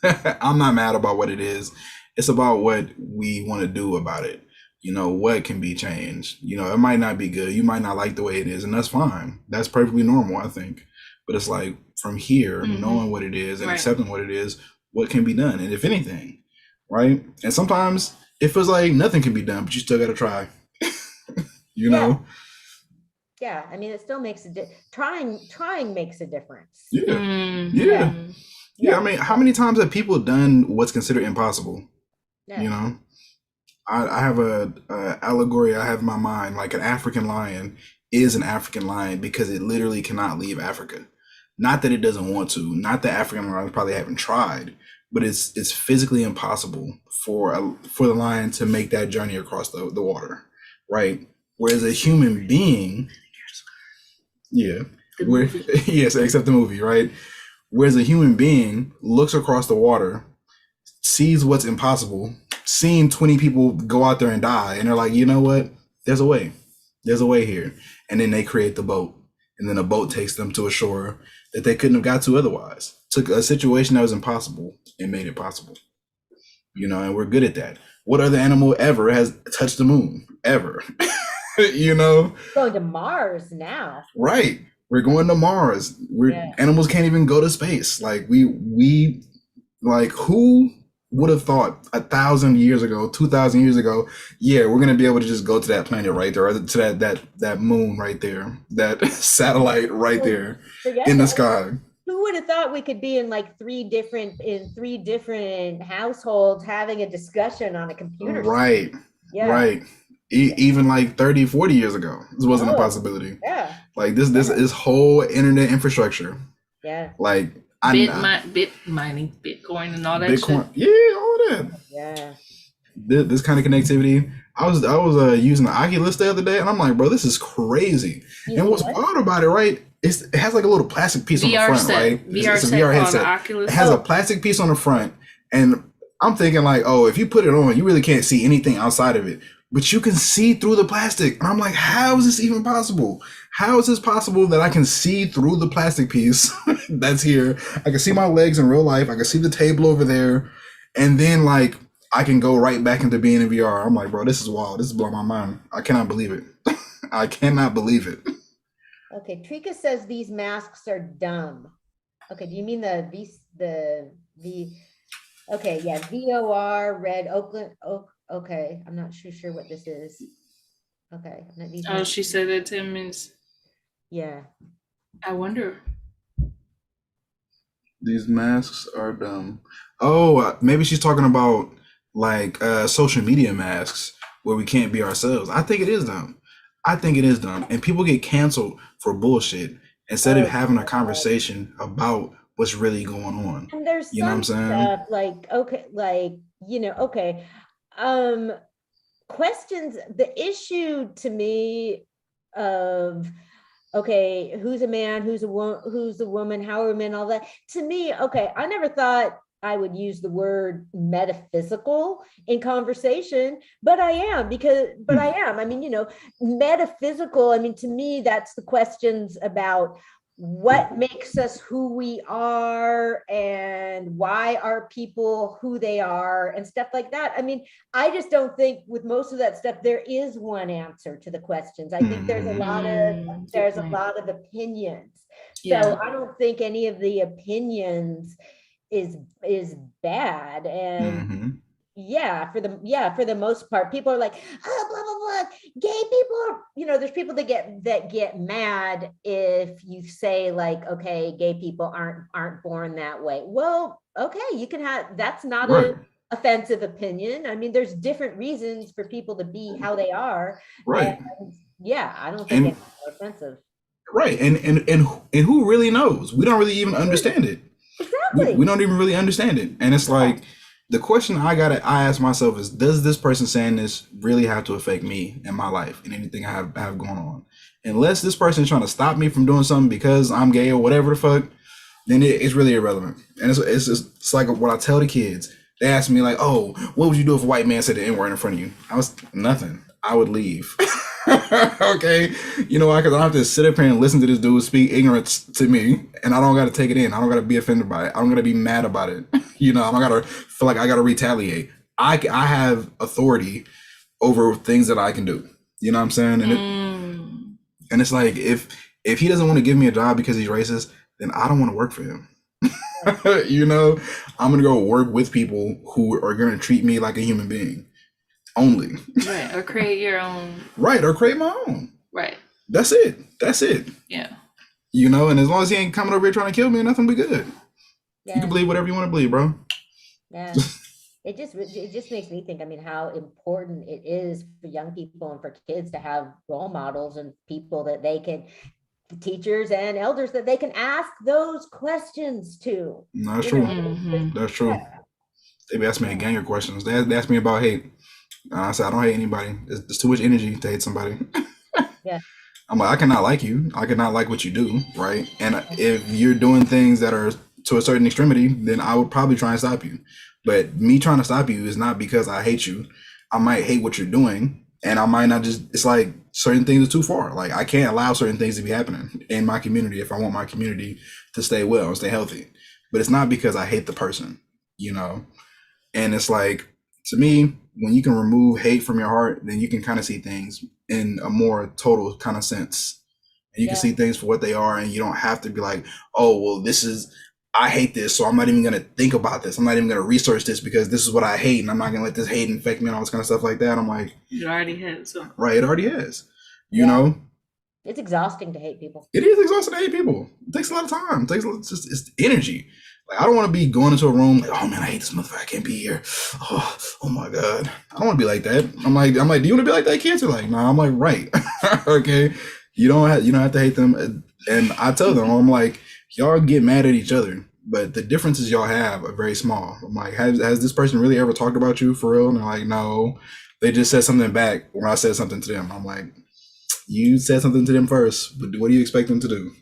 I'm not mad about what it is. It's about what we want to do about it. What can be changed. It might not be good. You might not like the way it is, and that's fine. That's perfectly normal, I think. But it's like from here, knowing what it is and accepting what it is, what can be done, and if anything, right? And sometimes it feels like nothing can be done, but you still got to try. know. Yeah, I mean, it still makes trying makes a difference. Yeah. I mean, how many times have people done what's considered impossible? Yeah. I have a allegory I have in my mind, like an African lion is an African lion because it literally cannot leave Africa. Not that it doesn't want to, not that African Americans probably haven't tried, but it's physically impossible for the lion to make that journey across the water, right? Whereas a human being, yes, except the movie, right? Whereas a human being looks across the water, sees what's impossible, seeing 20 people go out there and die, and they're like, you know what? There's a way here, and then they create the boat, and then a boat takes them to a shore that they couldn't have got to otherwise. Took a situation that was impossible and made it possible. And we're good at that. What other animal ever has touched the moon? Ever? Going to Mars now. Right. We're going to Mars. Animals can't even go to space. Like we who would have thought 1,000 years ago, 2,000 years ago, we're gonna be able to just go to that planet right there, or to that moon right there, that satellite right there in the sky. Who would have thought we could be in like three different households having a discussion on a computer? Right. Yeah. Right. Even like 30, 40 years ago, this wasn't a possibility. Yeah. Like this whole internet infrastructure. Yeah. Like bit mining, Bitcoin, and all that Bitcoin, shit. all that. Yeah. This kind of connectivity. I was using the Oculus the other day, and I'm like, bro, this is crazy. And what's odd about it, right? It has like a little plastic piece on the front, right? It's a VR headset. It has a plastic piece on the front, and I'm thinking like, oh, if you put it on, you really can't see anything outside of it, but you can see through the plastic. And I'm like, how is this even possible? How is this possible that I can see through the plastic piece that's here? I can see my legs in real life. I can see the table over there, and then like I can go right back into being in VR. I'm like, bro, this is wild. This is blowing my mind. I cannot believe it. I cannot believe it. Okay, Trika says these masks are dumb. Okay, do you mean okay, yeah, VOR, red, Oakland, okay, I'm not sure what this is. Okay. She said that 10 minutes. Yeah. I wonder. These masks are dumb. Oh, maybe she's talking about like social media masks where we can't be ourselves. I think it is dumb. And people get canceled for bullshit instead of having a conversation about what's really going on. And there's you know what I'm saying? Stuff like, okay, like, okay. Questions, the issue to me of, okay, who's a man, who's a woman, how are men, all that. To me, okay, I never thought I would use the word metaphysical in conversation, but I am I mean, metaphysical, I mean, to me, that's the questions about what makes us who we are and why are people who they are and stuff like that. I mean, I just don't think with most of that stuff, there is one answer to the questions. I think there's a lot of opinions. Yeah. So I don't think any of the opinions is bad. And for the most part, people are like, oh, blah blah blah, gay people are, there's people that get mad if you say like, okay, gay people aren't born that way. Well, okay, you can have, that's not an offensive opinion. I mean, there's different reasons for people to be how they are. Right. And I don't think it's offensive. Right. And who really knows? We don't really even understand it. Exactly. We don't even really understand it. And it's like, the question I ask myself is, does this person saying this really have to affect me and my life and anything I have going on? Unless this person is trying to stop me from doing something because I'm gay or whatever the fuck, then it's really irrelevant. And it's like what I tell the kids. They ask me like, oh, what would you do if a white man said the N-word in front of you? I was nothing. I would leave. Okay, because I don't have to sit up here and listen to this dude speak ignorance to me, and I don't got to take it in. I don't got to be offended by it. I don't got to be mad about it. I don't got to feel like I got to retaliate. I have authority over things that I can do. You know what I'm saying? And it's like, if he doesn't want to give me a job because he's racist, then I don't want to work for him. I'm gonna go work with people who are gonna treat me like a human being. Only. Right. Or create your own. Right. Or create my own. Right. That's it. Yeah. And as long as he ain't coming over here trying to kill me, nothing be good. Yeah. You can believe whatever you want to believe, bro. Yeah. It just makes me think, I mean, how important it is for young people and for kids to have role models and people that they can teachers and elders that they can ask those questions to. No, that's You true. know, That's true. They be asking me a gang of questions. They asked me about hate. I said, I don't hate anybody. There's too much energy to hate somebody. Yeah. I'm like, I cannot like you. I cannot like what you do, right? And if you're doing things that are to a certain extremity, then I would probably try and stop you. But me trying to stop you is not because I hate you. I might hate what you're doing, and I might not just, it's like certain things are too far. Like I can't allow certain things to be happening in my community if I want my community to stay well and stay healthy. But it's not because I hate the person, you know? And it's like, to me, when you can remove hate from your heart, then you can kind of see things in a more total kind of sense. And you can see things for what they are, and you don't have to be like, oh, well, this is, I hate this, so I'm not even going to think about this. I'm not even going to research this because this is what I hate, and I'm not going to let this hate infect me and all this kind of stuff like that. I'm like, You already had so. right, it already has, you know? It's exhausting to hate people. It is exhausting to hate people. It takes a lot of time. It takes it's energy. Like I don't want to be going into a room like, oh man, I hate this motherfucker. I can't be here. Oh my god. I don't want to be like that. I'm like, do you want to be like that, kids? They're like, nah. I'm like, right. Okay. You don't have to hate them. And I tell them, I'm like, y'all get mad at each other, but the differences y'all have are very small. I'm like, has this person really ever talked about you for real? And they're like, no. They just said something back when I said something to them. I'm like, you said something to them first, but what do you expect them to do?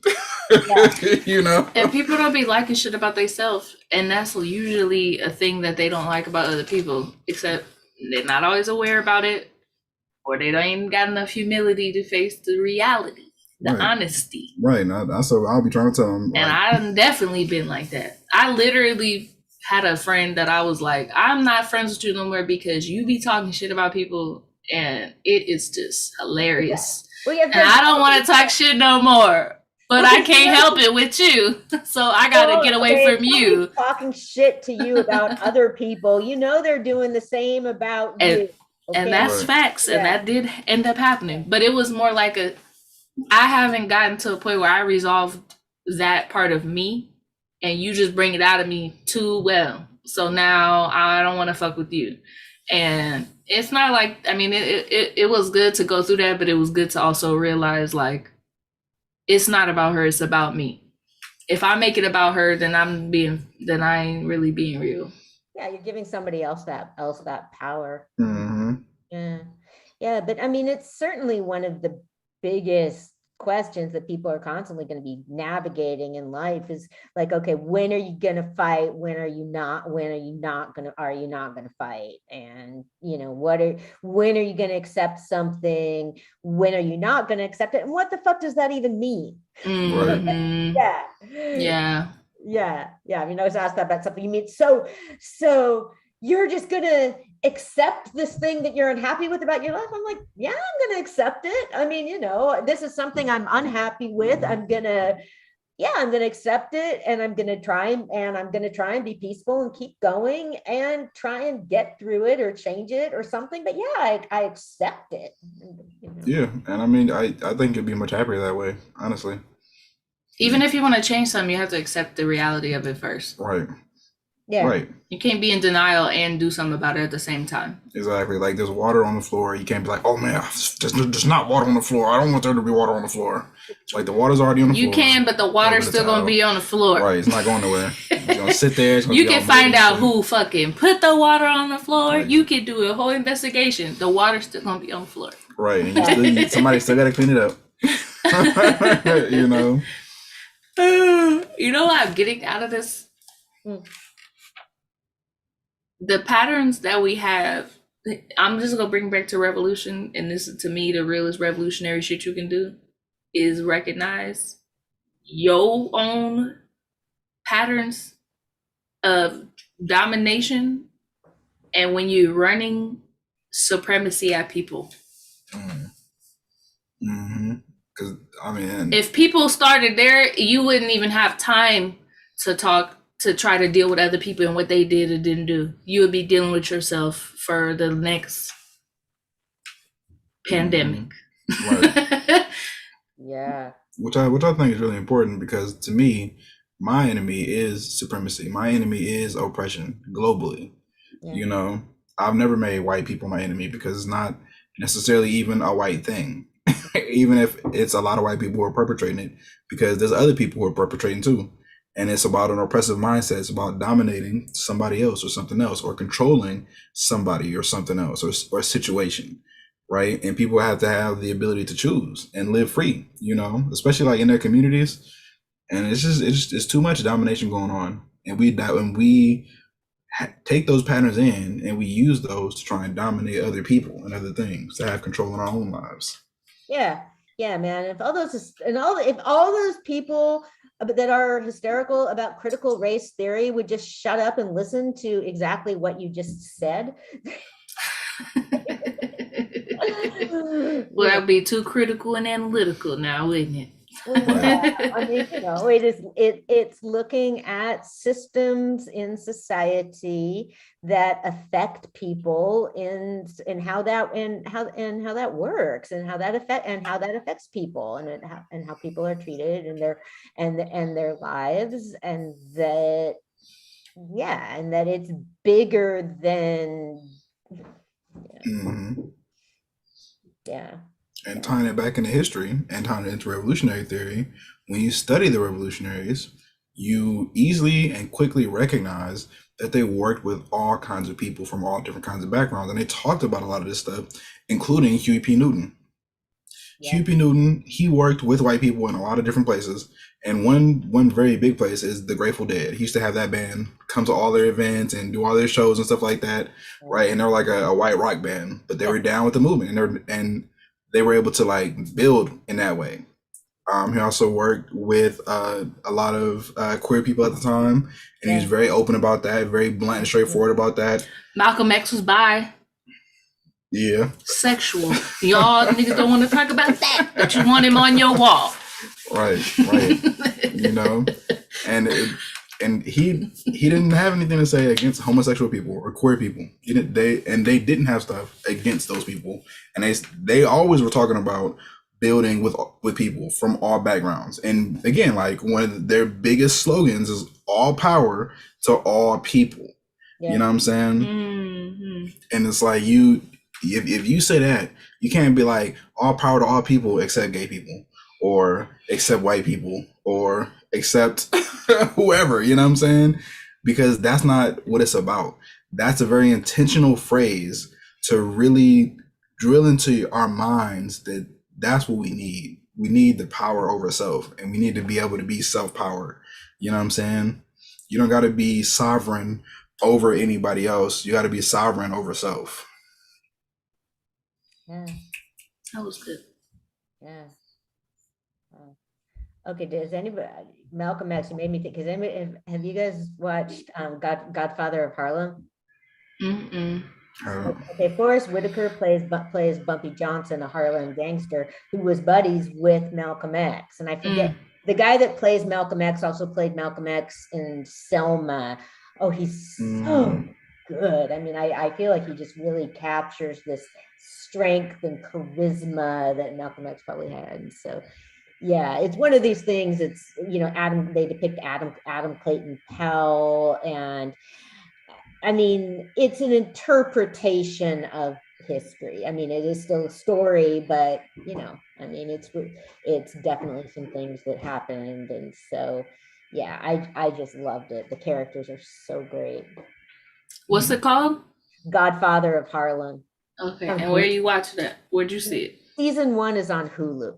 You know? And people don't be liking shit about themselves, and that's usually a thing that they don't like about other people, except they're not always aware about it, or they don't even got enough humility to face the reality, the honesty. Right. So I'll be trying to tell them. And I've definitely been like that. I literally had a friend that I was like, I'm not friends with you no more because you be talking shit about people, and it is just hilarious. And I don't want to talk shit no more. But I can't help it with you, so I gotta get away from you. Talking shit to you about other people, you know they're doing the same about you. Okay? And that's facts, and that did end up happening. But it was more like I haven't gotten to a point where I resolved that part of me, and you just bring it out of me too well. So now I don't want to fuck with you. And it's not like, I mean, it was good to go through that, but it was good to also realize like, it's not about her, it's about me. If I make it about her, then I ain't really being real. Yeah, you're giving somebody else that power. Mm-hmm. Yeah, but I mean, it's certainly one of the biggest questions that people are constantly going to be navigating in life is like, okay, when are you going to fight? When are you not going to fight? And you know, when are you going to accept something? When are you not going to accept it? And what the fuck does that even mean? Mm-hmm. Yeah. I mean, I was asked that about something you mean. So you're just going to accept this thing that you're unhappy with about your life? I'm like, yeah, I'm going to accept it. I mean, you know, this is something I'm unhappy with. I'm going to accept it, and I'm going to try and be peaceful and keep going and try and get through it or change it or something. But yeah, I accept it. You know? Yeah. And I mean, I think you'd be much happier that way, honestly. Even if you want to change something, you have to accept the reality of it first. Right. Yeah. Right. You can't be in denial and do something about it at the same time. Exactly. Like there's water on the floor. You can't be like, oh man, there's not water on the floor. I don't want there to be water on the floor. Like the water's already on the floor. You can, but the water's still going to be on the floor. Right. It's not going nowhere. It's going to sit there. You can find out who fucking put the water on the floor. Right. You can do a whole investigation. The water's still going to be on the floor. Right. And somebody still got to clean it up. You know? You know what I'm getting out of this? The patterns that we have, I'm just gonna bring back to revolution, and this is to me the realest revolutionary shit you can do is recognize your own patterns of domination, and when you're running supremacy at people. Mm-hmm. Because I mean, if people started there, you wouldn't even have time to try to deal with other people and what they did or didn't do. You would be dealing with yourself for the next pandemic. Right. Yeah. Which I think is really important, because to me, my enemy is supremacy. My enemy is oppression globally. Yeah. You know, I've never made white people my enemy because it's not necessarily even a white thing. even if it's a lot of white people who are perpetrating it, because there's other people who are perpetrating too. And it's about an oppressive mindset. It's about dominating somebody else or something else, or controlling somebody or something else, or a situation, right? And people have to have the ability to choose and live free, especially like in their communities. And it's too much domination going on. And we take those patterns in and we use those to try and dominate other people and other things to have control in our own lives. Yeah, man. If all those people that are hysterical about critical race theory would just shut up and listen to exactly what you just said. Well, that'd be too critical and analytical now, wouldn't it? Yeah, I mean, it's looking at systems in society that affect people and how that works and how that affects people and how people are treated and their lives, and that it's bigger than And tying it back into history and tying it into revolutionary theory, when you study the revolutionaries, you easily and quickly recognize that they worked with all kinds of people from all different kinds of backgrounds. And they talked about a lot of this stuff, including Huey P. Newton. Yeah. Huey P. Newton, he worked with white people in a lot of different places. And one very big place is the Grateful Dead. He used to have that band come to all their events and do all their shows and stuff like that, right? And they're like a white rock band, but they were down with the movement, and they were able to like build in that way. He also worked with a lot of queer people at the time, and he was very open about that, very blunt and straightforward about that. Malcolm X was bi. Yeah. Sexual. Y'all niggas don't want to talk about that, but you want him on your wall. Right. And he didn't have anything to say against homosexual people or queer people. They didn't have stuff against those people, and they always were talking about building with people from all backgrounds. And again, like one of their biggest slogans is all power to all people. Yeah. You know what I'm saying? Mm-hmm. And it's like if you say that, you can't be like all power to all people except gay people or except white people or except whoever, you know what I'm saying? Because that's not what it's about. That's a very intentional phrase to really drill into our minds that that's what we need. We need the power over self, and we need to be able to be self-powered. You know what I'm saying? You don't got to be sovereign over anybody else. You got to be sovereign over self. Yeah. That was good. Yeah. Okay, does anybody, Malcolm X, you made me think, because have you guys watched Godfather of Harlem? Mm-mm. Okay, Forrest Whitaker plays Bumpy Johnson, a Harlem gangster who was buddies with Malcolm X. And I forget, the guy that plays Malcolm X also played Malcolm X in Selma. Oh, he's so good. I mean, I feel like he just really captures this strength and charisma that Malcolm X probably had. And so, yeah, it's one of these things. It's, they depict Adam Clayton Powell, and I mean, it's an interpretation of history. I mean, it is still a story, but I mean, it's definitely some things that happened. And so, yeah, I just loved it. The characters are so great. What's it called? Godfather of Harlem. Okay, and where are you watching it? Where'd you see it? Season 1 is on Hulu.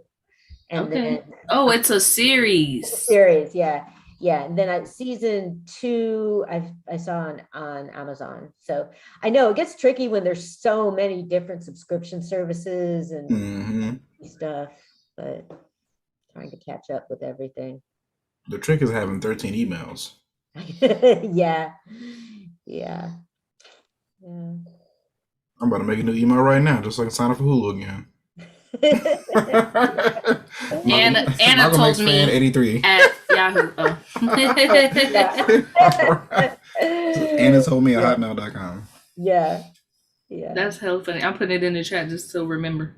And okay. It's a series. Yeah. And then season 2 I saw on Amazon. So I know it gets tricky when there's so many different subscription services and stuff, but trying to catch up with everything. The trick is having 13 emails. Yeah. I'm about to make a new email right now just so I can sign up for Hulu again. Anna told me 83 at Yahoo. Anna told me at hotmail.com. Yeah. That's hella funny. I'm putting it in the chat just to remember.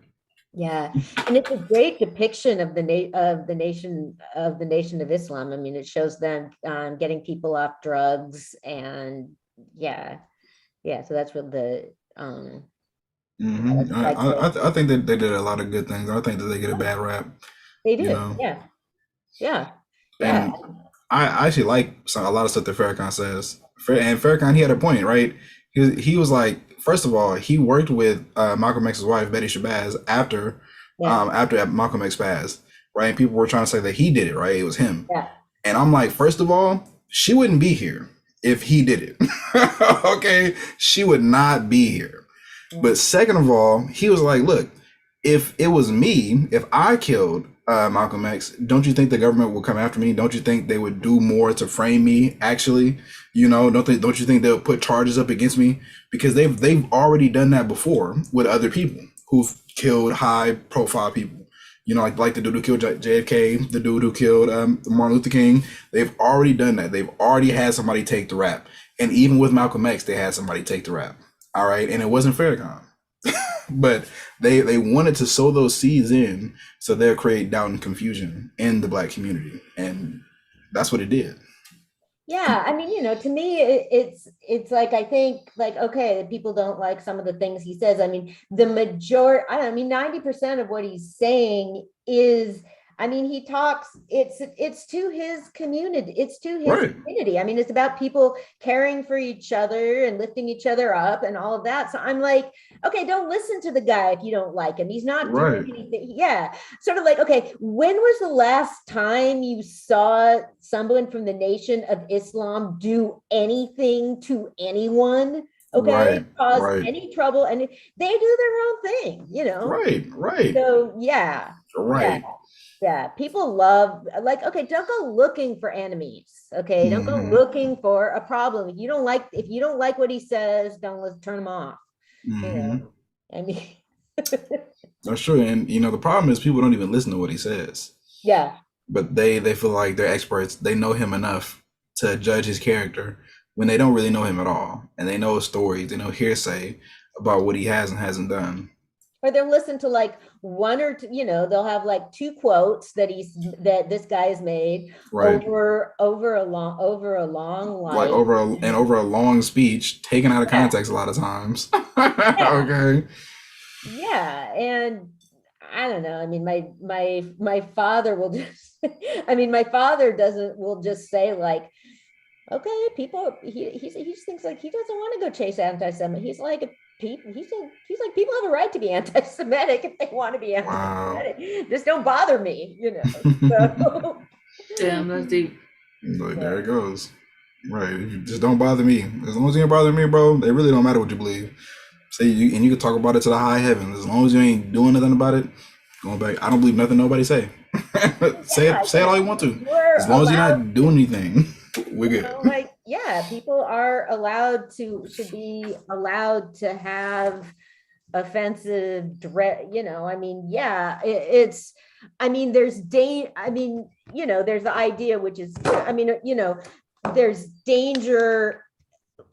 Yeah, and it's a great depiction of the nation of Islam. I mean, it shows them getting people off drugs, and so that's what I think that they did a lot of good things. I think that they get a bad rap. They did. You know? Yeah. And I actually like a lot of stuff that Farrakhan says. And Farrakhan, he had a point, right? He was like, first of all, he worked with Malcolm X's wife, Betty Shabazz, after Malcolm X passed, right? And people were trying to say that he did it, right? It was him. Yeah. And I'm like, first of all, she wouldn't be here if he did it. Okay? She would not be here. But second of all, he was like, look, if it was me, if I killed Malcolm X, don't you think the government would come after me? Don't you think they would do more to frame me? Actually, you know, don't you think they'll put charges up against me? Because they've already done that before with other people who've killed high profile people. You know, like the dude who killed JFK, the dude who killed Martin Luther King. They've already done that. They've already had somebody take the rap. And even with Malcolm X, they had somebody take the rap. All right, and it wasn't Farrakhan. But they wanted to sow those seeds in so they'll create doubt and confusion in the Black community, and that's what it did. Yeah, I mean, you know, to me, it's like, I think, like, okay, people don't like some of the things he says. I mean, the majority, I don't know, I mean, 90% of what he's saying is, I mean, he talks, it's to his community. It's to his community. I mean, it's about people caring for each other and lifting each other up and all of that. So I'm like, okay, don't listen to the guy if you don't like him. He's not doing anything. Yeah. Sort of like, okay, when was the last time you saw someone from the Nation of Islam do anything to anyone? Okay, cause any trouble, and they do their own thing, you know. Right. So yeah. Yeah, people love, like, okay, don't go looking for enemies. Okay, don't go looking for a problem. If you don't like what he says, let's turn him off. You know, I mean, that's true. And you know, the problem is people don't even listen to what he says. Yeah. But they feel like they're experts. They know him enough to judge his character when they don't really know him at all. And they know his stories, they know hearsay about what he has and hasn't done. Or they'll listen to like one or two, you know, they'll have like two quotes that this guy has made over a long life. Like over a long speech taken out of context a lot of times. Okay. Yeah. And I don't know. I mean, my father will just, will just say like, okay, people, he just thinks like he doesn't want to go chase anti-Semitic. He's like people have a right to be anti-Semitic if they want to be anti-Semitic. Wow. Just don't bother me, you know. So. Damn, that's deep. Like, there it goes. Right. Just don't bother me. As long as you ain't bother me, bro, it really don't matter what you believe. You can talk about it to the high heavens. As long as you ain't doing nothing about it, going back, I don't believe nothing nobody say. say it all you want to. As long as you're not doing anything, we're good. You know, people should be allowed to have offensive, you know, I mean, there's there's the idea, which is, I mean, you know, there's danger,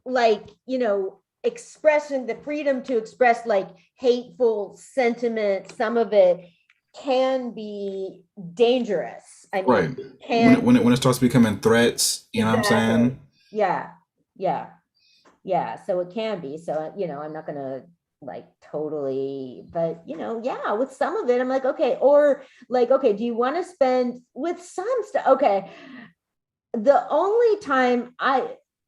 like, you know, expressing the freedom to express like hateful sentiment. Some of it can be dangerous. I mean, when it starts becoming threats, you know what I'm saying? Yeah. So it can be. So, you know, I'm not gonna like totally, but you know, with some of it, I'm like, okay, or like, okay, do you want to spend with some stuff? Okay, the only time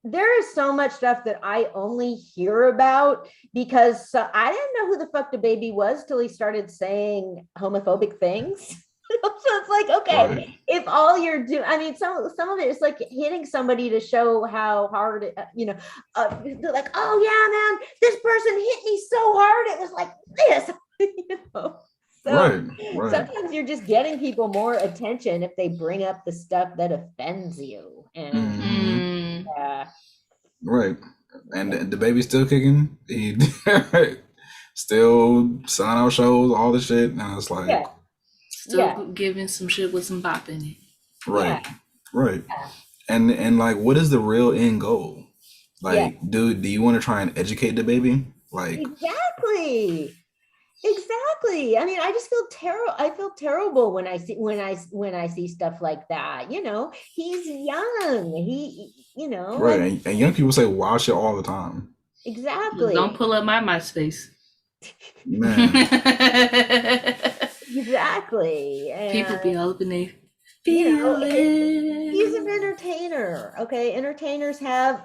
there is so much stuff that I only hear about because I didn't know who the fuck the baby was till he started saying homophobic things. So it's like, okay, if all you're doing, I mean, some of it is like hitting somebody to show how hard, they're like, oh yeah, man, this person hit me so hard, it was like this, you know. So sometimes you're just getting people more attention if they bring up the stuff that offends you. And right. And the baby's still kicking. He still selling out shows, all the shit. And it's like still giving some shit with some bop in it. Right. And like, what is the real end goal? Like, dude, do you want to try and educate the baby? Like, exactly. I mean, I just feel terrible. I feel terrible when I see stuff like that. You know, he's young. You know, right. And young people say wild shit all the time. Exactly. Don't pull up my MySpace. Man. Exactly. People be opening. You know, he's an entertainer. Okay, entertainers have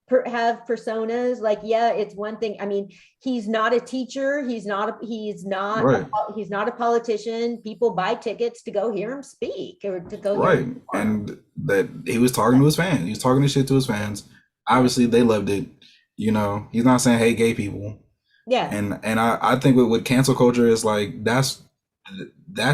personas. Like, yeah, it's one thing. I mean, he's not a teacher. He's not Right. he's not a politician. People buy tickets to go hear him speak or to go hear Right. him. And that he was talking to his fans. He was talking this shit to his fans. Obviously, they loved it. You know, he's not saying, hey, gay people. Yeah. And I think with cancel culture is like that's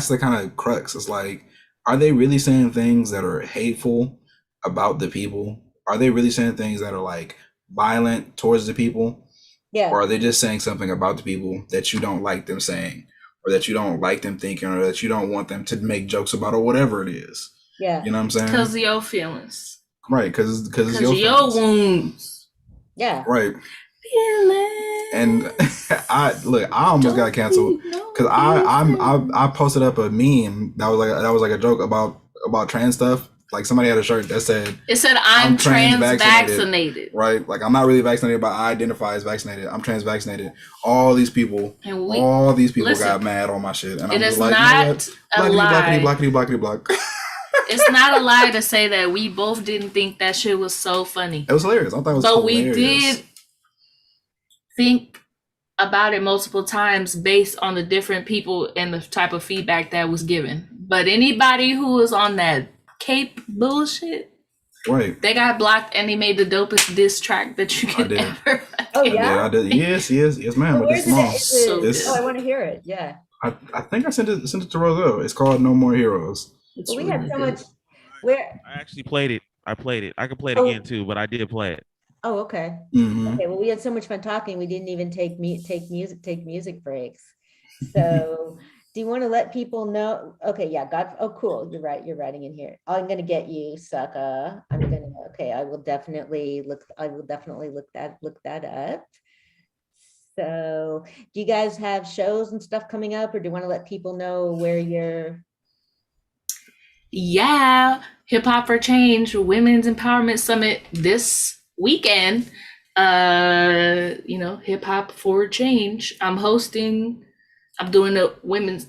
the kind of crux. It's like, are they really saying things that are hateful about the people? Are they really saying things that are like violent towards the people? Yeah. Or are they just saying something about the people that you don't like them saying, or that you don't like them thinking, or that you don't want them to make jokes about, or whatever it is? Yeah. You know what I'm saying? Because of your feelings. Right, because your wounds. Yeah. Right. And I almost got canceled because I posted up a meme that was like a joke about trans stuff. Like somebody had a shirt that said, it said I'm trans vaccinated. Right? Like I'm not really vaccinated, but I identify as vaccinated. I'm trans vaccinated. All these people got mad on my shit. And it I'm is just like, not a lie. Blackity block. It's not a lie to say that we both didn't think that shit was so funny. It was hilarious. I thought it was but hilarious. We did think about it multiple times based on the different people and the type of feedback that was given. But anybody who was on that Cape bullshit, right? They got blocked and they made the dopest diss track that you could ever. Oh yeah, I did. Yes, ma'am. But it's small. I want to hear it. Yeah. I think I sent it to Roselle. It's called No More Heroes. Well, we had so much. Where I actually played it. I played it. I could play it again too, but I did play it. Oh, okay. Mm-hmm. Okay. Well, we had so much fun talking. We didn't even take music breaks. So, do you want to let people know? Okay. Yeah. Oh, cool. You're right. You're writing in here. I'm gonna get you, sucker. Okay. I will definitely look that up. So, do you guys have shows and stuff coming up, or do you want to let people know where you're? Yeah, Hip Hop for Change Women's Empowerment Summit this weekend. Hip Hop for Change. I'm doing a women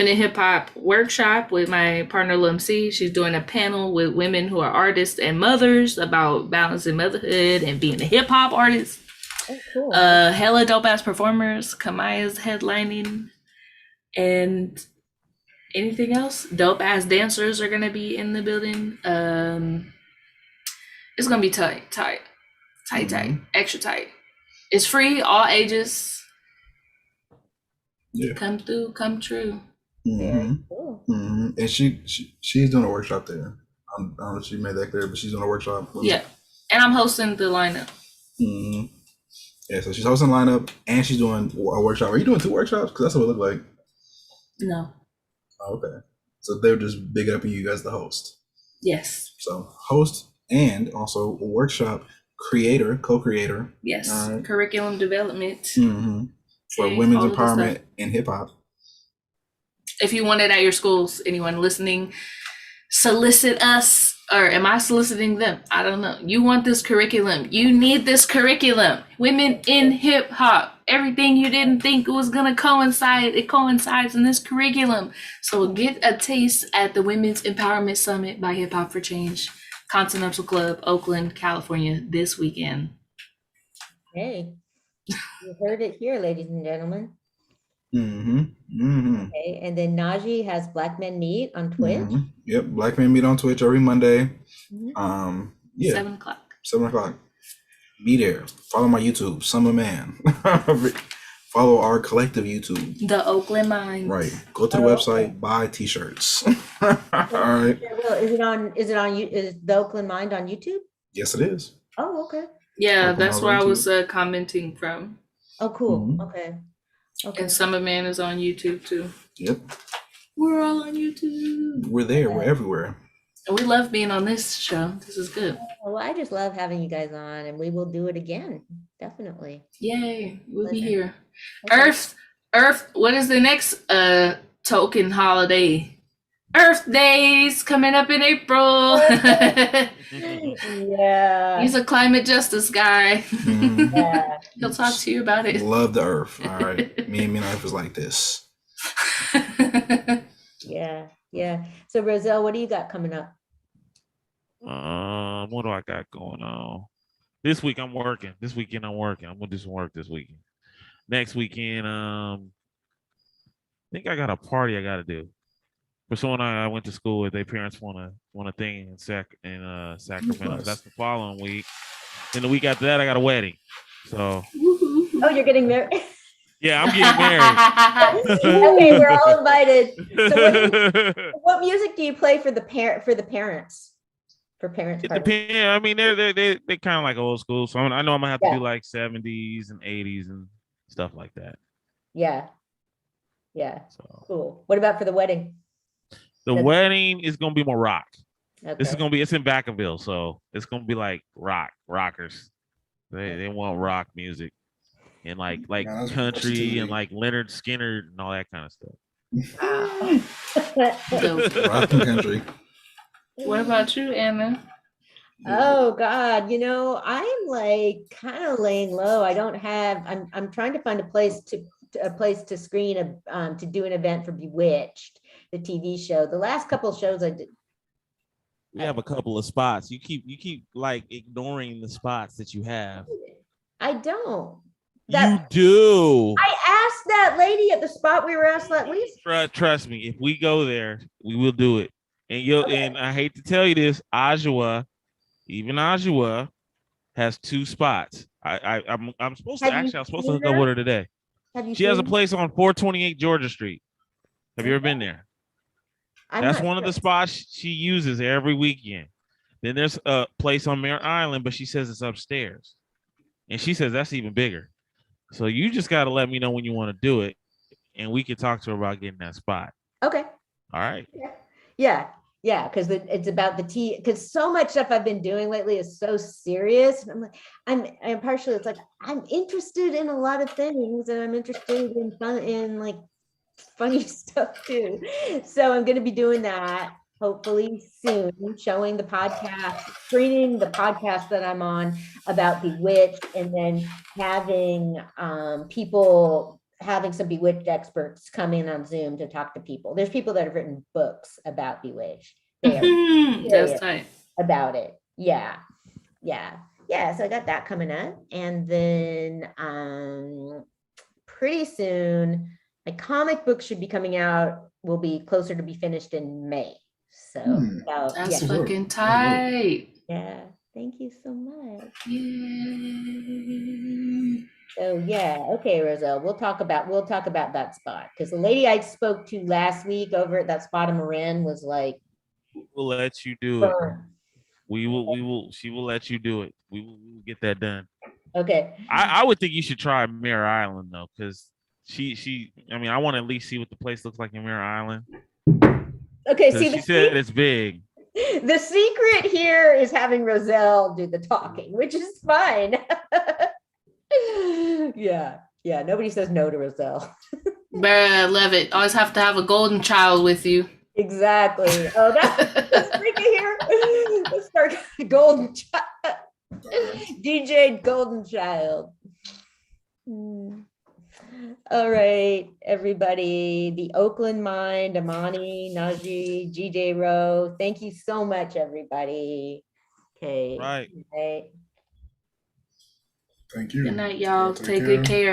in hip hop workshop with my partner Lum C. She's doing a panel with women who are artists and mothers about balancing motherhood and being a hip hop artist. Oh, cool. Hella dope ass performers. Kamaya's headlining, and anything else? Dope ass dancers are gonna be in the building. It's gonna be tight, extra tight. It's free, all ages. Yeah. Come through, come true. Mm-hmm. Cool. Mm-hmm. And she's doing a workshop there. I don't know if she made that clear, but she's doing a workshop. Yeah, and I'm hosting the lineup. Mm-hmm. Yeah, so she's hosting the lineup and she's doing a workshop. Are you doing 2 workshops? Because that's what it looked like. No. Oh, okay. So they're just big upping you as the host. Yes. So host and also a workshop co-creator. Yes. Curriculum development. Mm-hmm. For women's empowerment in hip hop. If you want it at your schools, anyone listening, solicit us, or am I soliciting them? I don't know. You want this curriculum. You need this curriculum. Women in hip hop. Everything you didn't think was gonna coincide, it coincides in this curriculum. So get a taste at the Women's Empowerment Summit by Hip Hop for Change, Continental Club, Oakland, California, this weekend. Hey, you heard it here, ladies and gentlemen. Mm-hmm. Mm-hmm. Okay, and then Najee has Black Men Meet on Twitch. Mm-hmm. Yep, Black Men Meet on Twitch every Monday. Mm-hmm. Yeah. 7 o'clock. 7 o'clock. Be there. Follow my YouTube, Summer Man. Follow our collective YouTube. The Oakland Mind. Right. Go to the website, buy t-shirts. All right. Well, is the Oakland Mind on YouTube? Yes, it is. Oh, okay. Yeah, Oakland that's Mind where on I was YouTube. commenting from. Oh, cool. Mhm. Okay. And Summer Man is on YouTube too. Yep. We're all on YouTube. We're there. We're everywhere. And we love being on this show. This is good. Well, I just love having you guys on, and we will do it again. Definitely. Yay. We'll be Okay. here. Okay. Earth, what is the next token holiday Earth Days coming up in April. Yeah. He's a climate justice guy. Yeah. He'll talk to you about it. Love the Earth. All right. Me and Earth is like this. Yeah. Yeah. So Roselle, what do you got coming up? What do I got going on? This week I'm working. This weekend I'm working. I'm gonna do some work this weekend. Next weekend, I think I got a party I gotta do. For someone I went to school with, their parents want a thing in Sacramento. Nice. That's the following week. Then the week after that, I got a wedding. So Oh, you're getting married. yeah, I'm getting married. Okay, we're all invited. So what music do you play for the parents? For parents. It parties? depends. I mean, they kind of like old school. So I know I'm gonna have to Yeah. do like 70s and 80s and stuff like that. Yeah. Yeah. Cool. What about for the wedding? The wedding is gonna be more rock. This is Okay. it's in Vacaville, so it's gonna be like rockers. They want rock music and like Yeah, that's country too and late. like Leonard Skinner and all that kind of stuff. Rock and country. What about you, Anna? Oh God, I'm like kind of laying low. I don't have. I'm trying to find a place to screen to do an event for Bewitched, the TV show. The last couple of shows I did. We have a couple of spots. You keep like ignoring the spots that you have. I don't. You do. I asked that lady at the spot we were asked that week. Trust me, if we go there, we will do it. And I hate to tell you this, Ajua has 2 spots. I'm supposed to Have you I'm supposed to seen hook up her? with her today. Have you She has a seen- place on 428 Georgia Street. Have you ever been there? I'm That's not one of the sure. spots she uses every weekend. Then there's a place on Merritt Island, but she says it's upstairs. And she says that's even bigger. So you just got to let me know when you want to do it, and we can talk to her about getting that spot. Okay. All right. Yeah. Yeah. Because it's about the tea. Because so much stuff I've been doing lately is so serious. And I'm like, I'm partially. It's like I'm interested in a lot of things, and I'm interested in like funny stuff too. So I'm going to be doing that hopefully soon, showing the podcast, screening the podcast that I'm on about Bewitched, and then having having some Bewitched experts come in on Zoom to talk to people. There's people that have written books about Bewitched. They are That's serious tight. about it. Yeah. So I got that coming up, and then pretty soon my comic book should be coming out. Will be closer to be finished in May. So That's fucking tight. Yeah. Thank you so much. Yay. So yeah, okay, Roselle, we'll talk about that spot, because the lady I spoke to last week over at that spot in Marin was like, We'll let you do it. burn. She will let you do it. We will get that done. Okay. I would think you should try Mirror Island though, because I want to at least see what the place looks like in Mirror Island. Okay, 'Cause see, she said it's big. the secret here is having Roselle do the talking, which is fine. Yeah, nobody says no to Roselle. Bruh, love it. Always have to have a golden child with you. Exactly. Oh, let's bring it here. Let's start Golden Child. DJ Golden Child. All right, everybody. The Oakland Mind, Amani, Najee, GJ Rowe. Thank you so much, everybody. Okay. Right. Right. Thank you. Good night, y'all. Take Take good care.